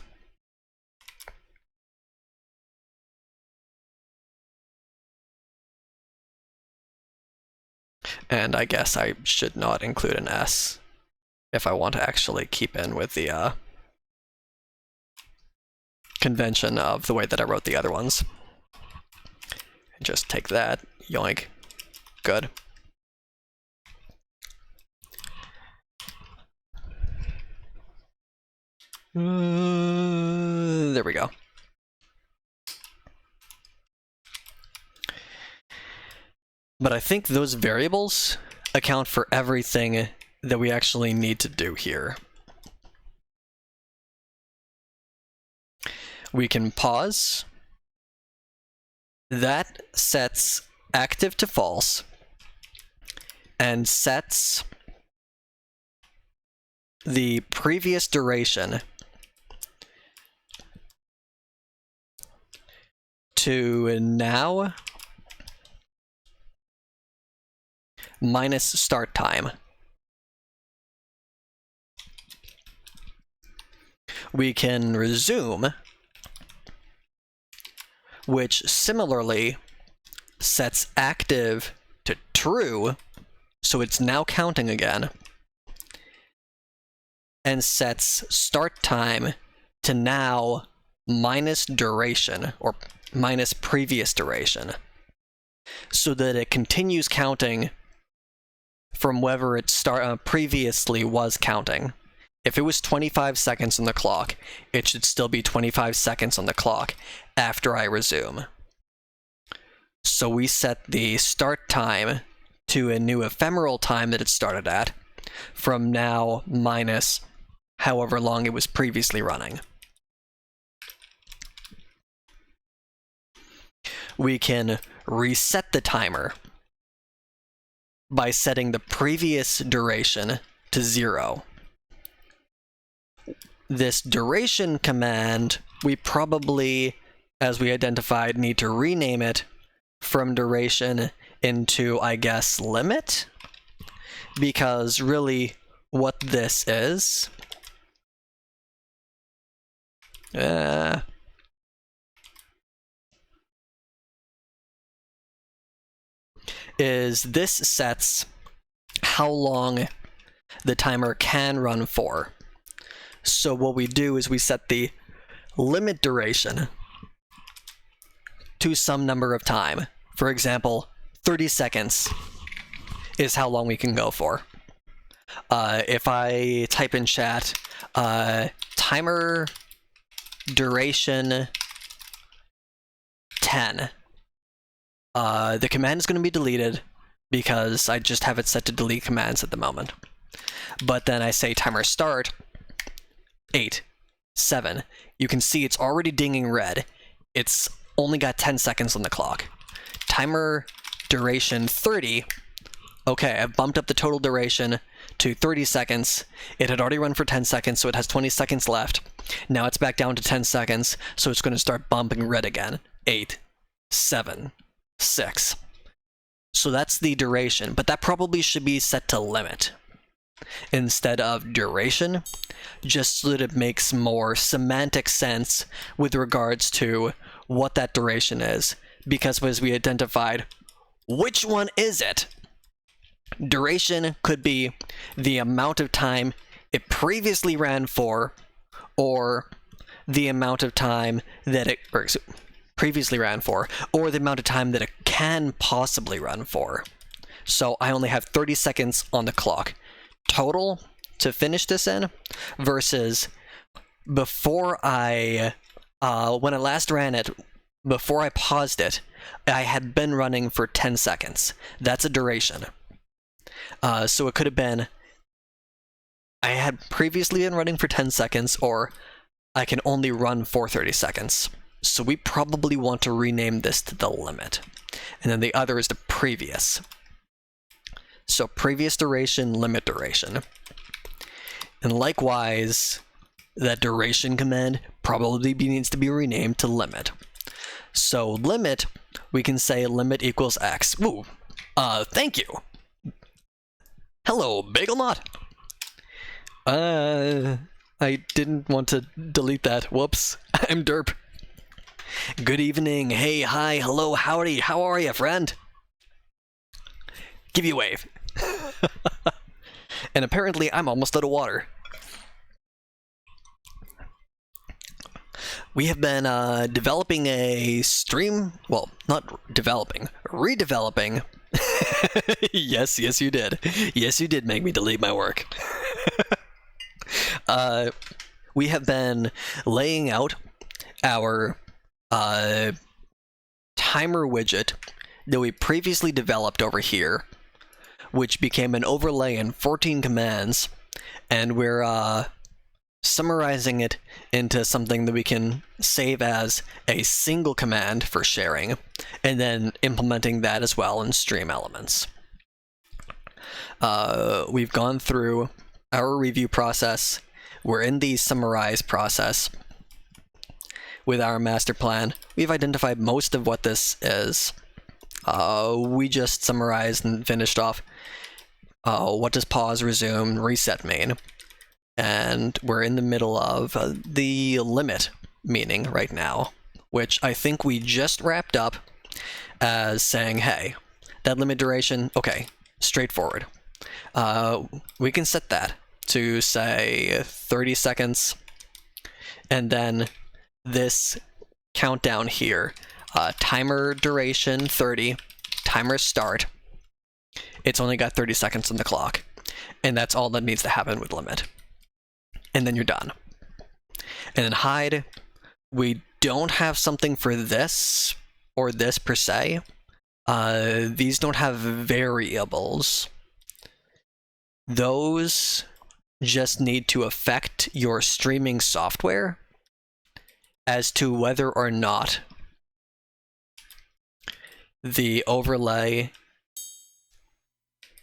And I guess I should not include an S if I want to actually keep in with the convention of the way that I wrote the other ones. Just take that, yoink, good. There we go. But I think those variables account for everything that we actually need to do here. We can pause. That sets active to false and sets the previous duration to now minus start time. We can resume, which similarly sets active to true, so it's now counting again, and sets start time to now minus duration, or minus previous duration, so that it continues counting from wherever it previously was counting. If it was 25 seconds on the clock, it should still be 25 seconds on the clock after I resume. So we set the start time to a new ephemeral time that it started at, from now minus however long it was previously running. We can reset the timer. by setting the previous duration to 0. This duration command, we probably, as we identified, need to rename it from duration into, I guess, limit, because really what this is this sets how long the timer can run for. So what we do is we set the limit duration to some number of time. For example, 30 seconds is how long we can go for. If I type in chat, timer duration 10, the command is going to be deleted because I just have it set to delete commands at the moment. But then I say timer start 8, 7. You can see it's already dinging red. It's only got 10 seconds on the clock. Timer duration 30. Okay, I've bumped up the total duration to 30 seconds. It had already run for 10 seconds, so it has 20 seconds left. Now it's back down to 10 seconds, so it's going to start bumping red again. 8, 7, 6. So that's the duration, but that probably should be set to limit instead of duration, just so that it makes more semantic sense with regards to what that duration is. Because as we identified, which one is it? Duration could be the amount of time it previously ran for, or the amount of time that it previously ran for, or the amount of time that it can possibly run for. So I only have 30 seconds on the clock total to finish this in, versus before I, when I last ran it, before I paused it, I had been running for 10 seconds. That's a duration. So it could have been, I had previously been running for 10 seconds, or I can only run for 30 seconds. So we probably want to rename this to the limit. And then the other is the previous. So previous duration, limit duration. And likewise, that duration command probably needs to be renamed to limit. So limit, we can say limit equals x. Ooh, thank you. Hello, Bagelnut. I didn't want to delete that. Whoops. I'm derp. Good evening. Hey, hi, hello, howdy. How are you, friend? Give you a wave. And apparently I'm almost out of water. We have been developing a stream, well, not developing, redeveloping. Yes, you did. Yes, you did make me delete my work. We have been laying out our timer widget that we previously developed over here, which became an overlay in 14 commands, and we're summarizing it into something that we can save as a single command for sharing, and then implementing that as well in StreamElements. We've gone through our review process. We're in the summarize process with our master plan. We've identified most of what this is. We just summarized and finished off what does pause, resume, reset mean. And we're in the middle of the limit meaning right now, which I think we just wrapped up as saying, hey, that limit duration, okay, straightforward. We can set that to, say, 30 seconds, and then this countdown here, timer duration 30, timer start, it's only got 30 seconds on the clock, and that's all that needs to happen with limit. And then you're done. And then hide, we don't have something for this, or this per se. These don't have variables. Those just need to affect your streaming software as to whether or not the overlay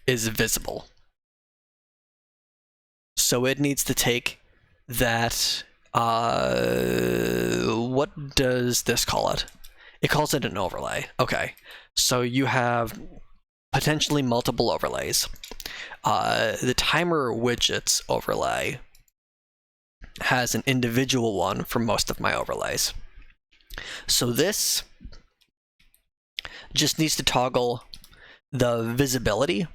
is visible. So it needs to take that, what does this call it? It calls it an overlay. Okay, so you have potentially multiple overlays. The timer widgets overlay has an individual one for most of my overlays. So this just needs to toggle the visibility.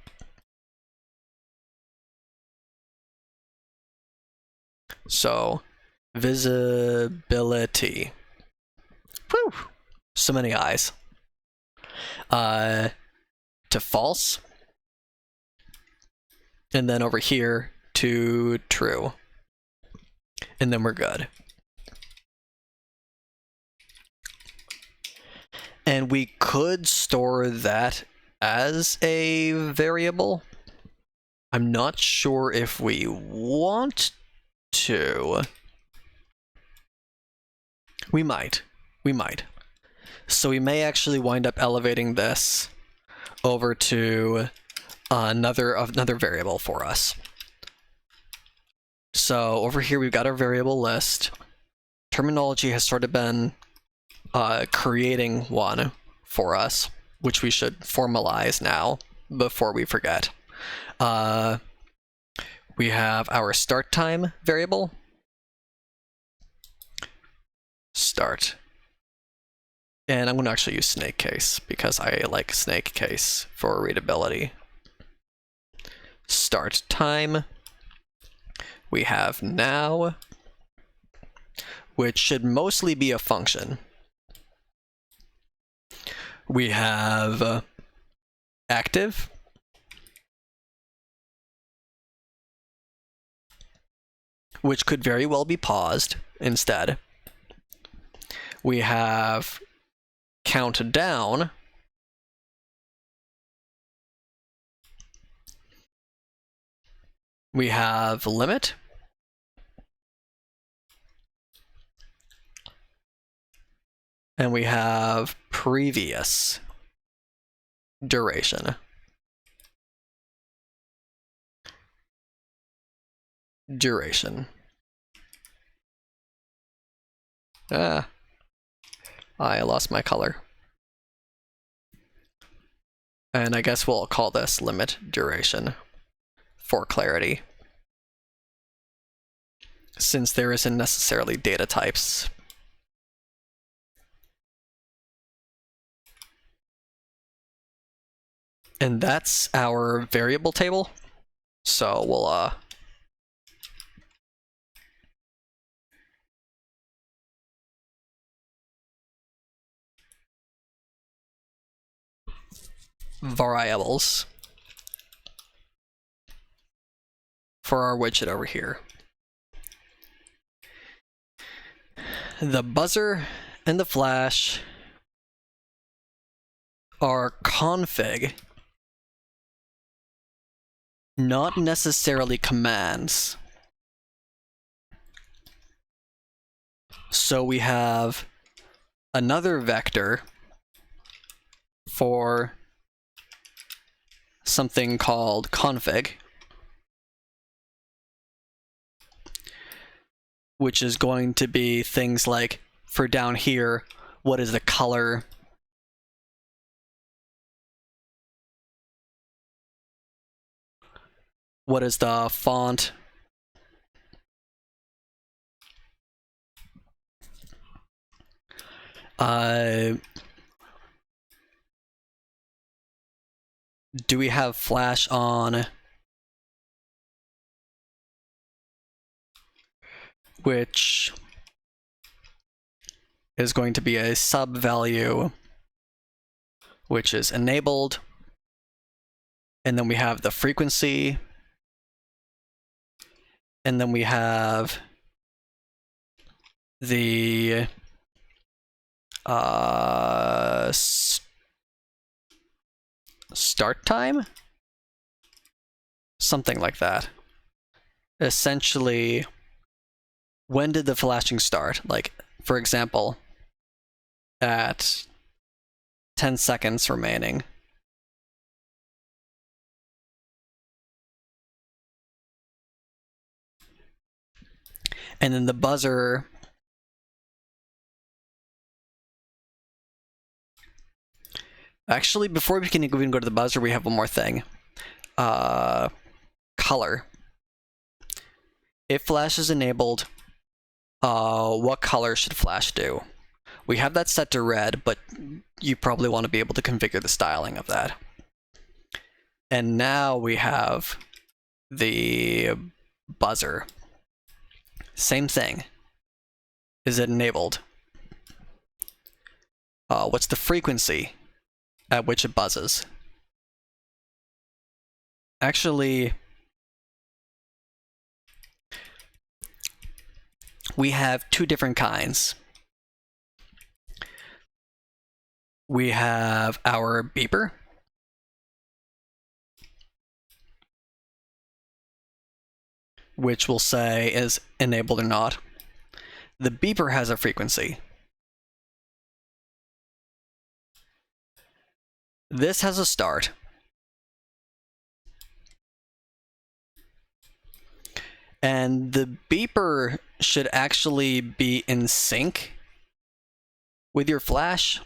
So visibility. Whew, so many eyes. To false. And then over here to true. And then we're good. And we could store that as a variable. I'm not sure if we want to. We might. So we may actually wind up elevating this over to another variable for us. So over here we've got our variable list. Terminology has sort of been creating one for us, which we should formalize now before we forget. We have our start time variable. Start. And I'm going to actually use snake case because I like snake case for readability. Start time. We have now, which should mostly be a function. We have active. Which could very well be paused instead. We have countdown. We have limit. And we have previous duration. I lost my color. And I guess we'll call this limit duration for clarity, since there isn't necessarily data types. And that's our variable table. So we'll variables for our widget over here. The buzzer and the flash are config, not necessarily commands. So we have another vector for something called config, which is going to be things like, for down here, what is the color? What is the font? Do we have flash on? Which is going to be a sub value, which is enabled. And then we have the frequency. And then we have the start time? Something like that. Essentially, when did the flashing start? Like, for example, at 10 seconds remaining. And then the buzzer, actually, before we can even go to the buzzer, we have one more thing. Color. If flash is enabled, what color should flash do? We have that set to red, but you probably want to be able to configure the styling of that. And now we have the buzzer. Same thing. Is it enabled? What's the frequency at which it buzzes? Actually, we have two different kinds. We have our beeper, which will say is enabled or not. The beeper has a frequency. This has a start. And the beeper should actually be in sync with your flash.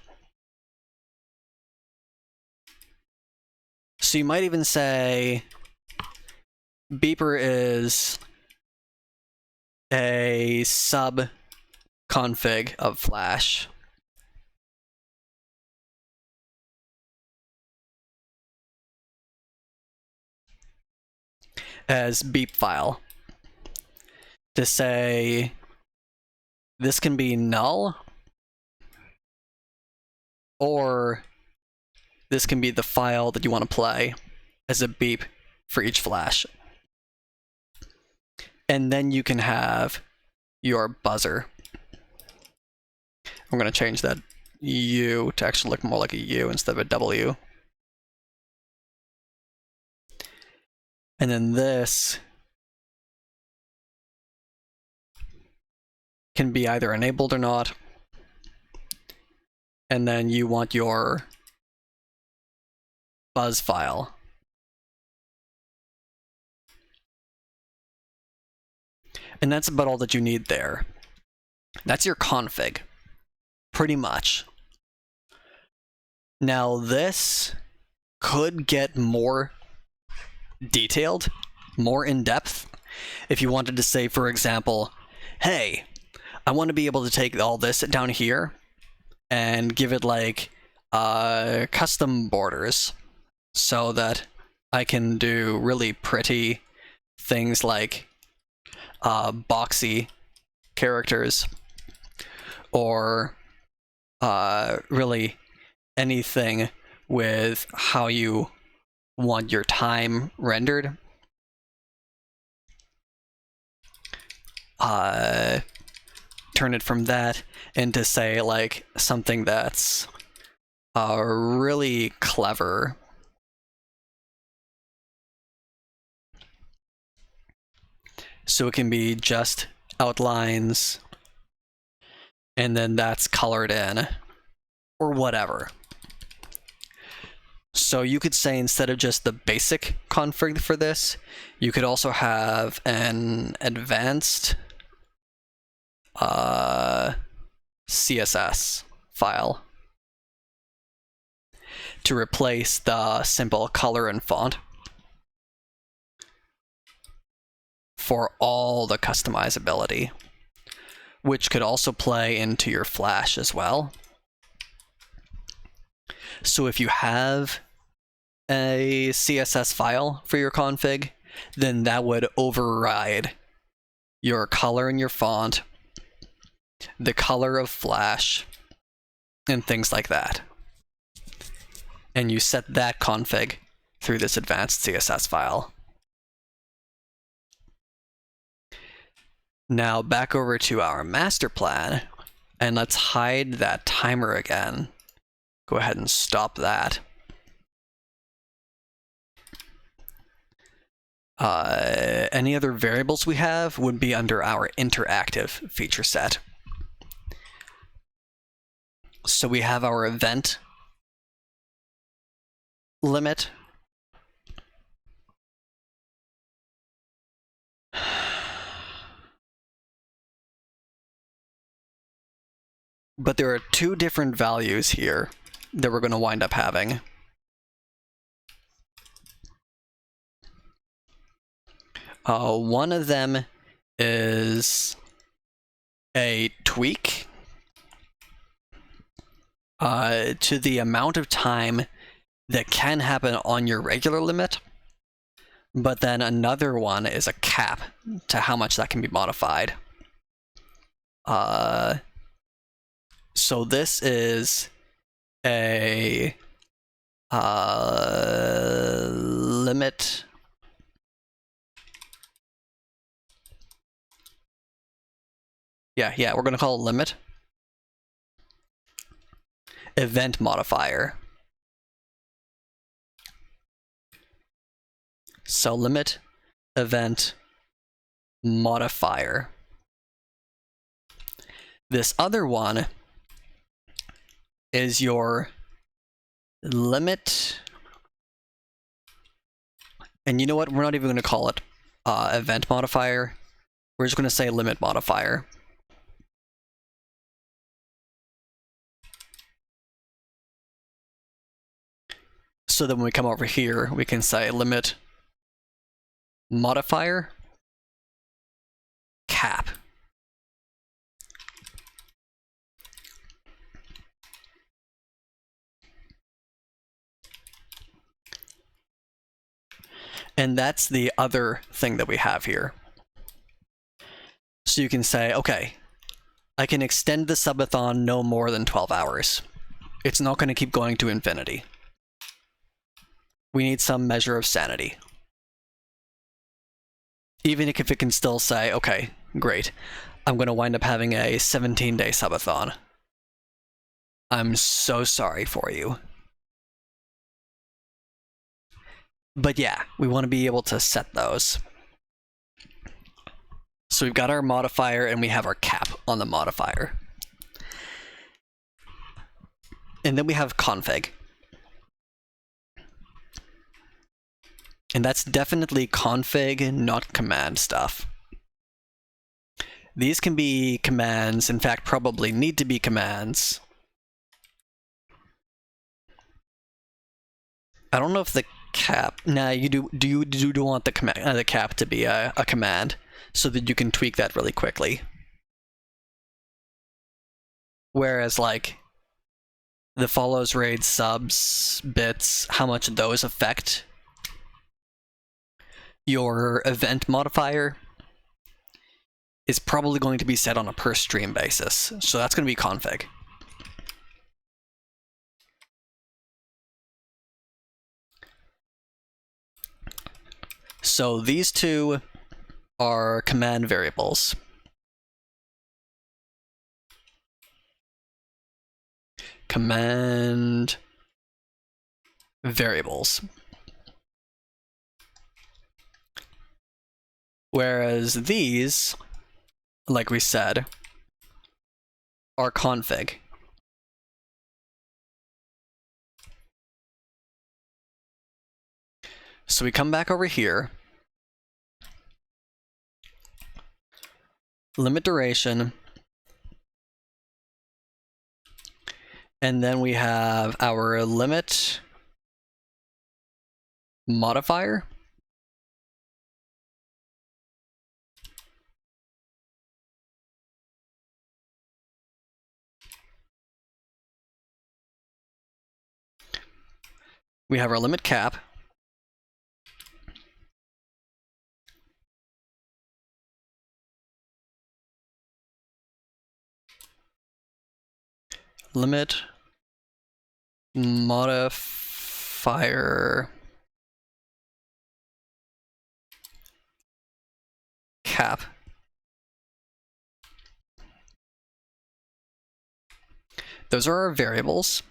So you might even say beeper is a sub config of flash. As beep file. To say this can be null, or this can be the file that you want to play as a beep for each flash. And then you can have your buzzer. I'm going to change that U to actually look more like a U instead of a W. And then this can be either enabled or not. And then you want your buzz file. And that's about all that you need there. That's your config, pretty much. Now this could get more detailed, more in-depth, if you wanted to say, for example, hey, I want to be able to take all this down here and give it like custom borders so that I can do really pretty things like boxy characters, or really anything with how you want your time rendered. Turn it from that into, say, like something that's really clever. So it can be just outlines, and then that's colored in, or whatever. So you could say, instead of just the basic config for this, you could also have an advanced CSS file to replace the simple color and font for all the customizability, which could also play into your flash as well. So if you have a CSS file for your config, then that would override your color and your font, the color of flash, and things like that. And you set that config through this advanced CSS file. Now back over to our master plan, and let's hide that timer again. Go ahead and stop that. Any other variables we have would be under our interactive feature set. So we have our event limit. But there are two different values here that we're going to wind up having. One of them is a tweak to the amount of time that can happen on your regular limit, but then another one is a cap to how much that can be modified. So this is a limit we're going to call it limit event modifier. So limit event modifier. This other one is your limit, and you know what? We're not even going to call it event modifier. We're just going to say limit modifier. So then when we come over here, we can say limit modifier cap. And that's the other thing that we have here. So you can say, okay, I can extend the subathon no more than 12 hours. It's not going to keep going to infinity. We need some measure of sanity. Even if it can still say, okay, great, I'm going to wind up having a 17-day subathon. I'm so sorry for you. But yeah, we want to be able to set those. So we've got our modifier and we have our cap on the modifier. And then we have config. And that's definitely config, not command stuff. These can be commands, in fact, probably need to be commands. I don't know if the cap, nah, you do want the command, the cap to be a command, so that you can tweak that really quickly. Whereas, like, the follows, raids, subs, bits, how much those affect your event modifier is probably going to be set on a per stream basis. So that's going to be config. So these two are command variables. Command variables. Whereas these, like we said, are config. So we come back over here, limit duration, and then we have our limit modifier. We have our limit cap. Limit modifier cap. Those are our variables.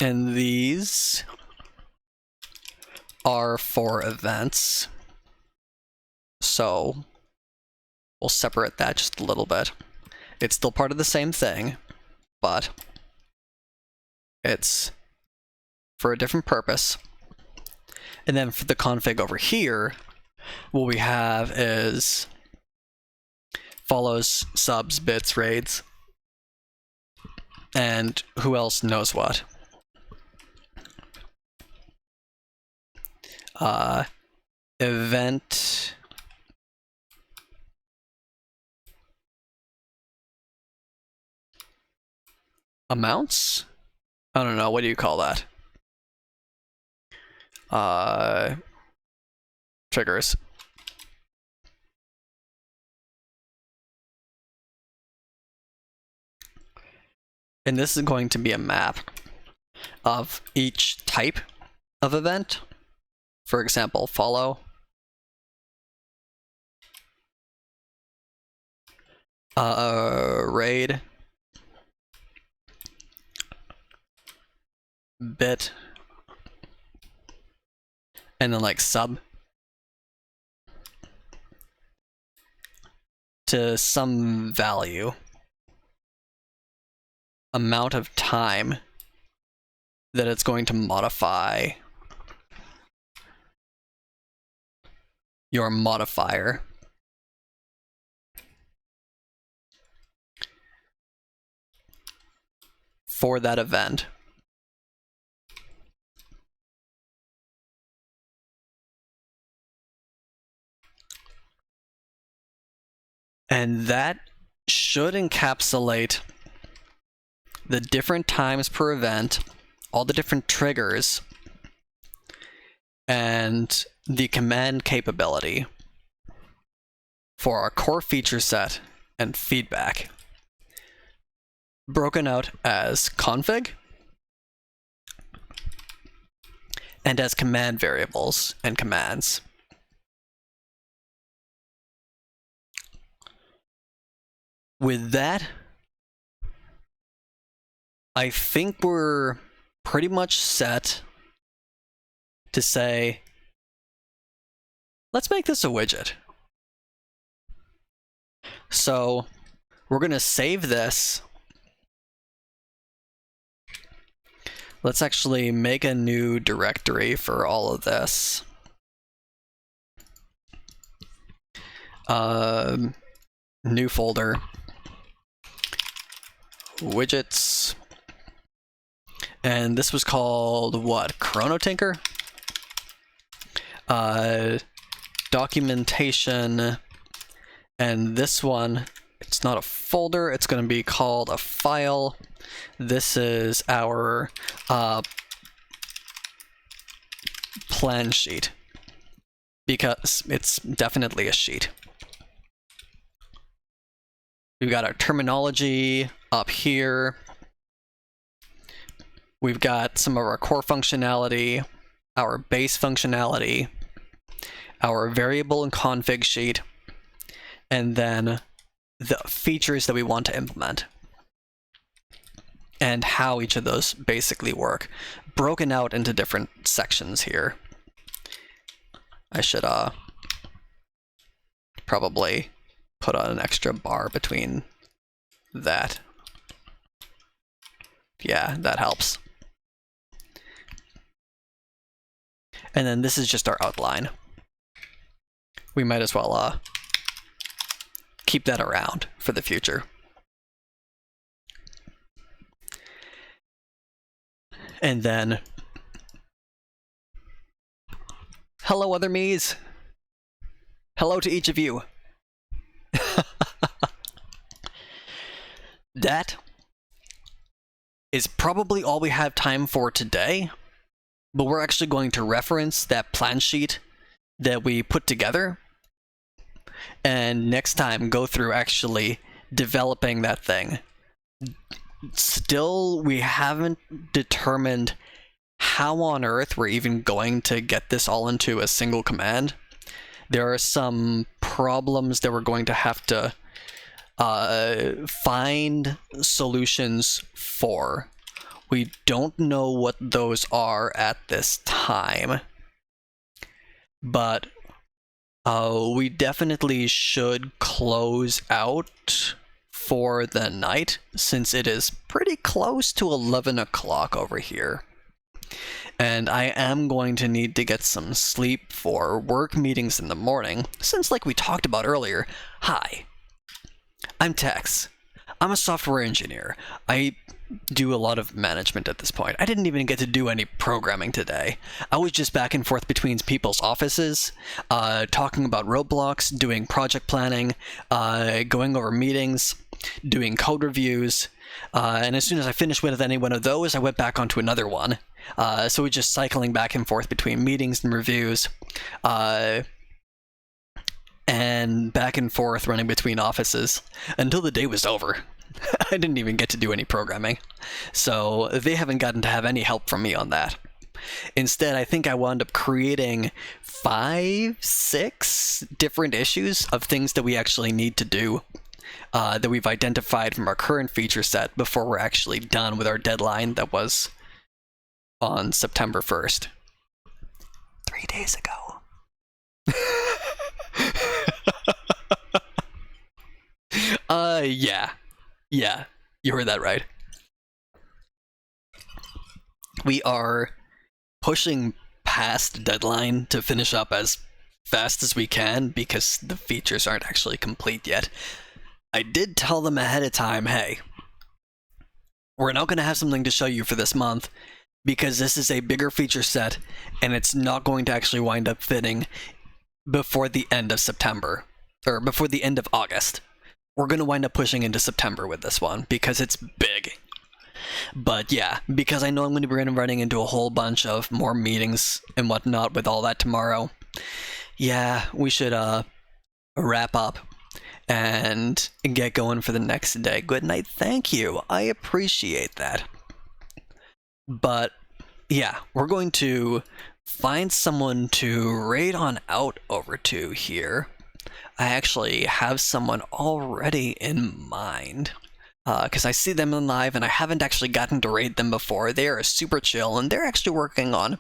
And these are for events. So we'll separate that just a little bit. It's still part of the same thing, but it's for a different purpose. And then for the config over here, what we have is follows, subs, bits, raids, and who else knows what. Event amounts? I don't know, what do you call that? Triggers. And this is going to be a map of each type of event. For example, follow. Raid. Bit. And then like sub. To some value. Amount of time that it's going to modify your modifier. For that event. And that should encapsulate the different times per event, all the different triggers, and the command capability for our core feature set and feedback, broken out as config and as command variables and commands. With that, I think we're pretty much set to say, let's make this a widget. So we're going to save this. Let's actually make a new directory for all of this. New folder. Widgets. And this was called what? Chronotinker? Documentation. And this one, it's not a folder, it's going to be called a file. This is our plan sheet, because it's definitely a sheet. We've got our terminology up here. We've got some of our core functionality, our base functionality, our variable and config sheet, and then the features that we want to implement and how each of those basically work, broken out into different sections here. I should probably put on an extra bar between that. Yeah, that helps. And then this is just our outline. We might as well keep that around for the future. And then, hello other me's. Hello to each of you. That is probably all we have time for today, but we're actually going to reference that plan sheet that we put together, and next time go through actually developing that thing. Still, we haven't determined how on earth we're even going to get this all into a single command. There are some problems that we're going to have to find solutions for. We don't know what those are at this time, but we definitely should close out for the night, since it is pretty close to 11 o'clock over here. And I am going to need to get some sleep for work meetings in the morning, since like we talked about earlier, hi, I'm Tex. I'm a software engineer. I do a lot of management at this point. I didn't even get to do any programming today. I was just back and forth between people's offices, talking about roadblocks, doing project planning, going over meetings, doing code reviews, and as soon as I finished with any one of those, I went back onto another one. So we're just cycling back and forth between meetings and reviews, and back and forth running between offices until the day was over. I didn't even get to do any programming, so they haven't gotten to have any help from me on that. Instead, I think I wound up creating 5, 6 different issues of things that we actually need to do, that we've identified from our current feature set before we're actually done with our deadline that was on September 1st. 3 days ago. Yeah, you heard that right. We are pushing past deadline to finish up as fast as we can because the features aren't actually complete yet. I did tell them ahead of time, hey, we're not going to have something to show you for this month because this is a bigger feature set and it's not going to actually wind up fitting before the end of September, or before the end of August. We're going to wind up pushing into September with this one because it's big. But yeah, because I know I'm going to be running into a whole bunch of more meetings and whatnot with all that tomorrow, yeah, we should wrap up and get going for the next day. Good night, thank you. I appreciate that. But yeah, we're going to find someone to raid on out over to here. I actually have someone already in mind, because I see them in live and I haven't actually gotten to raid them before. They are super chill and they're actually working on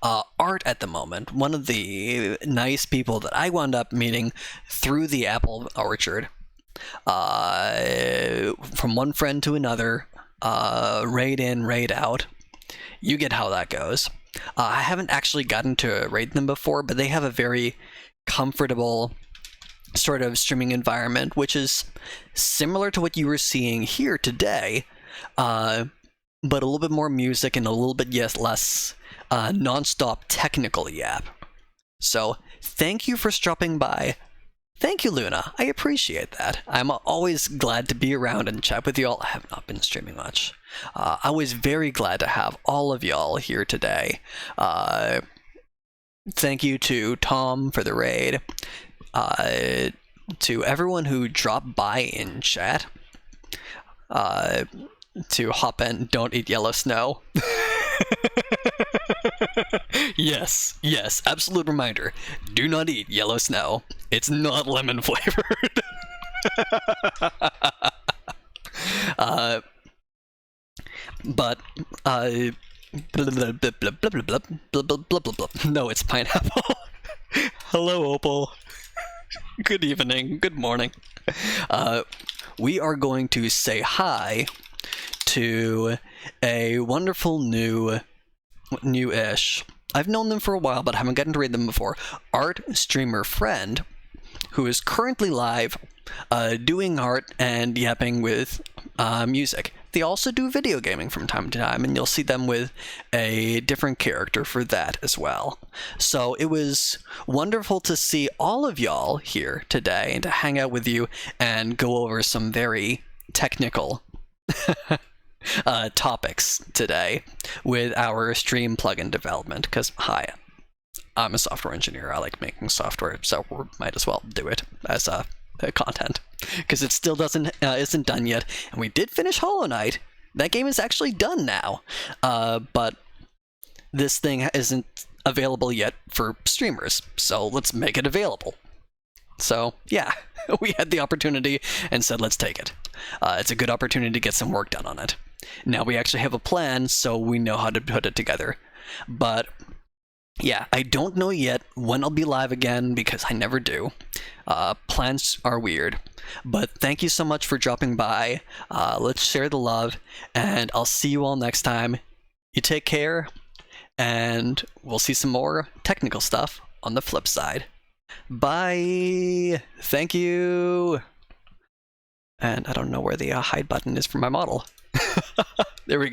art at the moment. One of the nice people that I wound up meeting through the apple orchard, from one friend to another, raid in, raid out. You get how that goes. I haven't actually gotten to raid them before, but they have a very comfortable sort of streaming environment, which is similar to what you were seeing here today, but a little bit more music and a little bit less non-stop technical yap. So thank you for stopping by. Thank you, Luna. I appreciate that. I'm always glad to be around and chat with y'all. I have not been streaming much. I was very glad to have all of y'all here today. Thank you to Tom for the raid. To everyone who dropped by in chat, to hop in, don't eat yellow snow. Yes, absolute reminder. Do not eat yellow snow. It's not lemon flavored. No, it's pineapple. Hello, Opal. Good evening, good morning. We are going to say hi to a wonderful new-ish. I've known them for a while, but haven't gotten to read them before. Art streamer friend, who is currently live, doing art and yapping with music. They also do video gaming from time to time, and you'll see them with a different character for that as well. So it was wonderful to see all of y'all here today and to hang out with you and go over some very technical topics today with our stream plugin development, because hi, I'm a software engineer. I like making software, so we might as well do it as content, because it still isn't done yet. And we did finish Hollow Knight. That game is actually done now, but this thing isn't available yet for streamers, so let's make it available. So yeah, we had the opportunity and said let's take it. It's a good opportunity to get some work done on it. Now we actually have a plan, so we know how to put it together. But yeah, I don't know yet when I'll be live again, because I never do. Plans are weird. But thank you so much for dropping by. Let's share the love, and I'll see you all next time. You take care, and we'll see some more technical stuff on the flip side. Bye! Thank you! And I don't know where the hide button is for my model. There we go.